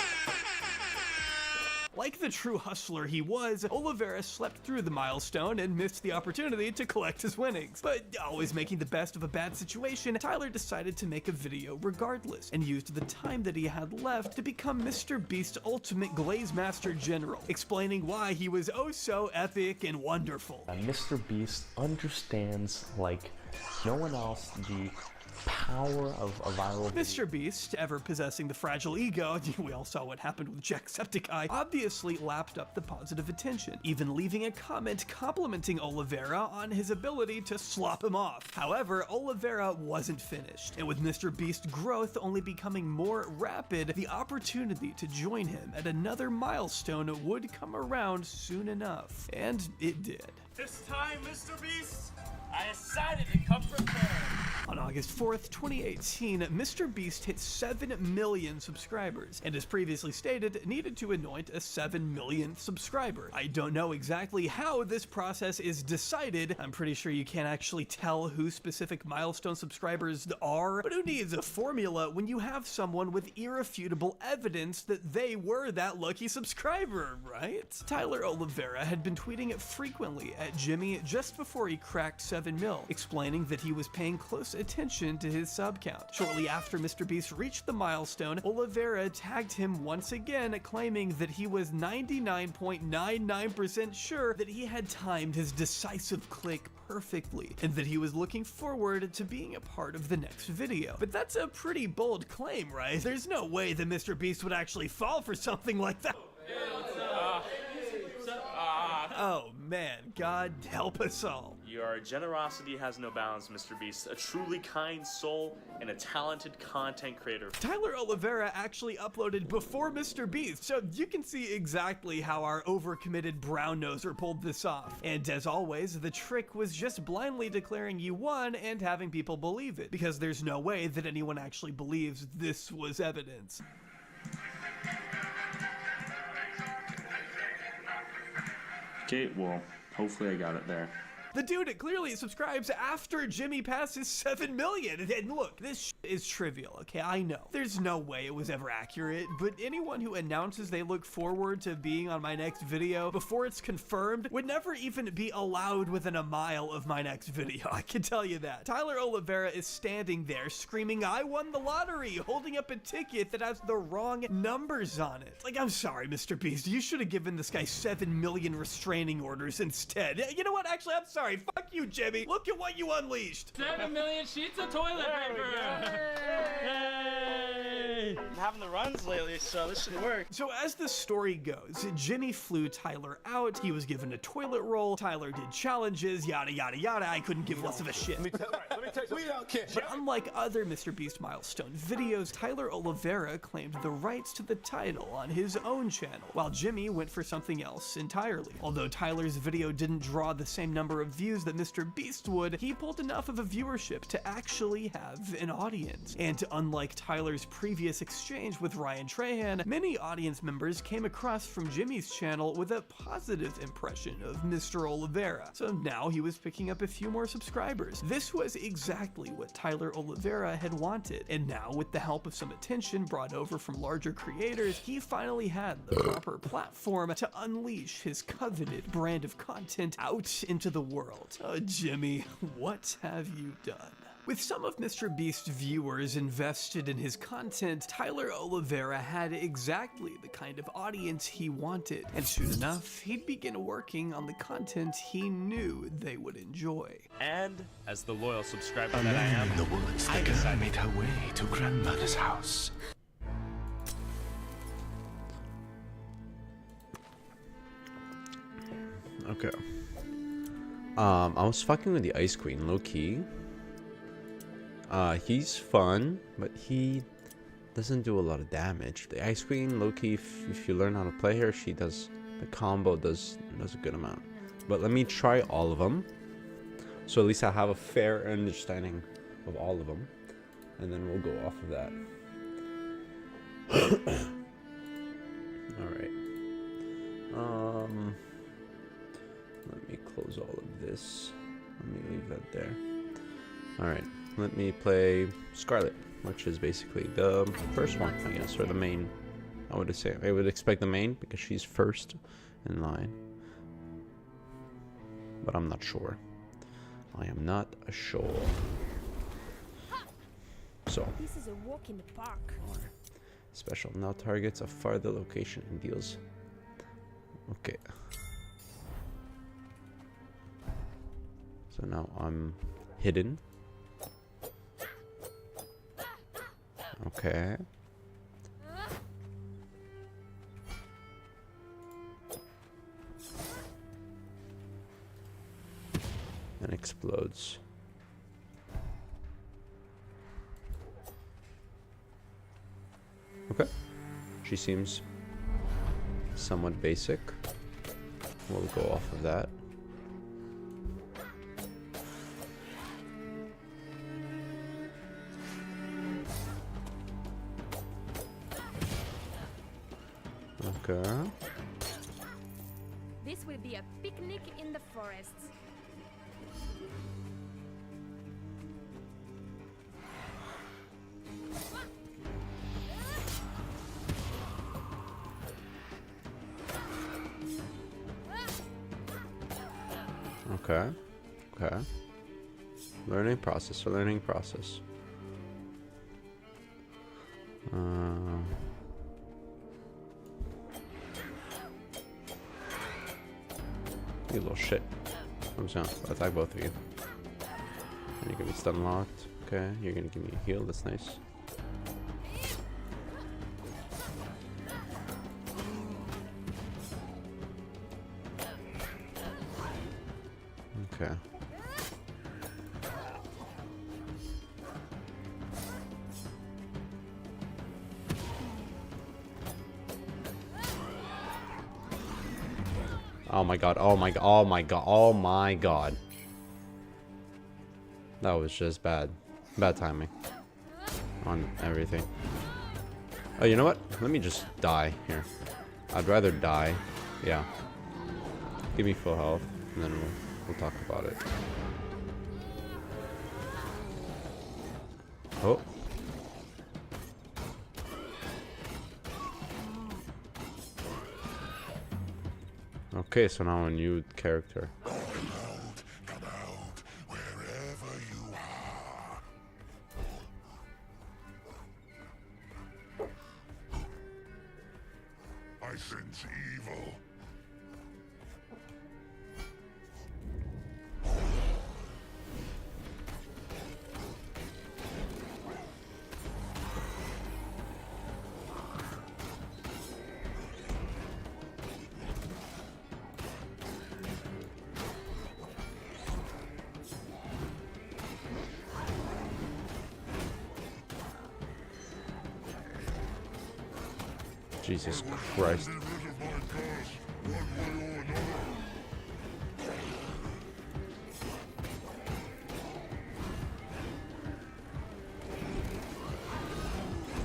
Like the true hustler he was, Oliveira slept through the milestone and missed the opportunity to collect his winnings. But always making the best of a bad situation, Tyler decided to make a video regardless, and used the time that he had left to become Mr. Beast's ultimate Glaze Master General, explaining why he was oh so epic and wonderful. Mr. Beast understands like no one else the power of a viral video. Mr. Beast, ever possessing the fragile ego, we all saw what happened with Jacksepticeye, obviously lapped up the positive attention, even leaving a comment complimenting Oliveira on his ability to slop him off. However, Oliveira wasn't finished, and with Mr. Beast's growth only becoming more rapid, the opportunity to join him at another milestone would come around soon enough. And it did. This time, Mr. Beast, I decided to come prepared. On August 4th, 2018, Mr. Beast hit 7 million subscribers, and as previously stated, needed to anoint a 7 millionth subscriber. I don't know exactly how this process is decided. I'm pretty sure you can't actually tell who specific milestone subscribers are, but who needs a formula when you have someone with irrefutable evidence that they were that lucky subscriber, right? Tyler Oliveira had been tweeting frequently at Jimmy just before he cracked 7 mil, explaining that he was paying close attention to his sub count. Shortly after Mr. Beast reached the milestone, Oliveira tagged him once again, claiming that he was 99.99% sure that he had timed his decisive click perfectly, and that he was looking forward to being a part of the next video. But that's a pretty bold claim, right? There's no way that Mr. Beast would actually fall for something like that. Oh man, God help us all. Your generosity has no bounds, Mr. Beast. A truly kind soul and a talented content creator. Tyler Oliveira actually uploaded before Mr. Beast, so you can see exactly how our overcommitted brown noser pulled this off. And as always, the trick was just blindly declaring you won and having people believe it, because there's no way that anyone actually believes this was evidence. Okay, well, hopefully I got it there. The dude clearly subscribes after Jimmy passes 7 million. And look, this is trivial, okay? I know. There's no way it was ever accurate, but anyone who announces they look forward to being on my next video before it's confirmed would never even be allowed within a mile of my next video. I can tell you that. Tyler Oliveira is standing there screaming, "I won the lottery," holding up a ticket that has the wrong numbers on it. Like, I'm sorry, Mr. Beast. You should have given this guy 7 million restraining orders instead. You know what? Actually, I'm sorry. Fuck you, Jimmy. Look at what you unleashed. 7 million sheets of toilet paper. Yay! I'm having the runs lately, so this should work. So as the story goes, Jimmy flew Tyler out, he was given a toilet roll, Tyler did challenges, yada yada yada, I couldn't give less of a shit. We don't care. But unlike other Mr. Beast milestone videos, Tyler Oliveira claimed the rights to the title on his own channel, while Jimmy went for something else entirely. Although Tyler's video didn't draw the same number of views that Mr. Beast would, he pulled enough of a viewership to actually have an audience. And unlike Tyler's previous exchange with Ryan Trahan, many audience members came across from Jimmy's channel with a positive impression of Mr. Oliveira, so now he was picking up a few more subscribers. This was exactly what Tyler Oliveira had wanted, and now with the help of some attention brought over from larger creators, he finally had the proper platform to unleash his coveted brand of content out into the world. Jimmy, what have you done? With some of Mr. Beast's viewers invested in his content, Tyler Oliveira had exactly the kind of audience he wanted, and soon enough, he'd begin working on the content he knew they would enjoy. And as the loyal subscriber that I am, the woods, the girl made her way to grandmother's house. Okay. I was fucking with the Ice Queen, low key. He's fun, but he doesn't do a lot of damage. The Ice Queen, low key, if you learn how to play her, she does the combo does a good amount. But let me try all of them, so at least I have a fair understanding of all of them, and then we'll go off of that. All right. Let me close all of this. Let me leave that there. All right. Let me play Scarlet, which is basically the first one, I guess, or the main. I would expect the main because she's first in line, but I'm not sure. I am not sure. So, this is a walk in the park. Special now targets a farther location and deals. Okay. So now I'm hidden. Okay. And explodes. Okay. She seems somewhat basic. We'll go off of that. Okay. This will be a picnic in the forests. Okay. Okay. Learning process. Learning process. You little shit. I'm just gonna attack both of you. And you're gonna be stun locked. Okay, you're gonna give me a heal, that's nice. Okay. Oh my god, oh my god, oh my god, oh my god. That was just bad. Bad timing. On everything. Oh, you know what? Let me just die here. I'd rather die. Yeah. Give me full health, and then we'll talk about it. Oh. Okay, so now a new character. Come out, wherever you are. I sense evil. Jesus Christ.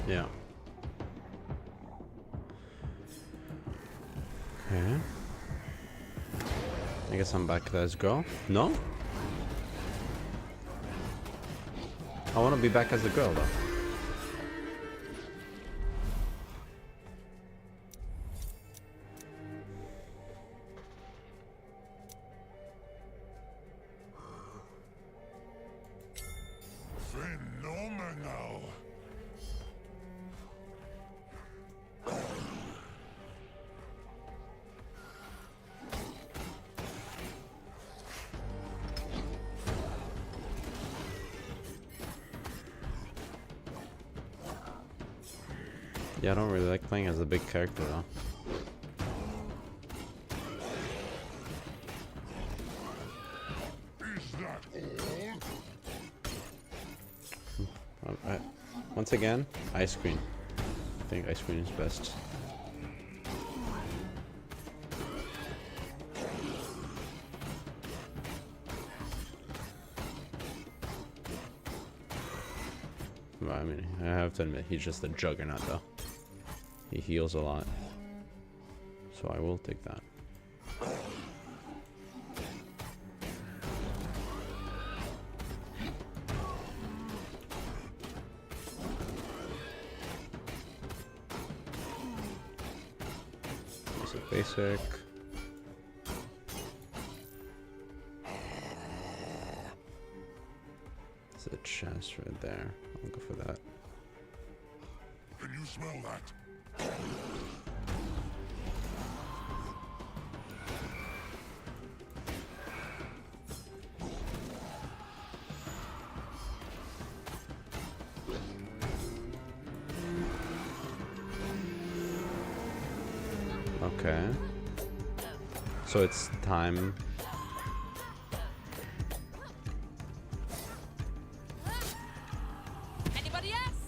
Yeah. Okay. I guess I'm back. Let's go. No? I want to be back as a girl, though. Phenomenal. Yeah, I don't really like playing as a big character, though. Once again, Ice Queen. I think Ice Queen is best. Well, I mean, I have to admit, he's just a juggernaut, though. He heals a lot. So I will take that. It's a basic. There's a chest right there. I'll go for that. Can you smell that? Okay. So it's time. Anybody else?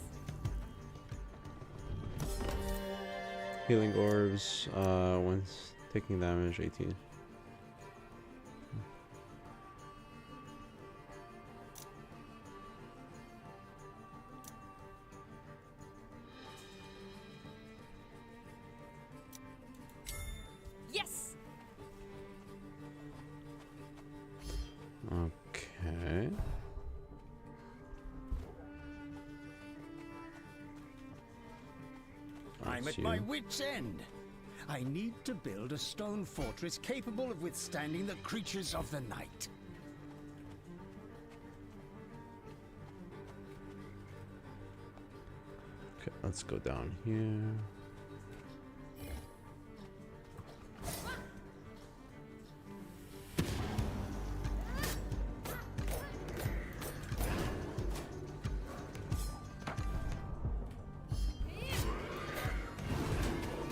Healing orbs, once taking damage, 18. Yes. Okay. I'm That's at my you. wit's end. I need to build a stone fortress capable of withstanding the creatures of the night. Okay, let's go down here.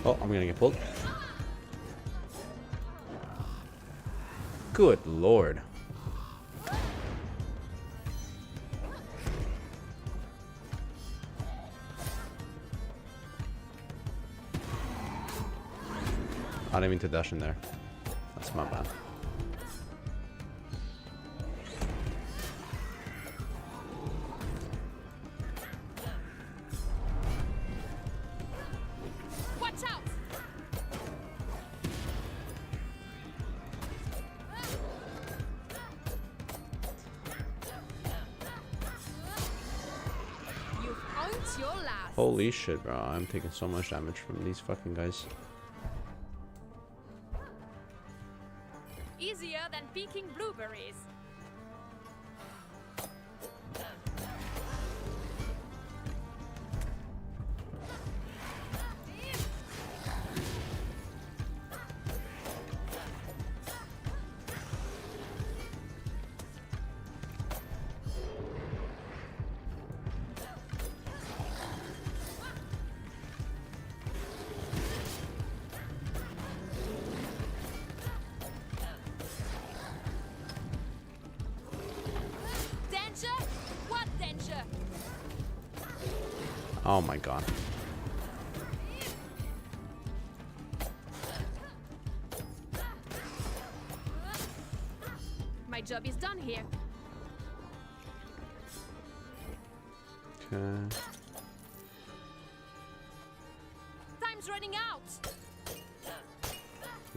Oh, I'm gonna get pulled. Good lord. I didn't mean to dash in there. That's my bad. Watch out! You've owned your last. Holy shit, bro. I'm taking so much damage from these fucking guys. Easier than picking blueberries. Danger? What danger? Oh my god. job is done here. Okay. Time's running out.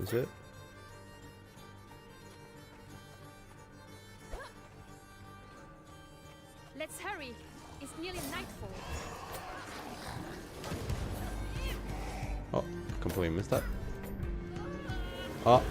Is it? Let's hurry. It's nearly nightfall. Oh, completely missed that. Oh.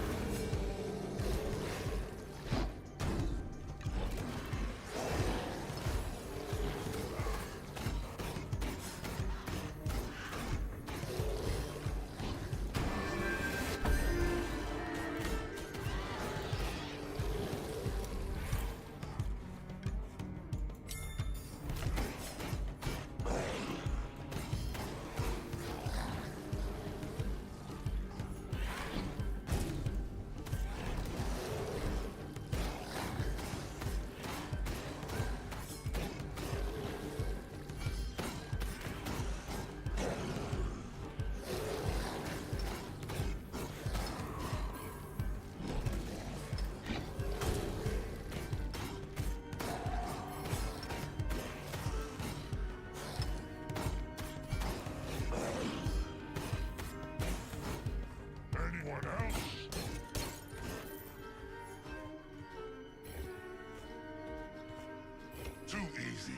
Too easy.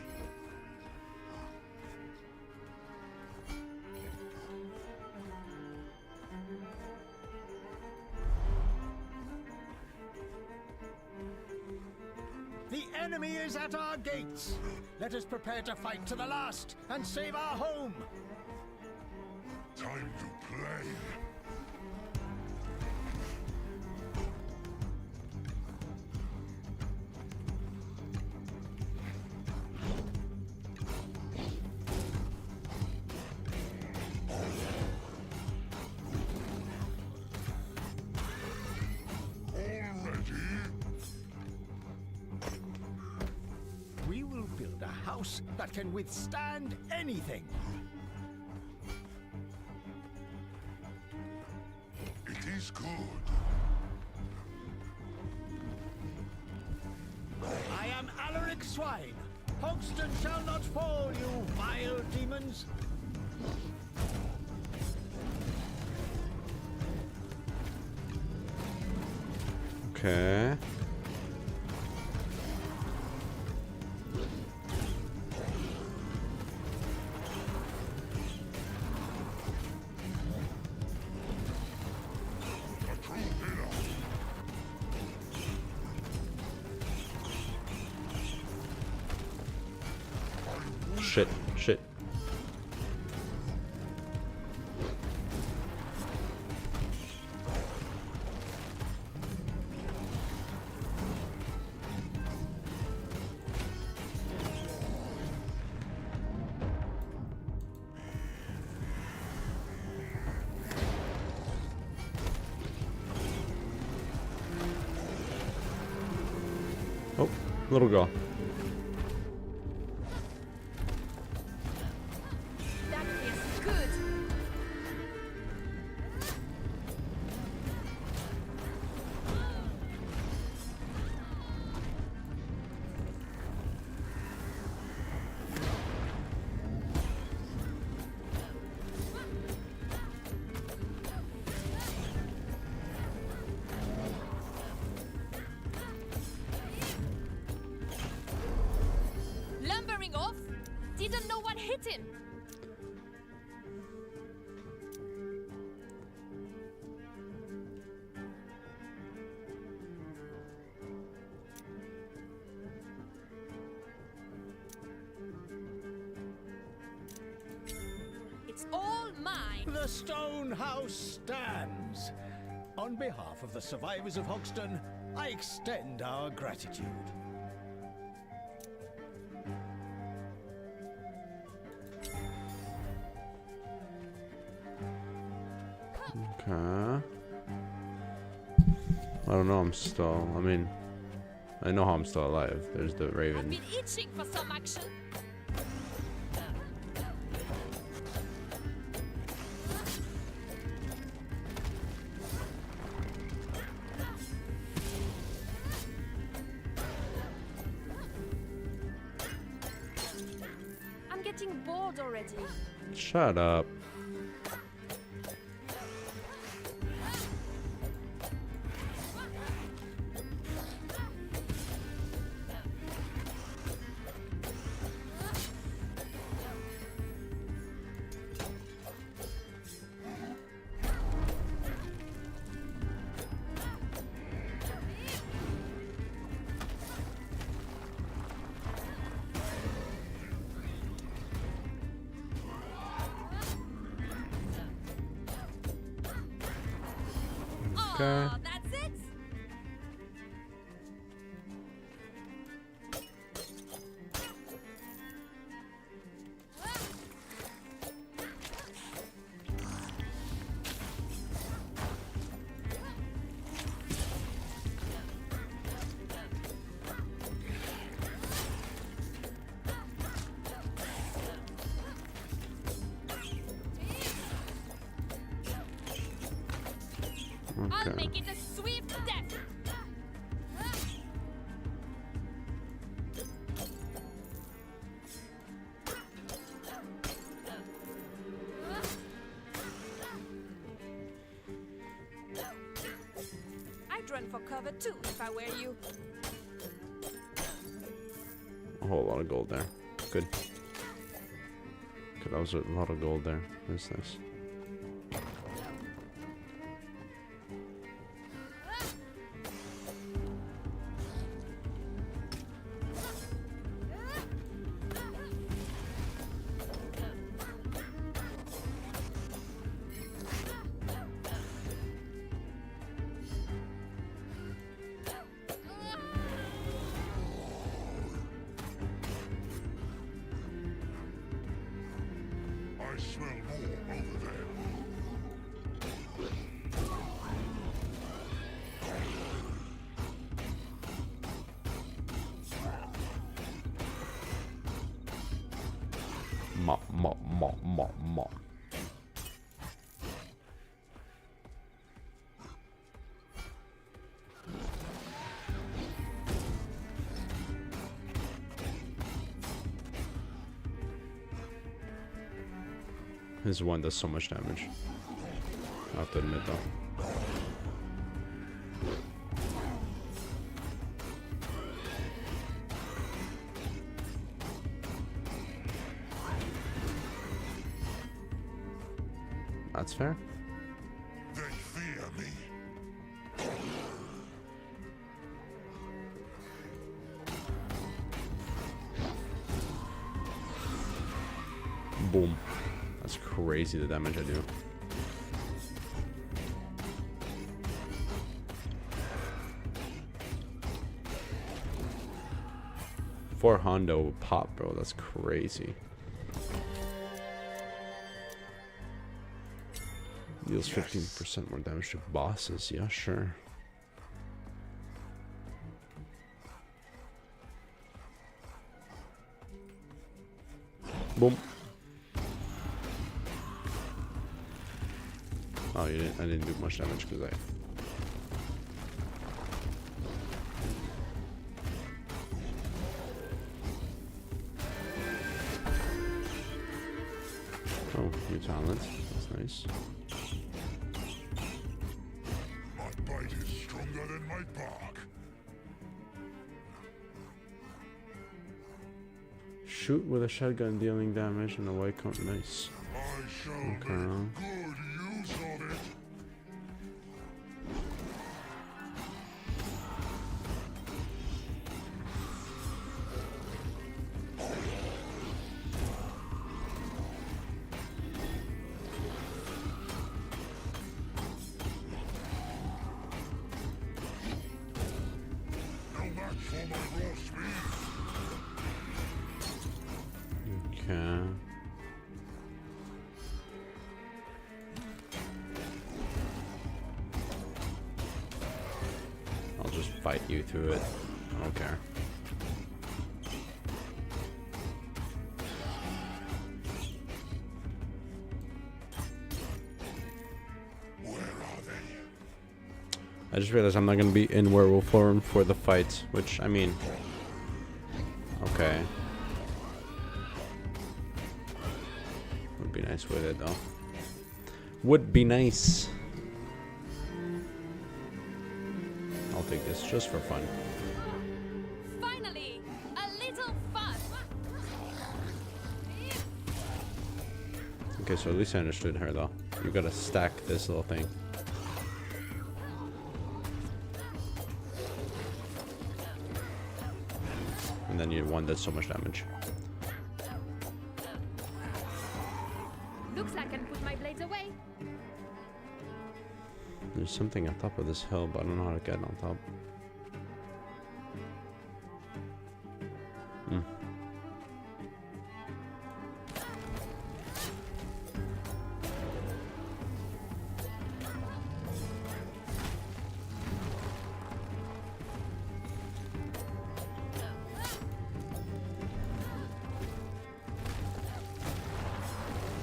The enemy is at our gates. Let us prepare to fight to the last and save our home. Time to play. We will build a house that can withstand anything. It is good. I am Alaric Swine. Hogston shall not fall, you vile demons. Okay. Shit, shit. Oh, little girl. That feels good. Lumbering off? Didn't know what hit him. It's all mine. The stone house stands. On behalf of the survivors of Hogston, I extend our gratitude. Okay. I don't know, I'm still, I mean, I know how I'm still alive. There's the Raven. Been itching for some action. bored already. Shut up. Okay. That's it. I'll make it a swift death. I'd run for cover too if I were you. A whole lot of gold there. Good. Good, that was a lot of gold there. That's nice. Ma. His one does so much damage. I have to admit though. That's fair. They fear me. Boom. That's crazy the damage I do. For Hondo pop, bro. That's crazy. Deals 15% more damage to bosses. Yeah, sure. Boom. Oh, you didn't. I didn't do much damage because I. Oh, new talent. That's nice. My bite is stronger than my bark. Shoot with a shotgun dealing damage and a white count. Nice. I shall Okay. make good use of it. No match for my raw speed. Okay. I'll just fight you through it. I don't care. Where are they? I just realized I'm not gonna be in werewolf form for the fight, which I mean, okay. nice with it though. Would be nice. I'll take this just for fun. Finally, a little fun. Okay, so at least I understood her though. You gotta stack this little thing. And then you one does so much damage. Looks like I can put my blades away. There's something on top of this hill, but I don't know how to get on top. Hmm.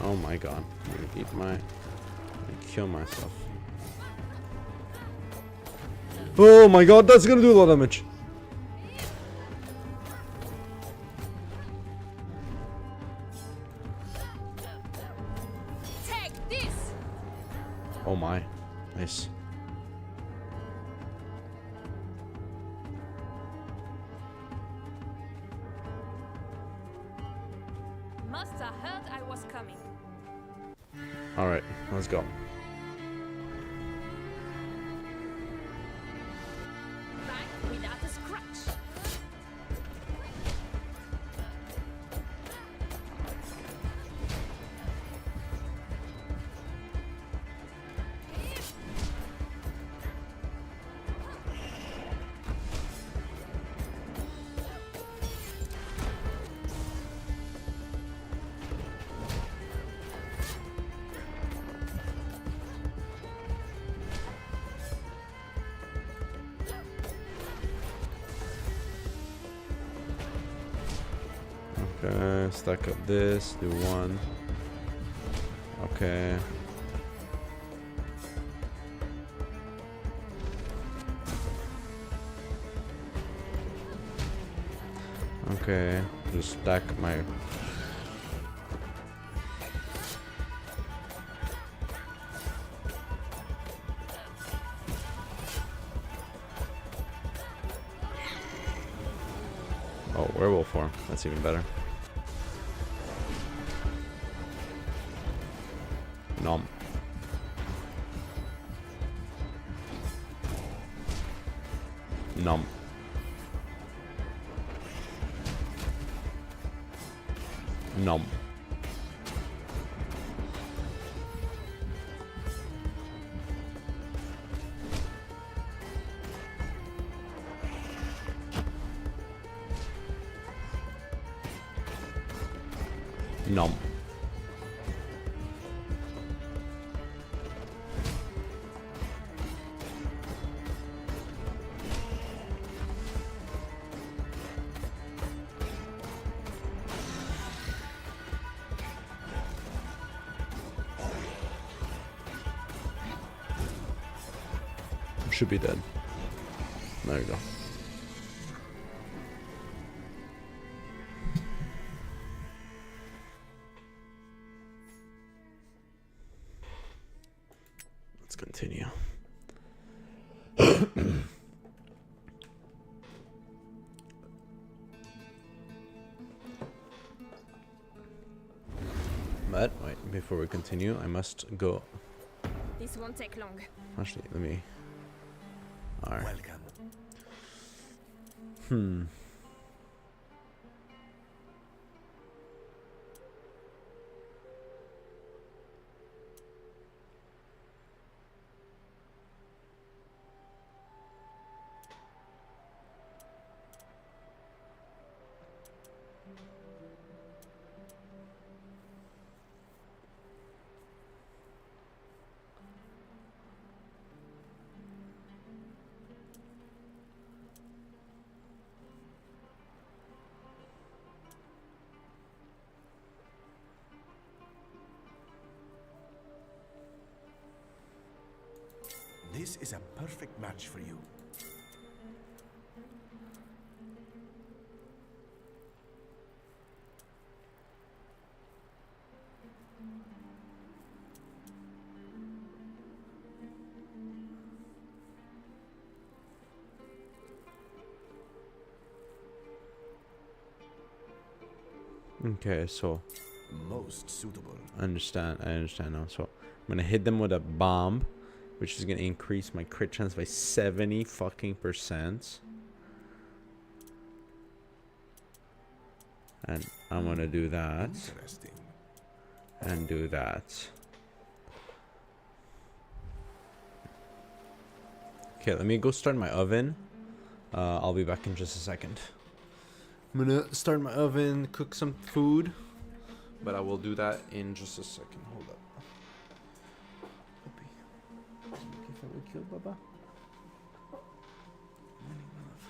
Oh my god. I'm gonna eat my... I'm gonna kill myself. Oh my god, that's gonna do a lot of damage. Take this. Oh my. Nice. Must have heard I was coming. Alright, let's go. Back without a scratch. Okay, stack up this, do one. Okay. Okay, just stack my... Oh, werewolf form. That's even better. Nom. Nom. Nom. Nom. Should be dead. There you go. Let's continue. But wait, before we continue, I must go. This won't take long. Actually, let me. All right. Welcome. Hmm. This is a perfect match for you. Okay, so Most suitable. I understand now. So I'm gonna hit them with a bomb, which is gonna increase my crit chance by 70%. And I'm gonna do that. Interesting. And do that. Okay, let me go start my oven. I'll be back in just a second. I'm gonna start my oven, cook some food, but I will do that in just a second. Hold up. Puppy. Is it okay if I wake you up, Baba? Morning, my love.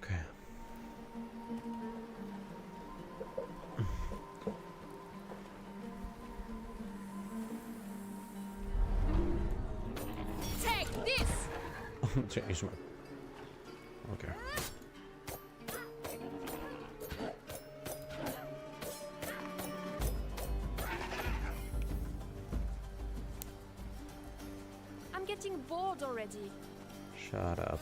Okay. Take this! Change my... Okay. I'm getting bored already. Shut up.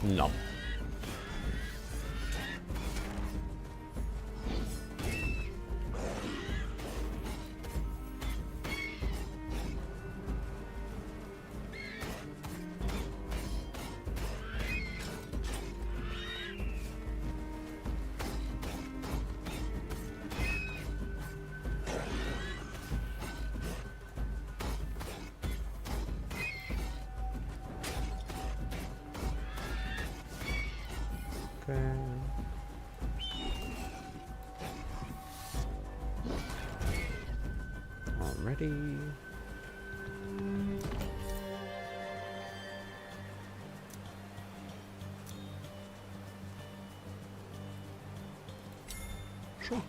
No. Alrighty. Sure.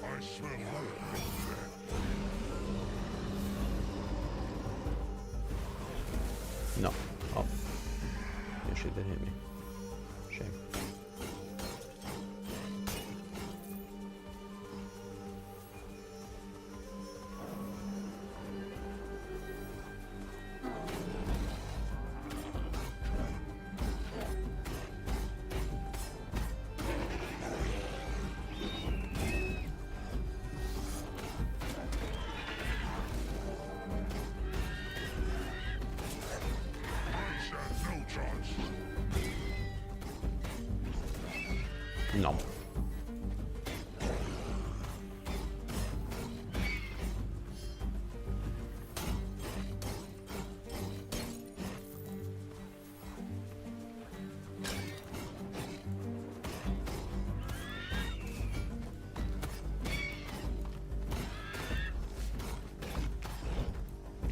I smell hope. No. Oh. Yeah, she did hit me. Shame. No.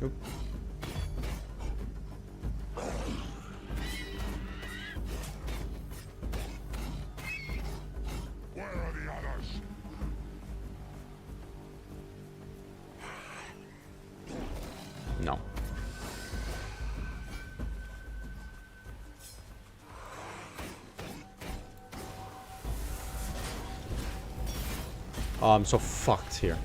Oop. Where are the others? No. Oh, I'm so fucked here.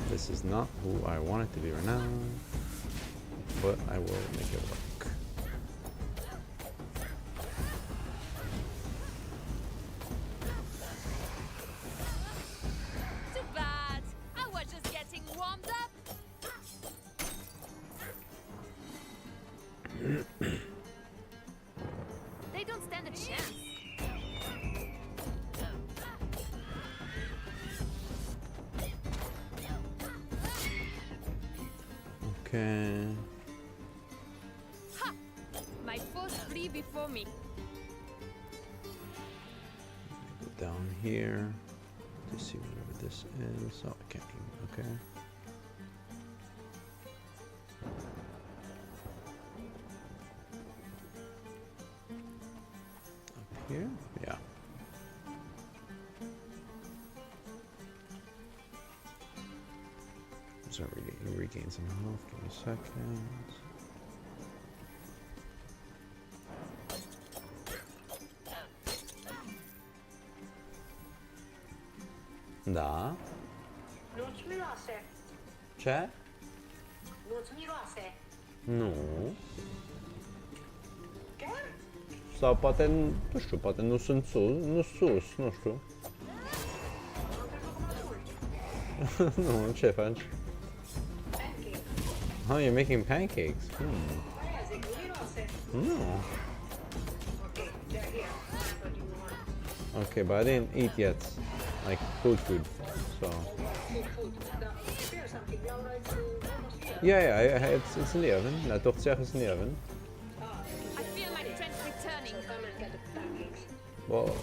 This is not who I want it to be right now, but I will make it work. Too bad. I was just getting warmed up. They don't stand a chance. Okay. Ha! My foes flee before me. Go down here to see whatever this is. Oh, I can't even. Okay. Up here? Yeah. So regain some health. Give me a second. Da. C'è? Nu. Sau poate, nu știu, poate nu sunt sus, nu sus, nu știu. Nu, ce faci? Oh, you're making pancakes. No. Okay, but I didn't eat yet. Like food, so. Yeah, it's in the oven. La tourtière is in the oven. I feel my strength returning. Well,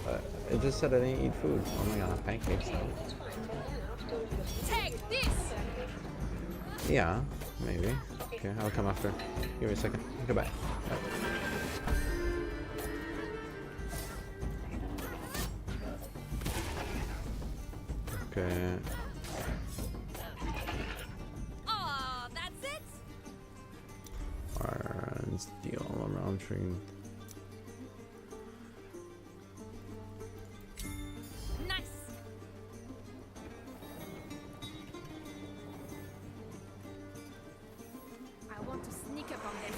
it just said I didn't eat food. Oh my god, pancakes though. Take this. Yeah, maybe. Okay, I'll come after. Give me a second. Goodbye. Bye. Okay. Oh, that's it? Fire and steel around tree. Nice. I want to sneak up on them.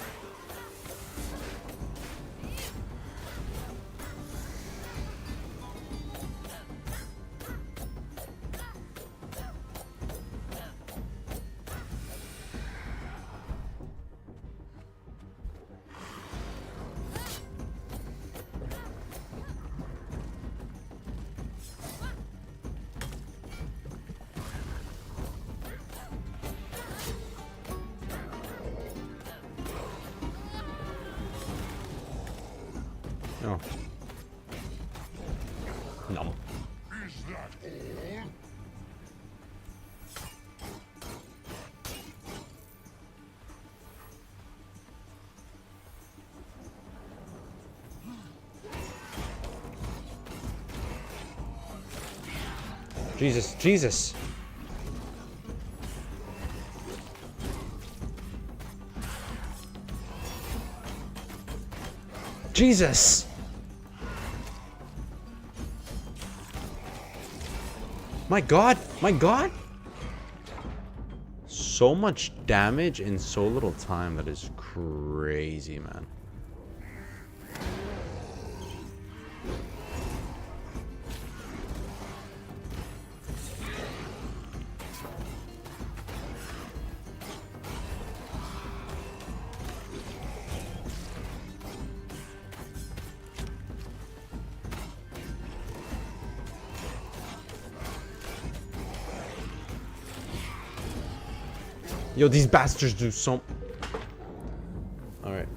Oh. No. Is that all? Jesus, Jesus. Jesus. My God, my God. So much damage in so little time. That is crazy, man. Yo, these bastards do so... Alright.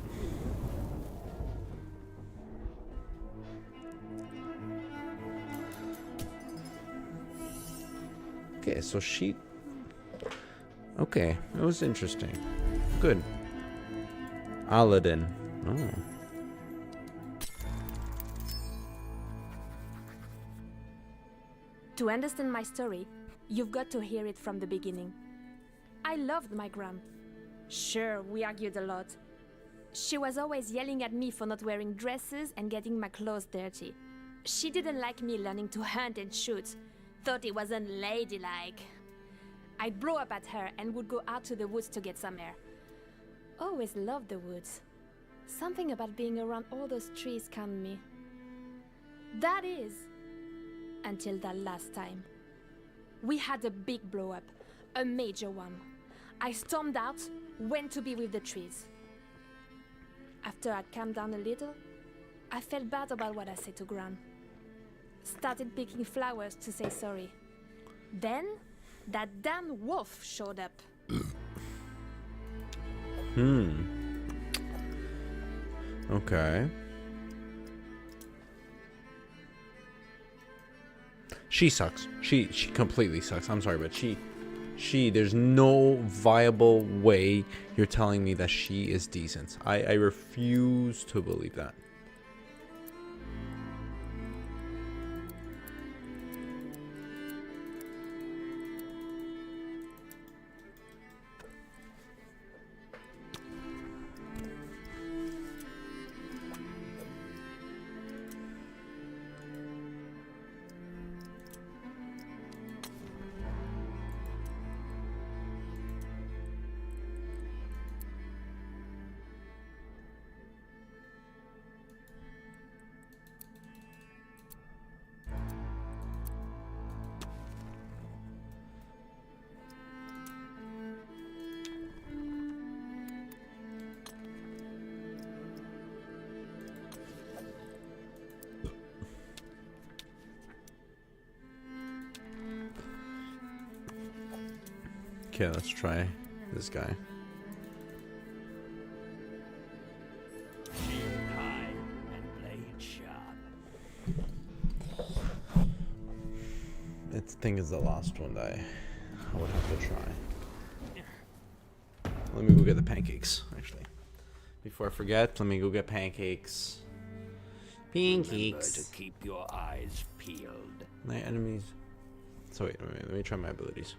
Okay, so she... Okay, it was interesting. Good. Aladdin. Oh. To understand my story, you've got to hear it from the beginning. I loved my gram. Sure, we argued a lot. She was always yelling at me for not wearing dresses and getting my clothes dirty. She didn't like me learning to hunt and shoot, thought it wasn't ladylike. I'd blow up at her and would go out to the woods to get some air. Always loved the woods. Something about being around all those trees calmed me. That is, until that last time. We had a big blow up, a major one. I stormed out, went to be with the trees. After I'd calmed down a little, I felt bad about what I said to Gran. Started picking flowers to say sorry. Then, that damn wolf showed up. Okay. She sucks. She completely sucks. I'm sorry, but she, there's no viable way you're telling me that she is decent. I refuse to believe that. Okay, let's try this guy. Shield high and blade sharp. I think it's the last one that I would have to try. Let me go get the pancakes, actually. Before I forget, let me go get pancakes. Remember to keep your eyes peeled. My enemies So wait, let me try my abilities.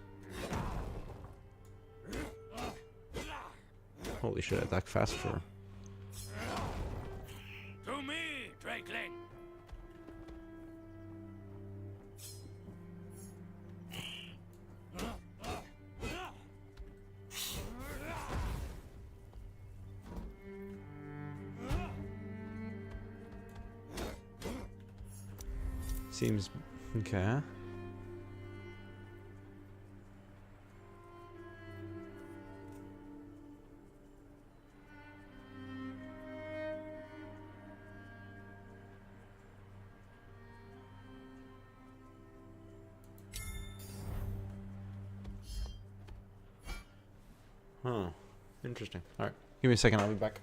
Holy shit, I attack fast for... To me, Drakeling. Seems... okay. Huh. Interesting. Alright. Give me a second, I'll be back.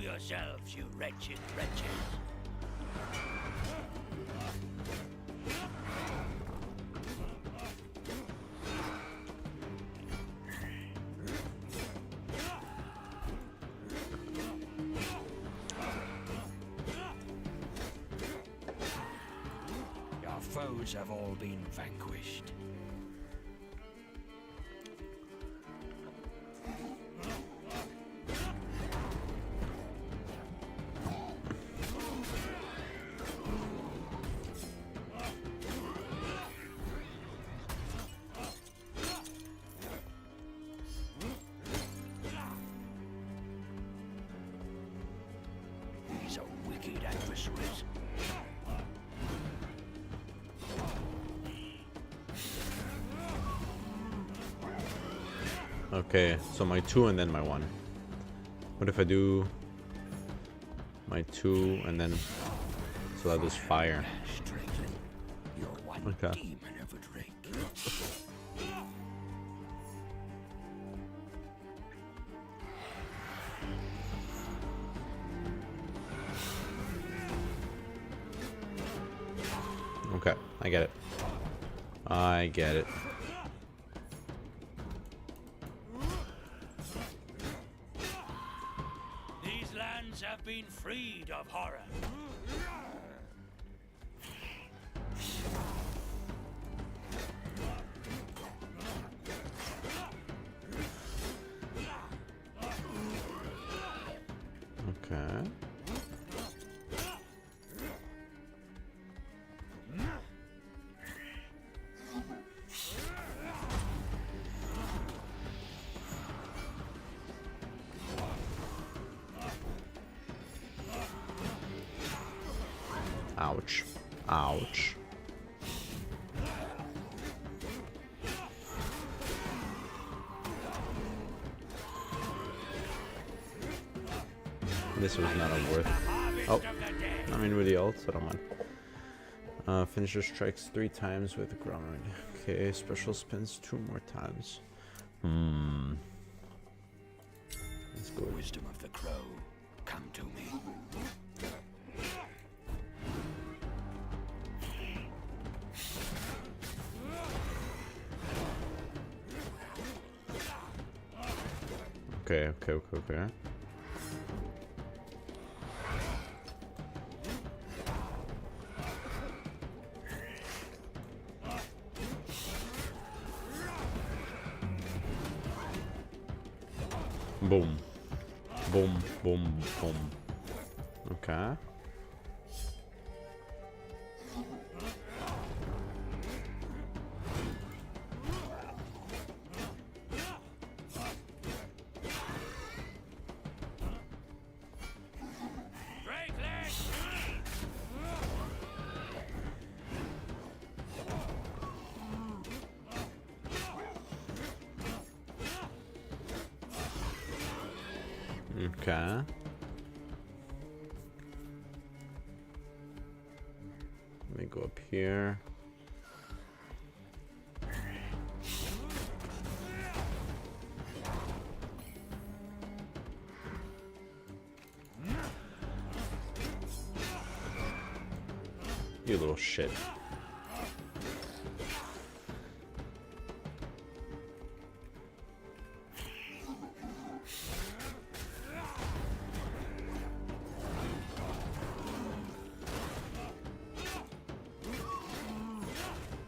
yourselves, you wretched wretches. Your foes have all been vanquished. These are wicked adversaries. Okay, so my 2 and then my 1. What if I do my 2 and then so that was fire? Okay. Okay, I get it. I get it. These lands have been freed of horror. Okay. Ouch. Ouch. This was not worth it. Oh, I mean with the ults, I don't mind. Finisher strikes 3 times with ground. Okay, special spins 2 more times. That's good. Wisdom of the crow, come to me. Okay, okay, okay, okay. Boom. Boom, boom, boom. Okay. Okay. Let me go up here. You little shit.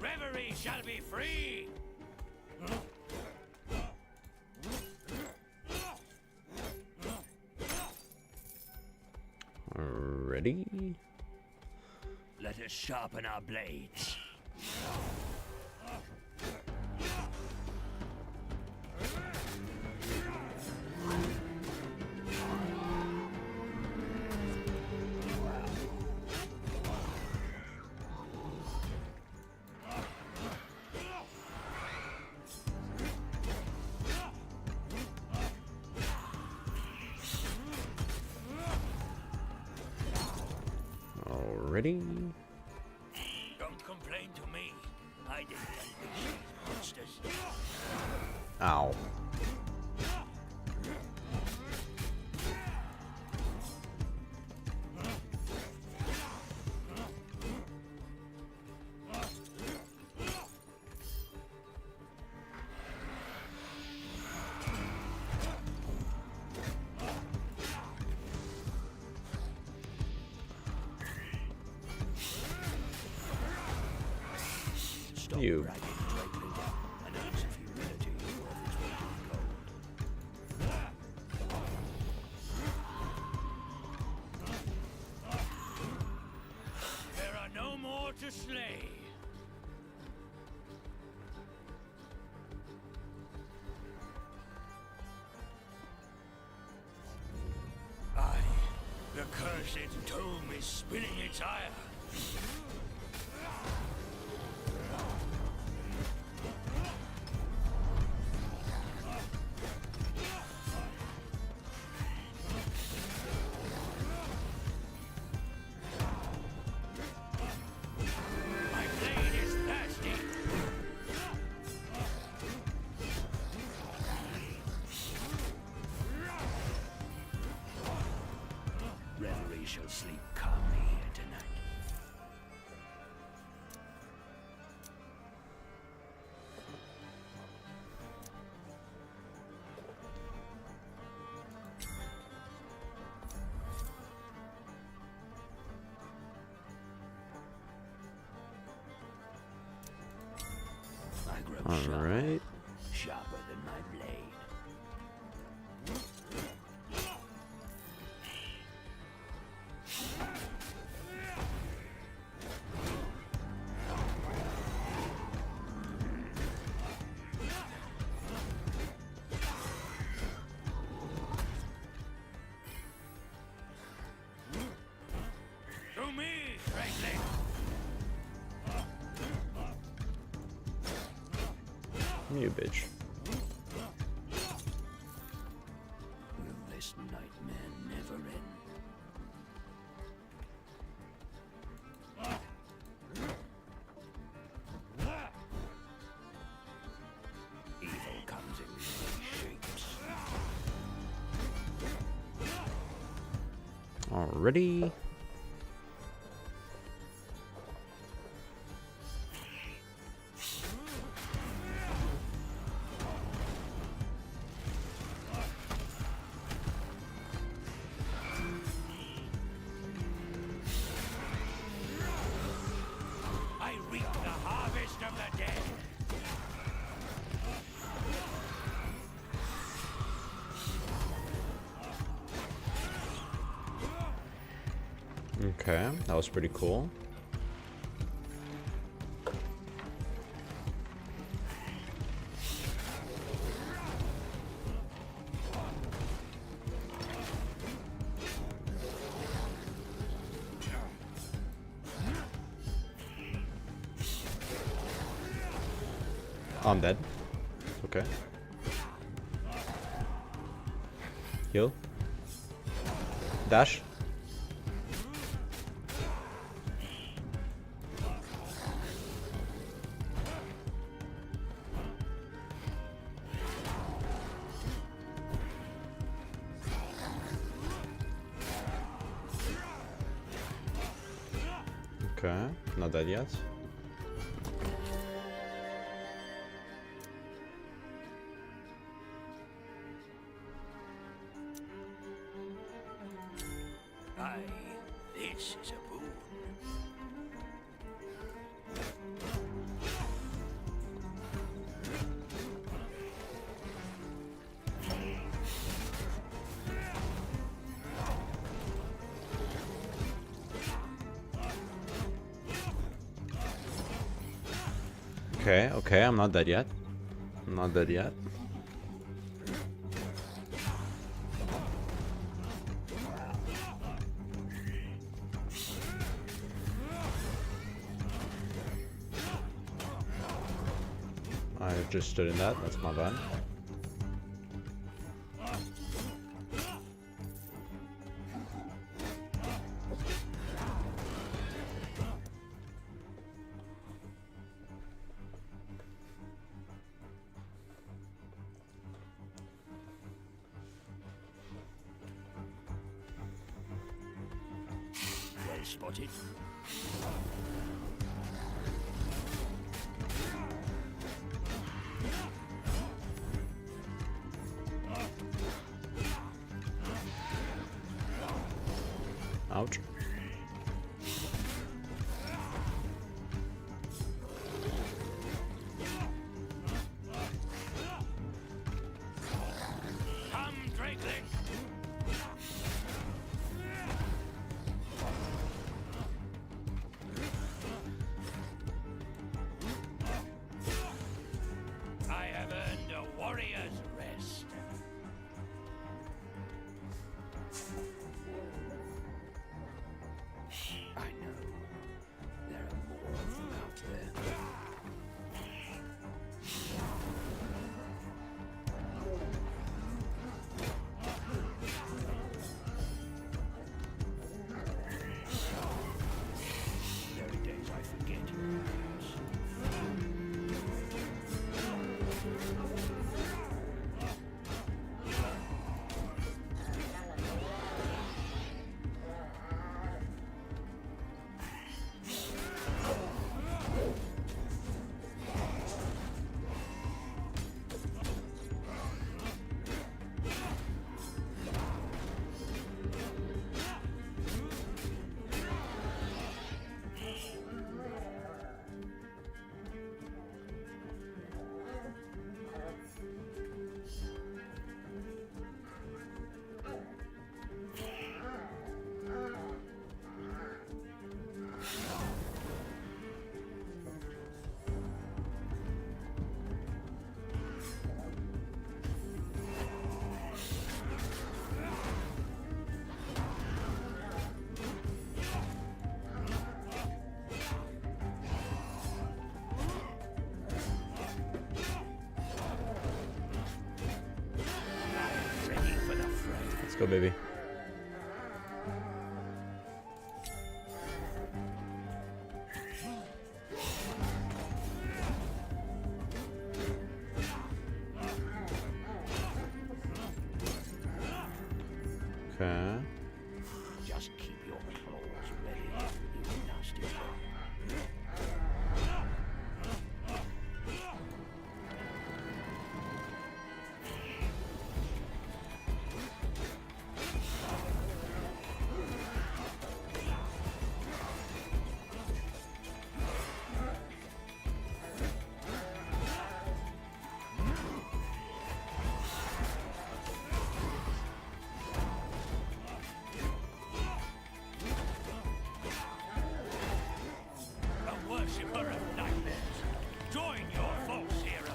Reverie shall be free. Ready? Let us sharpen our blades. Already? Don't complain to me. I didn't unleash these monsters. Ow. You. There are no more to slay. Aye, the cursed tomb is spinning its ire. My blade is thirsty. Reverie shall sleep calmly here tonight. I grow All right. sharper than my blade. To me, Franklin. You bitch. Will this nightmare never end? Evil comes in many shapes. Alrighty. I reap the harvest of the dead. Okay, that was pretty cool. I'm dead. Okay. Heal. Dash. Okay, not dead yet. Aye, this is a boon. Okay, okay, I'm not dead yet. I'm not dead yet. I just stood in that, that's my bad. Well spotted. Ouch. go, baby. Okay. Just keep your claws ready, you nasty boy. A worshipper of nightmares. Join your false heroes.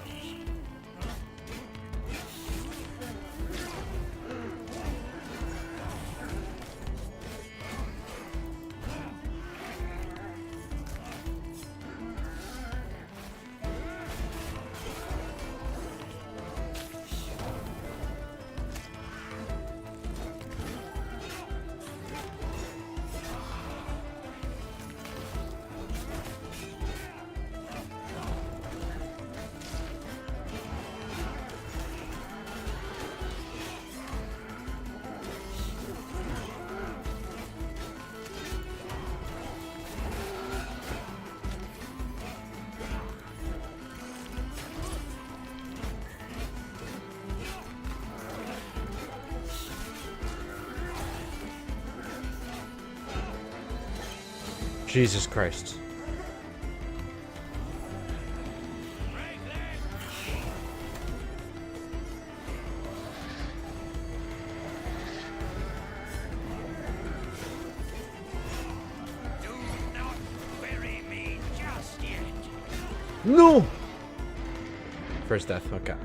Jesus Christ. Do not bury me just yet. No! First death, okay.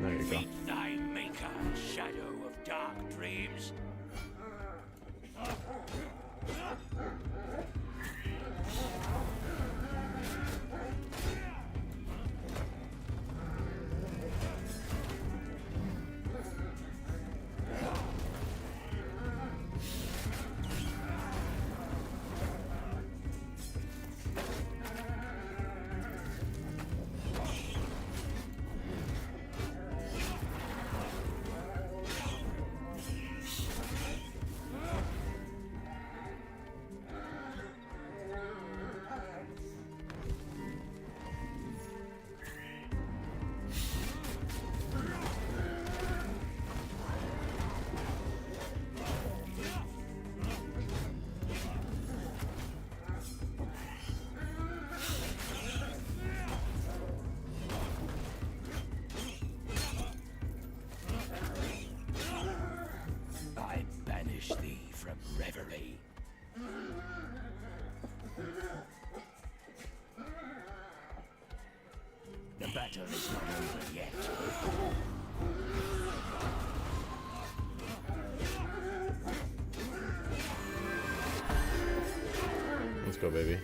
There you go. Meet thy maker, shadow of dark dreams. I banish thee from reverie. The battle is not over yet. Let's go, baby.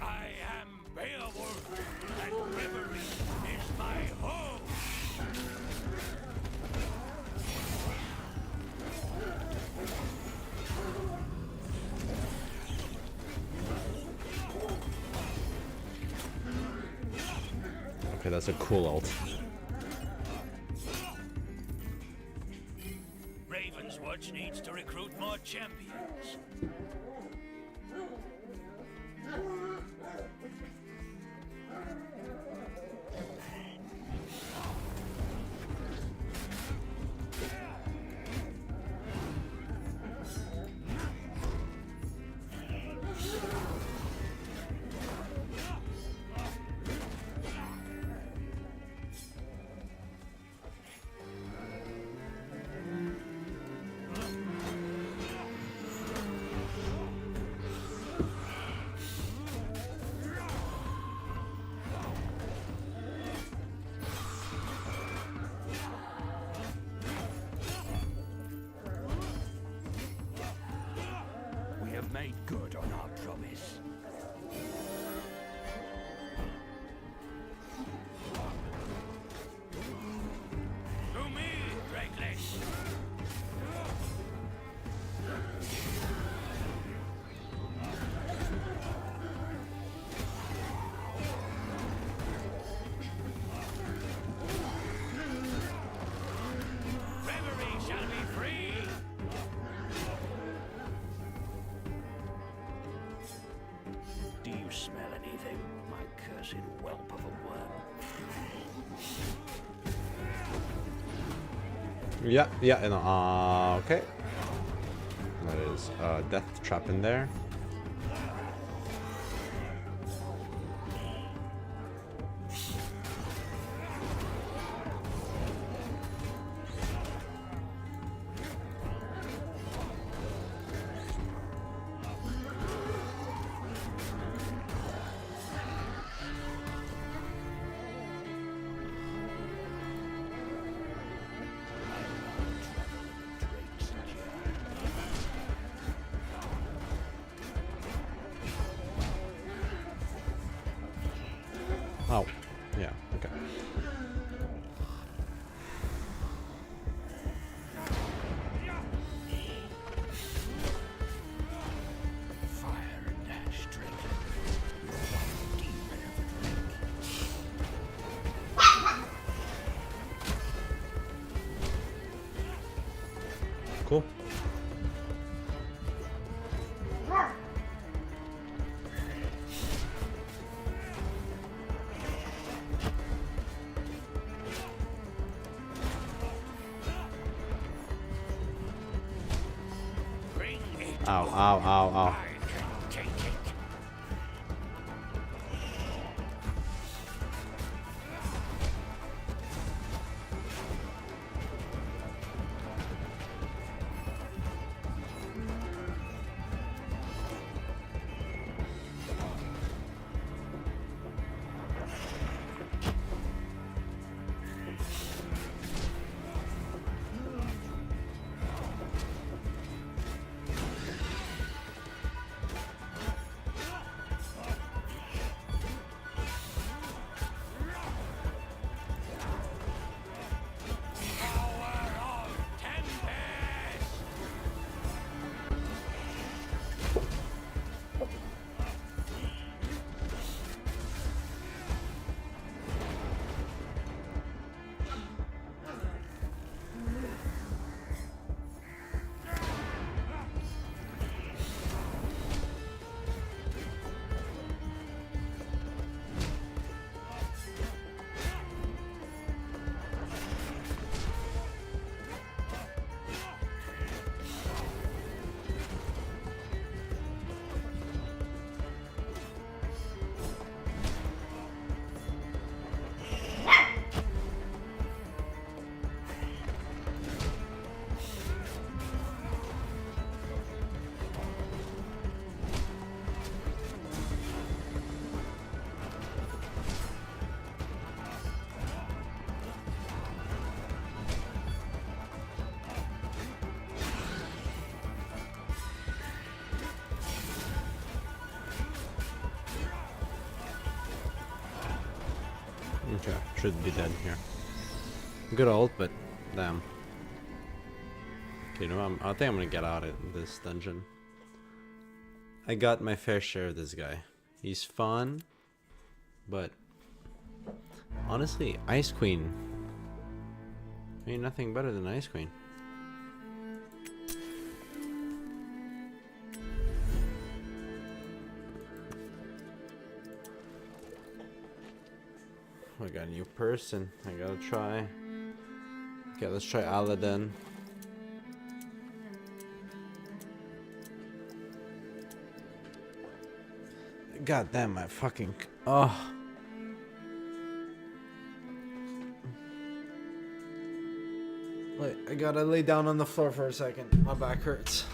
I am Beowulf, and reverie is my home. Okay, that's a cool ult. Ravenswatch needs to recruit more champions. made good on our promise. To me, Reckless. Reverie shall be free. Do you smell anything, my cursed whelp of a worm? Yeah, yeah, and okay. That is death trap in there. Oh, yeah, okay. Fire and ash drinker. You're one demon of a drink. Cool. Ow, ow, ow, ow. Take it. Okay, should be dead here. Good ult, but damn. Okay, no, I think I'm gonna get out of this dungeon. I got my fair share of this guy. He's fun, but honestly, Ice Queen ain't nothing better than Ice Queen. I got a new person. I gotta try. Okay, let's try Aladdin. God damn, my fucking... Oh. Wait, I gotta lay down on the floor for a second. My back hurts.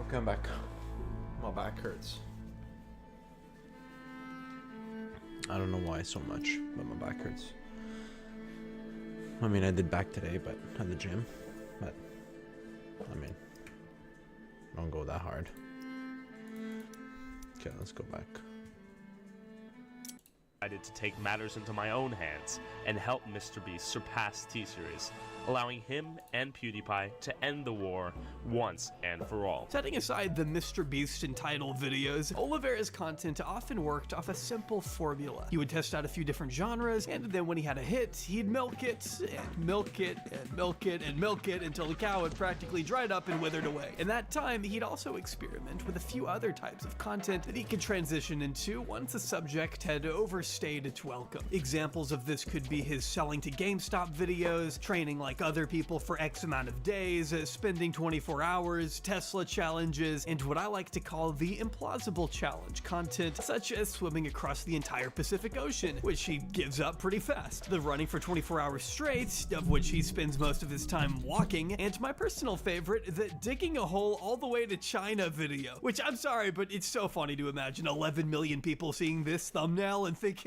Okay, I'm back. My back hurts. I don't know why so much, but my back hurts. I mean, I did back today, but at the gym. But, I mean, don't go that hard. Okay, let's go back. Decided to take matters into my own hands and help MrBeast surpass T-Series, allowing him and PewDiePie to end the war once and for all. Setting aside the MrBeast entitled videos, Oliveira's content often worked off a simple formula. He would test out a few different genres, and then when he had a hit, he'd milk it, and milk it, and milk it, and milk it until the cow had practically dried up and withered away. In that time, he'd also experiment with a few other types of content that he could transition into once the subject had overstayed its welcome. Examples of this could be his selling to GameStop videos, training like other people for X amount of days, spending 24 hours, Tesla challenges, and what I like to call the implausible challenge content, such as swimming across the entire Pacific Ocean, which he gives up pretty fast, the running for 24 hours straight, of which he spends most of his time walking, and my personal favorite, the digging a hole all the way to China video, which I'm sorry, but it's so funny to imagine 11 million people seeing this thumbnail and thinking,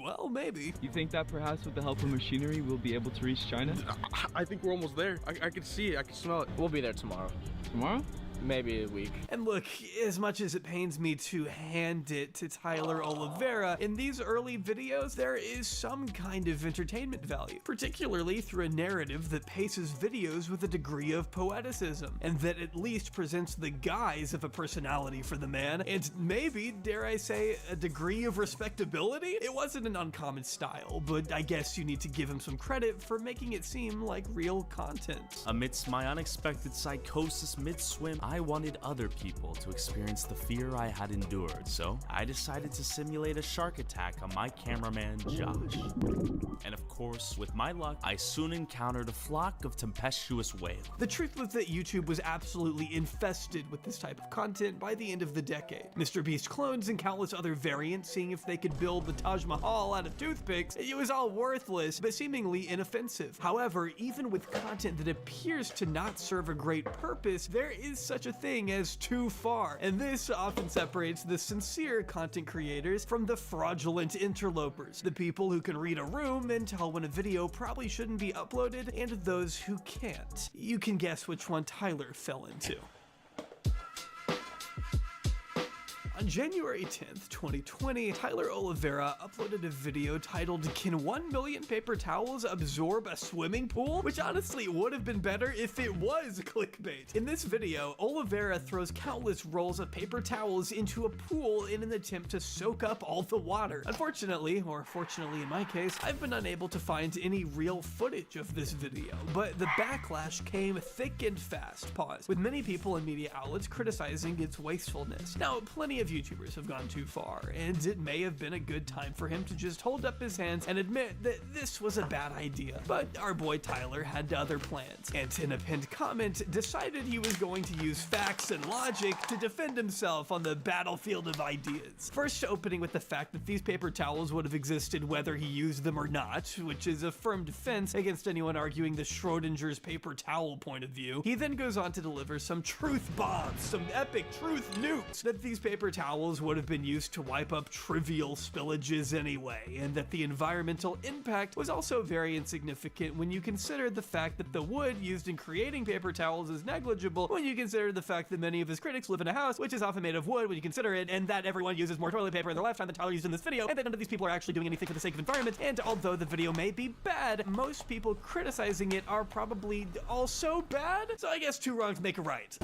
well, maybe. You think that perhaps with the help of machinery we'll be able to reach China? I think we're almost there. I can see it. I can smell it. We'll be there tomorrow. Tomorrow? Maybe a week. And look, as much as it pains me to hand it to Tyler Oliveira, in these early videos, there is some kind of entertainment value, particularly through a narrative that paces videos with a degree of poeticism, and that at least presents the guise of a personality for the man, and maybe, dare I say, a degree of respectability? It wasn't an uncommon style, but I guess you need to give him some credit for making it seem like real content. Amidst my unexpected psychosis mid-swim, I wanted other people to experience the fear I had endured, so I decided to simulate a shark attack on my cameraman, Josh. And of course, with my luck, I soon encountered a flock of tempestuous whales. The truth was that YouTube was absolutely infested with this type of content by the end of the decade. MrBeast clones and countless other variants seeing if they could build the Taj Mahal out of toothpicks, it was all worthless, but seemingly inoffensive. However, even with content that appears to not serve a great purpose, there is such a thing as too far, and this often separates the sincere content creators from the fraudulent interlopers, the people who can read a room and tell when a video probably shouldn't be uploaded, and those who can't. You can guess which one Tyler fell into. On January 10th, 2020, Tyler Oliveira uploaded a video titled, "Can 1 million paper towels absorb a swimming pool?" Which honestly would have been better if it was clickbait. In this video, Oliveira throws countless rolls of paper towels into a pool in an attempt to soak up all the water. Unfortunately, or fortunately in my case, I've been unable to find any real footage of this video, but the backlash came thick and fast, with many people and media outlets criticizing its wastefulness. Now, plenty of YouTubers have gone too far, and it may have been a good time for him to just hold up his hands and admit that this was a bad idea. But our boy Tyler had other plans, and in a pinned comment decided he was going to use facts and logic to defend himself on the battlefield of ideas. First opening with the fact that these paper towels would have existed whether he used them or not, which is a firm defense against anyone arguing the Schrodinger's paper towel point of view. He then goes on to deliver some truth bombs, some epic truth nukes, that these paper towels would have been used to wipe up trivial spillages anyway, and that the environmental impact was also very insignificant when you consider the fact that the wood used in creating paper towels is negligible when you consider the fact that many of his critics live in a house which is often made of wood when you consider it, and that everyone uses more toilet paper in their lifetime than Tyler used in this video, and that none of these people are actually doing anything for the sake of environment. And although the video may be bad, most people criticizing it are probably also bad, so I guess two wrongs make a right.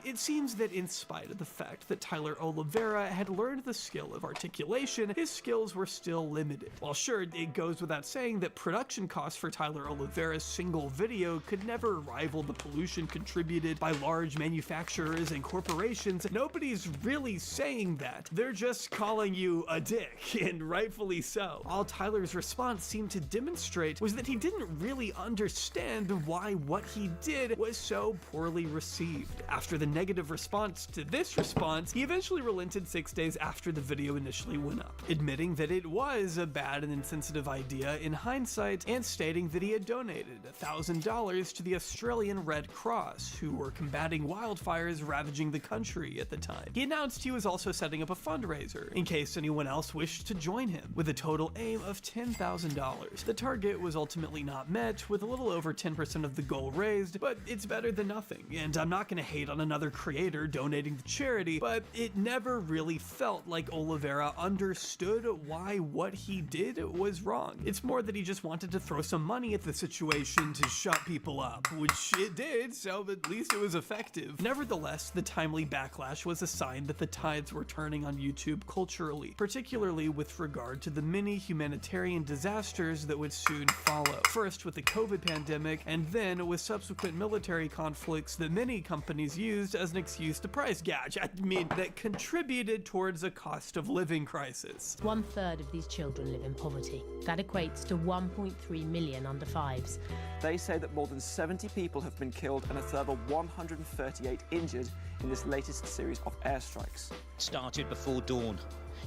It seems that in spite of the fact that Tyler Oliveira had learned the skill of articulation, his skills were still limited. While sure, it goes without saying that production costs for Tyler Oliveira's single video could never rival the pollution contributed by large manufacturers and corporations, nobody's really saying that. They're just calling you a dick, and rightfully so. All Tyler's response seemed to demonstrate was that he didn't really understand why what he did was so poorly received. After the negative response to this response, he eventually relented 6 days after the video initially went up, admitting that it was a bad and insensitive idea in hindsight, and stating that he had donated $1,000 to the Australian Red Cross, who were combating wildfires ravaging the country at the time. He announced he was also setting up a fundraiser in case anyone else wished to join him, with a total aim of $10,000. The target was ultimately not met, with a little over 10% of the goal raised, but it's better than nothing. And I'm not going to hate on another creator donating to charity, but it never really felt like Oliveira understood why what he did was wrong. It's more that he just wanted to throw some money at the situation to shut people up, which it did, so at least it was effective. Nevertheless, the timely backlash was a sign that the tides were turning on YouTube culturally, particularly with regard to the many humanitarian disasters that would soon follow. First with the COVID pandemic, and then with subsequent military conflicts that many companies used as an excuse to price gouge. I mean, that contributed towards a cost of living crisis. 1/3 of these children live in poverty. That equates to 1.3 million under fives. They say that more than 70 people have been killed and a further 138 injured in this latest series of airstrikes. Started before dawn.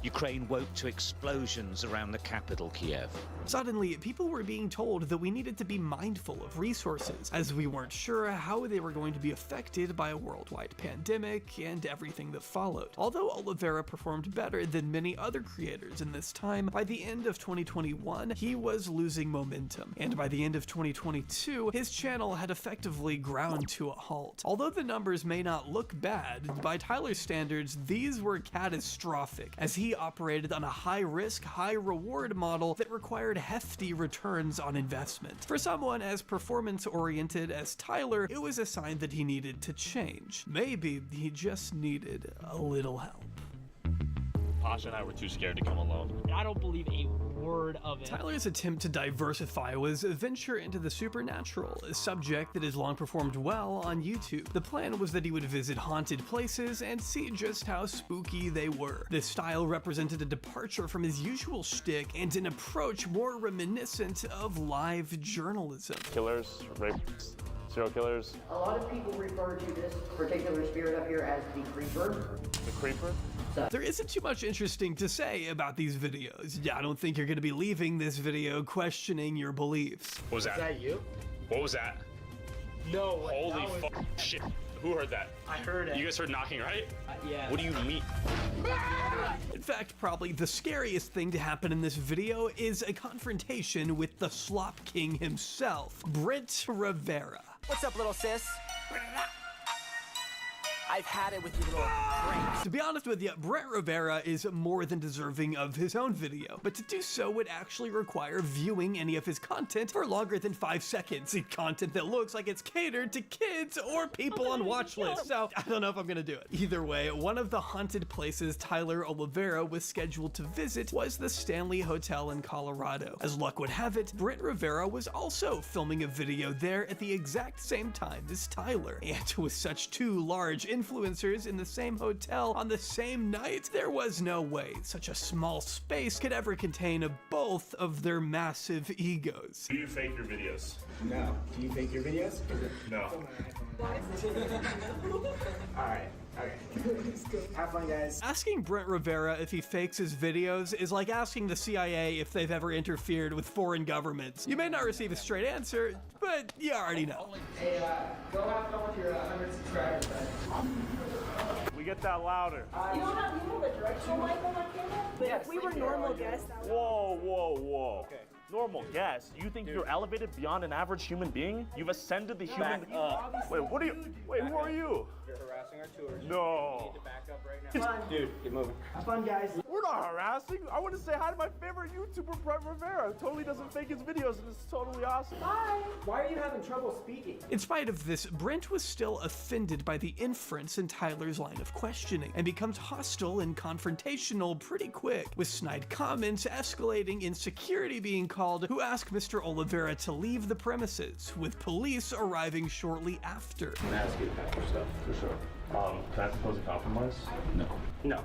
Ukraine woke to explosions around the capital, Kiev. Suddenly, people were being told that we needed to be mindful of resources, as we weren't sure how they were going to be affected by a worldwide pandemic and everything that followed. Although Oliveira performed better than many other creators in this time, by the end of 2021, he was losing momentum, and by the end of 2022, his channel had effectively ground to a halt. Although the numbers may not look bad, by Tyler's standards, these were catastrophic, as he operated on a high-risk, high-reward model that required hefty returns on investment. For someone as performance-oriented as Tyler, it was a sign that he needed to change. Maybe he just needed a little help. Pasha and I were too scared to come alone. I don't believe a word of it. Tyler's attempt to diversify was a venture into the supernatural, a subject that has long performed well on YouTube. The plan was that he would visit haunted places and see just how spooky they were. This style represented a departure from his usual shtick and an approach more reminiscent of live journalism. Killers, rapists, serial killers. A lot of people refer to this particular spirit up here as the Creeper. The Creeper? There isn't too much interesting to say about these videos. I don't think you're going to be leaving this video questioning your beliefs. What was that? Is that you? What was that? No way. Holy shit. Who heard that? I heard it. You guys heard knocking, right? Yeah. What do you mean? In fact, probably the scariest thing to happen in this video is a confrontation with the Slop King himself, Brent Rivera. What's up, little sis? I've had it with you little pranks. To be honest with you, Brent Rivera is more than deserving of his own video, but to do so would actually require viewing any of his content for longer than 5 seconds. Content that looks like it's catered to kids or people on watch lists, so I don't know if I'm gonna do it. Either way, one of the haunted places Tyler Oliveira was scheduled to visit was the Stanley Hotel in Colorado. As luck would have it, Brent Rivera was also filming a video there at the exact same time as Tyler, and with such two large influencers in the same hotel on the same night, there was no way such a small space could ever contain both of their massive egos. Do you fake your videos? No. Do you fake your videos? No. Alright. Okay. Have fun, guys. Asking Brent Rivera if he fakes his videos is like asking the CIA if they've ever interfered with foreign governments. You may not receive a straight answer, but you already know. Hey, go have fun with your 100 subscribers, We get that louder. You don't have a directional mic on that camera? If we were normal guests, that would... Whoa. Okay. Normal guess? You think you're elevated beyond an average human being? You've ascended the human... Wait, what are you... Wait, who are you? You're harassing our tours. No. You need to back up right now. Come on. Dude, get moving. Have fun, guys. We're not harassing. I want to say hi to my favorite YouTuber, Brent Rivera. Totally doesn't fake his videos, and it's totally awesome. Hi. Why are you having trouble speaking? In spite of this, Brent was still offended by the inference in Tyler's line of questioning, and becomes hostile and confrontational pretty quick, with snide comments escalating in security being called, who asked Mr. Oliveira to leave the premises, with police arriving shortly after. Can I ask you to pack your stuff? For sure. Can I propose a compromise? No.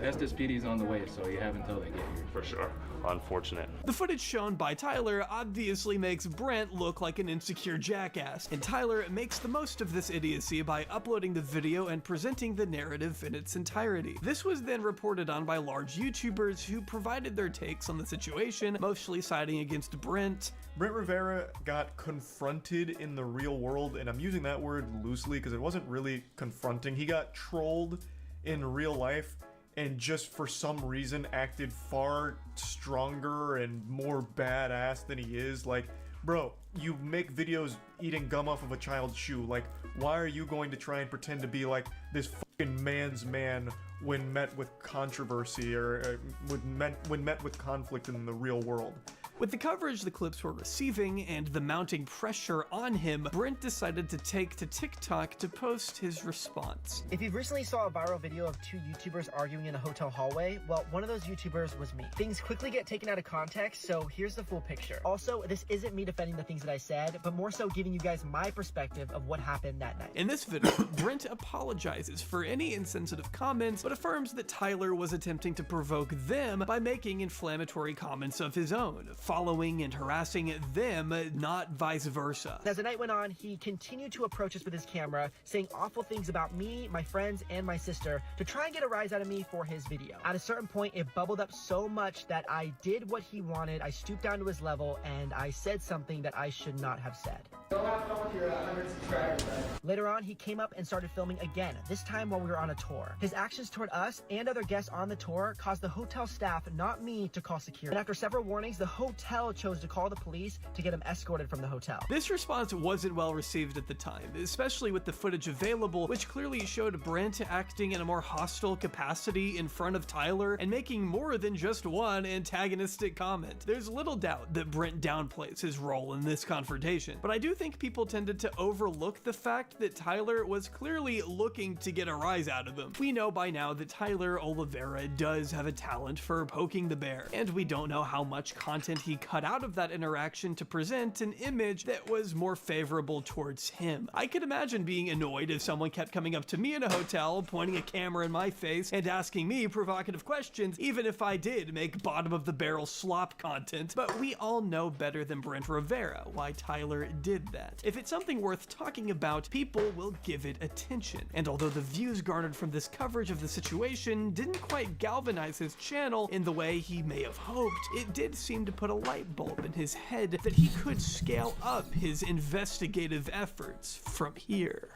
Estes PD's on the way, so you have until they get here. For sure. Unfortunate. The footage shown by Tyler obviously makes Brent look like an insecure jackass, and Tyler makes the most of this idiocy by uploading the video and presenting the narrative in its entirety. This was then reported on by large YouTubers who provided their takes on the situation, mostly siding against Brent. Brent Rivera got confronted in the real world, and I'm using that word loosely because it wasn't really confronting. He got trolled in real life and just for some reason acted far stronger and more badass than he is. Like, bro, you make videos eating gum off of a child's shoe. Like, why are you going to try and pretend to be like this fucking man's man when met with controversy or when met with conflict in the real world? With the coverage the clips were receiving and the mounting pressure on him, Brent decided to take to TikTok to post his response. If you recently saw a viral video of two YouTubers arguing in a hotel hallway, well, one of those YouTubers was me. Things quickly get taken out of context, so here's the full picture. Also, this isn't me defending the things that I said, but more so giving you guys my perspective of what happened that night. In this video, Brent apologizes for any insensitive comments, but affirms that Tyler was attempting to provoke them by making inflammatory comments of his own, following and harassing them, not vice versa. As the night went on, he continued to approach us with his camera, saying awful things about me, my friends, and my sister to try and get a rise out of me for his video. At a certain point, it bubbled up so much that I did what he wanted. I stooped down to his level and I said something that I should not have said. Go have fun with your 100 subscribers, bud. Later on, he came up and started filming again, this time while we were on a tour. His actions toward us and other guests on the tour caused the hotel staff, not me, to call security. And after several warnings, the hotel chose to call the police to get him escorted from the hotel. This response wasn't well received at the time, especially with the footage available, which clearly showed Brent acting in a more hostile capacity in front of Tyler and making more than just one antagonistic comment. There's little doubt that Brent downplays his role in this confrontation, but I do think people tended to overlook the fact that Tyler was clearly looking to get a rise out of him. We know by now that Tyler Oliveira does have a talent for poking the bear, and we don't know how much content he cut out of that interaction to present an image that was more favorable towards him. I could imagine being annoyed if someone kept coming up to me in a hotel, pointing a camera in my face, and asking me provocative questions, even if I did make bottom of the barrel slop content, but we all know better than Brent Rivera why Tyler did that. If it's something worth talking about, people will give it attention. And although the views garnered from this coverage of the situation didn't quite galvanize his channel in the way he may have hoped, it did seem to put a light bulb in his head that he could scale up his investigative efforts from here.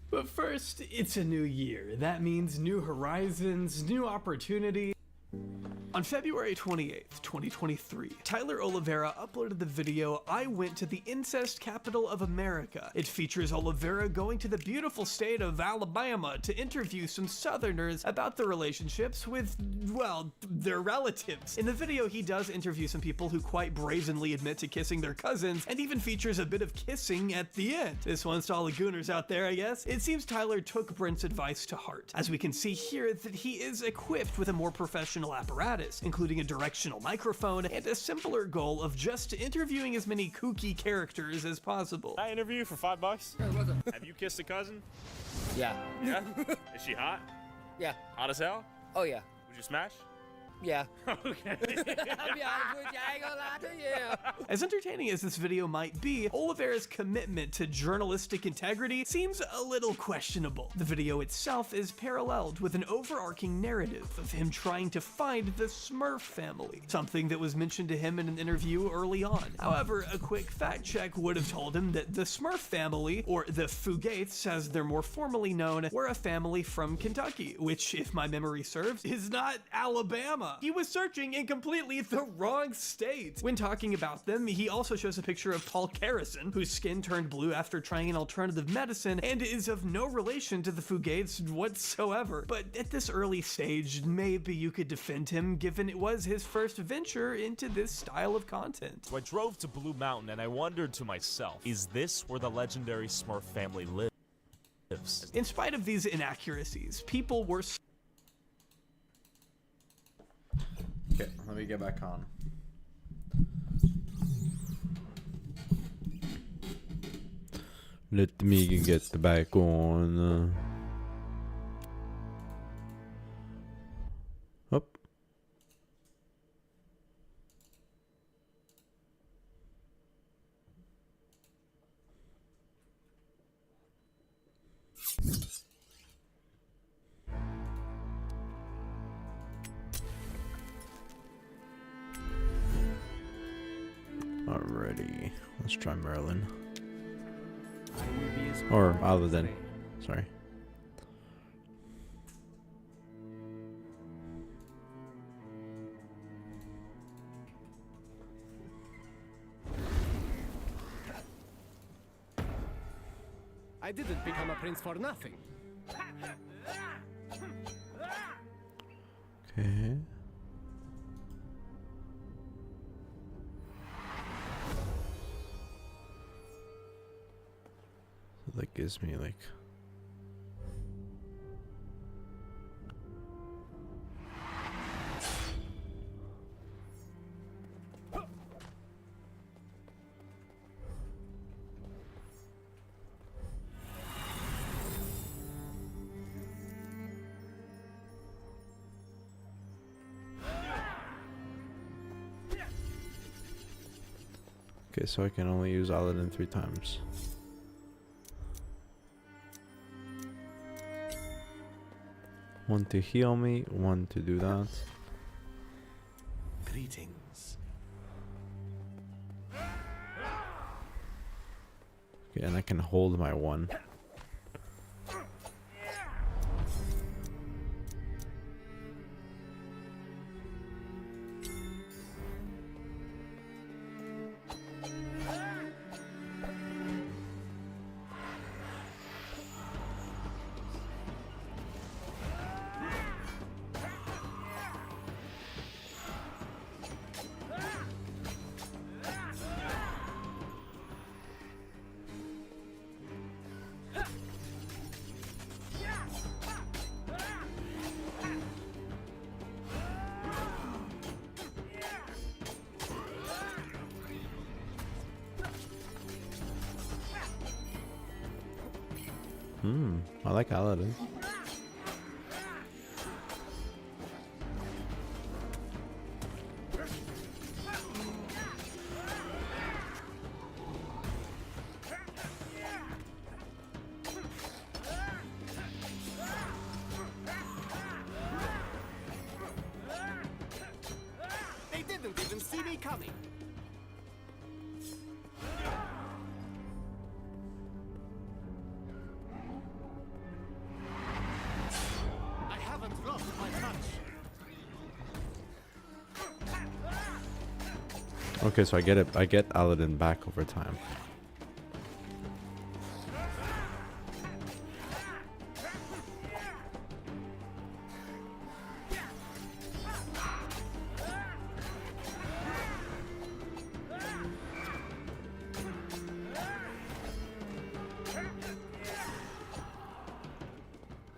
But first, it's a new year. That means new horizons, new opportunities. On February 28th, 2023, Tyler Oliveira uploaded the video "I Went to the Incest Capital of America." It features Oliveira going to the beautiful state of Alabama to interview some Southerners about their relationships with, well, their relatives. In the video, he does interview some people who quite brazenly admit to kissing their cousins, and even features a bit of kissing at the end. This one's to all the gooners out there, I guess. It seems Tyler took Brent's advice to heart, as we can see here that he is equipped with a more professional apparatus, including a directional microphone and a simpler goal of just interviewing as many kooky characters as possible. Can I interview you for $5? Hey, what's up? Have you kissed a cousin? Yeah. Yeah? Is she hot? Yeah. Hot as hell? Oh, yeah. Would you smash? Yeah. Okay. I'll be honest with you, I ain't gonna lie to you. As entertaining as this video might be, Oliveira's commitment to journalistic integrity seems a little questionable. The video itself is paralleled with an overarching narrative of him trying to find the Smurf family, something that was mentioned to him in an interview early on. However, a quick fact check would have told him that the Smurf family, or the Fugates as they're more formally known, were a family from Kentucky, which, if my memory serves, is not Alabama. He was searching in completely the wrong state. When talking about them, he also shows a picture of Paul Carrison, whose skin turned blue after trying an alternative medicine and is of no relation to the Fugates whatsoever. But at this early stage, maybe you could defend him given it was his first venture into this style of content. So I drove to Blue Mountain and I wondered to myself, is this where the legendary Smurf family lives? In spite of these inaccuracies, people were Okay, let me get back on. Let me get back on. Up. Alrighty, let's try Merlin. Or Aladdin, sorry. I didn't become a prince for nothing. Okay. So that gives me like okay, so I can only use Aladdin 3 times. One to heal me, one to do that. Greetings. Okay, and I can hold my one. I like Aladdin. They didn't even see me coming. Okay, so I get it. I get Aladdin back over time.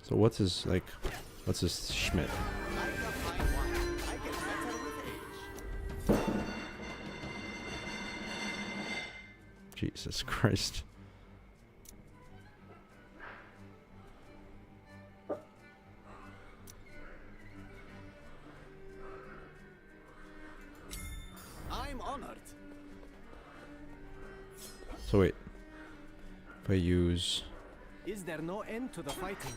So what's his like? What's his Schmidt? Jesus Christ. I'm honored. So wait. If I use... Is there no end to the fighting?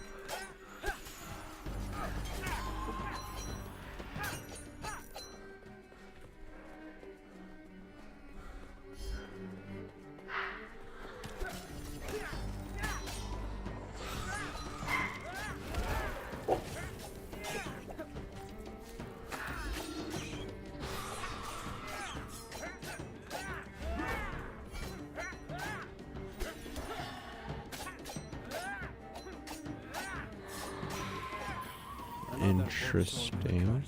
Interesting.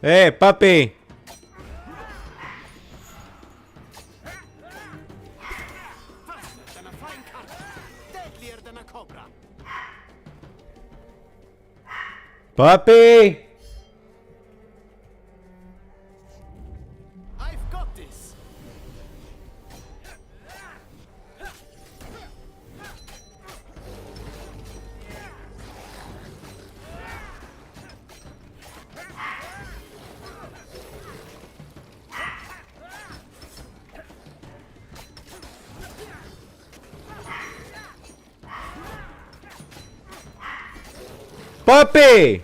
Hey, puppy! Faster than a flying car, deadlier than a cobra. Puppy! I've got this. Puppy!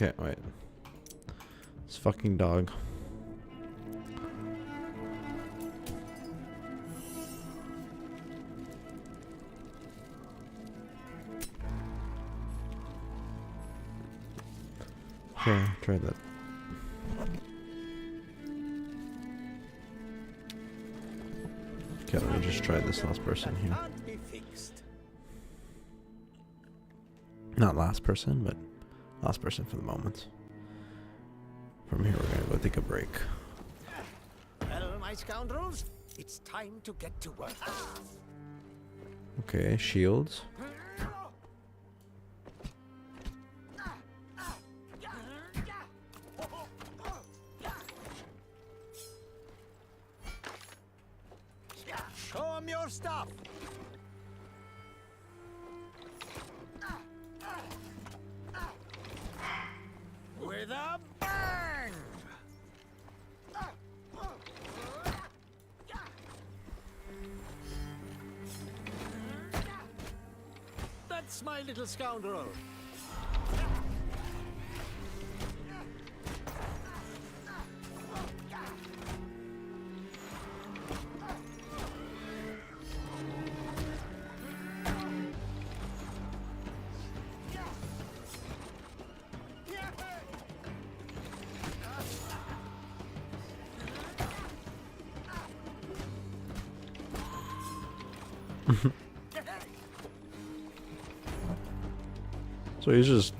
Okay, wait. This fucking dog. Okay, try that. Okay, let me just try this last person here. Not last person, but last person for the moment. From here, we're gonna go take a break. Well, my scoundrels, it's time to get to work. Okay, shields. Show 'em your stuff. With a bang! That's my little scoundrel. So he's just...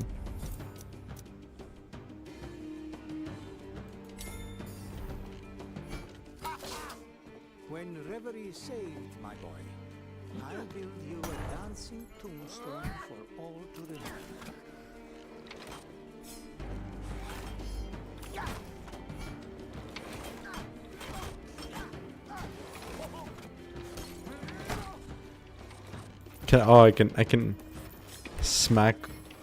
When reverie is saved, my boy, I'll build you a dancing tombstone for all to remember. I can smack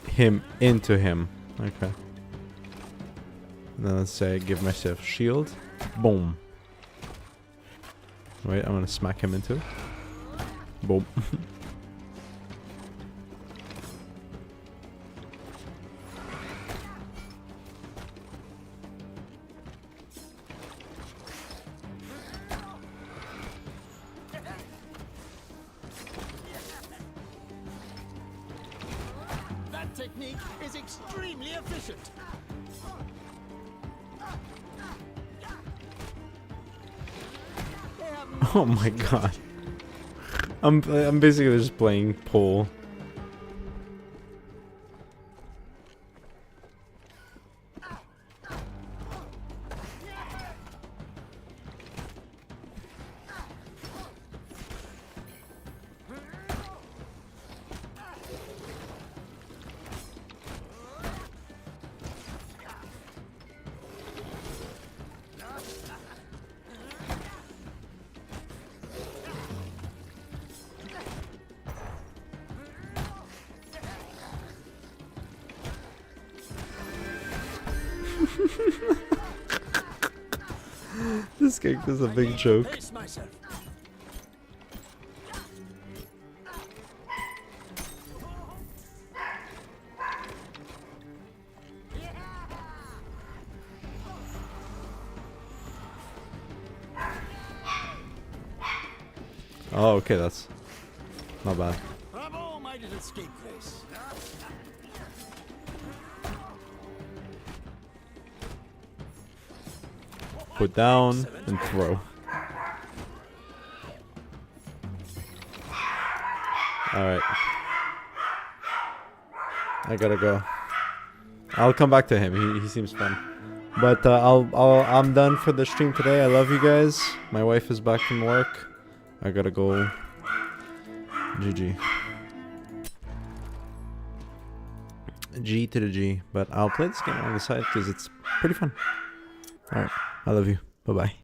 him into him. Okay. And then let's say give myself shield. Boom. Wait, I'm gonna smack him into. Boom. That technique is extremely efficient. Oh my god. I'm basically just playing pool. This cake is a big joke. Oh, okay, that's not bad. Bravo, my little scapegrace. Put down and throw. Alright. I gotta go. I'll come back to him. He seems fun. But I'm done for the stream today. I love you guys. My wife is back from work. I gotta go. GG. G to the G. But I'll play this game on the side because it's pretty fun. Alright. I love you. Bye-bye.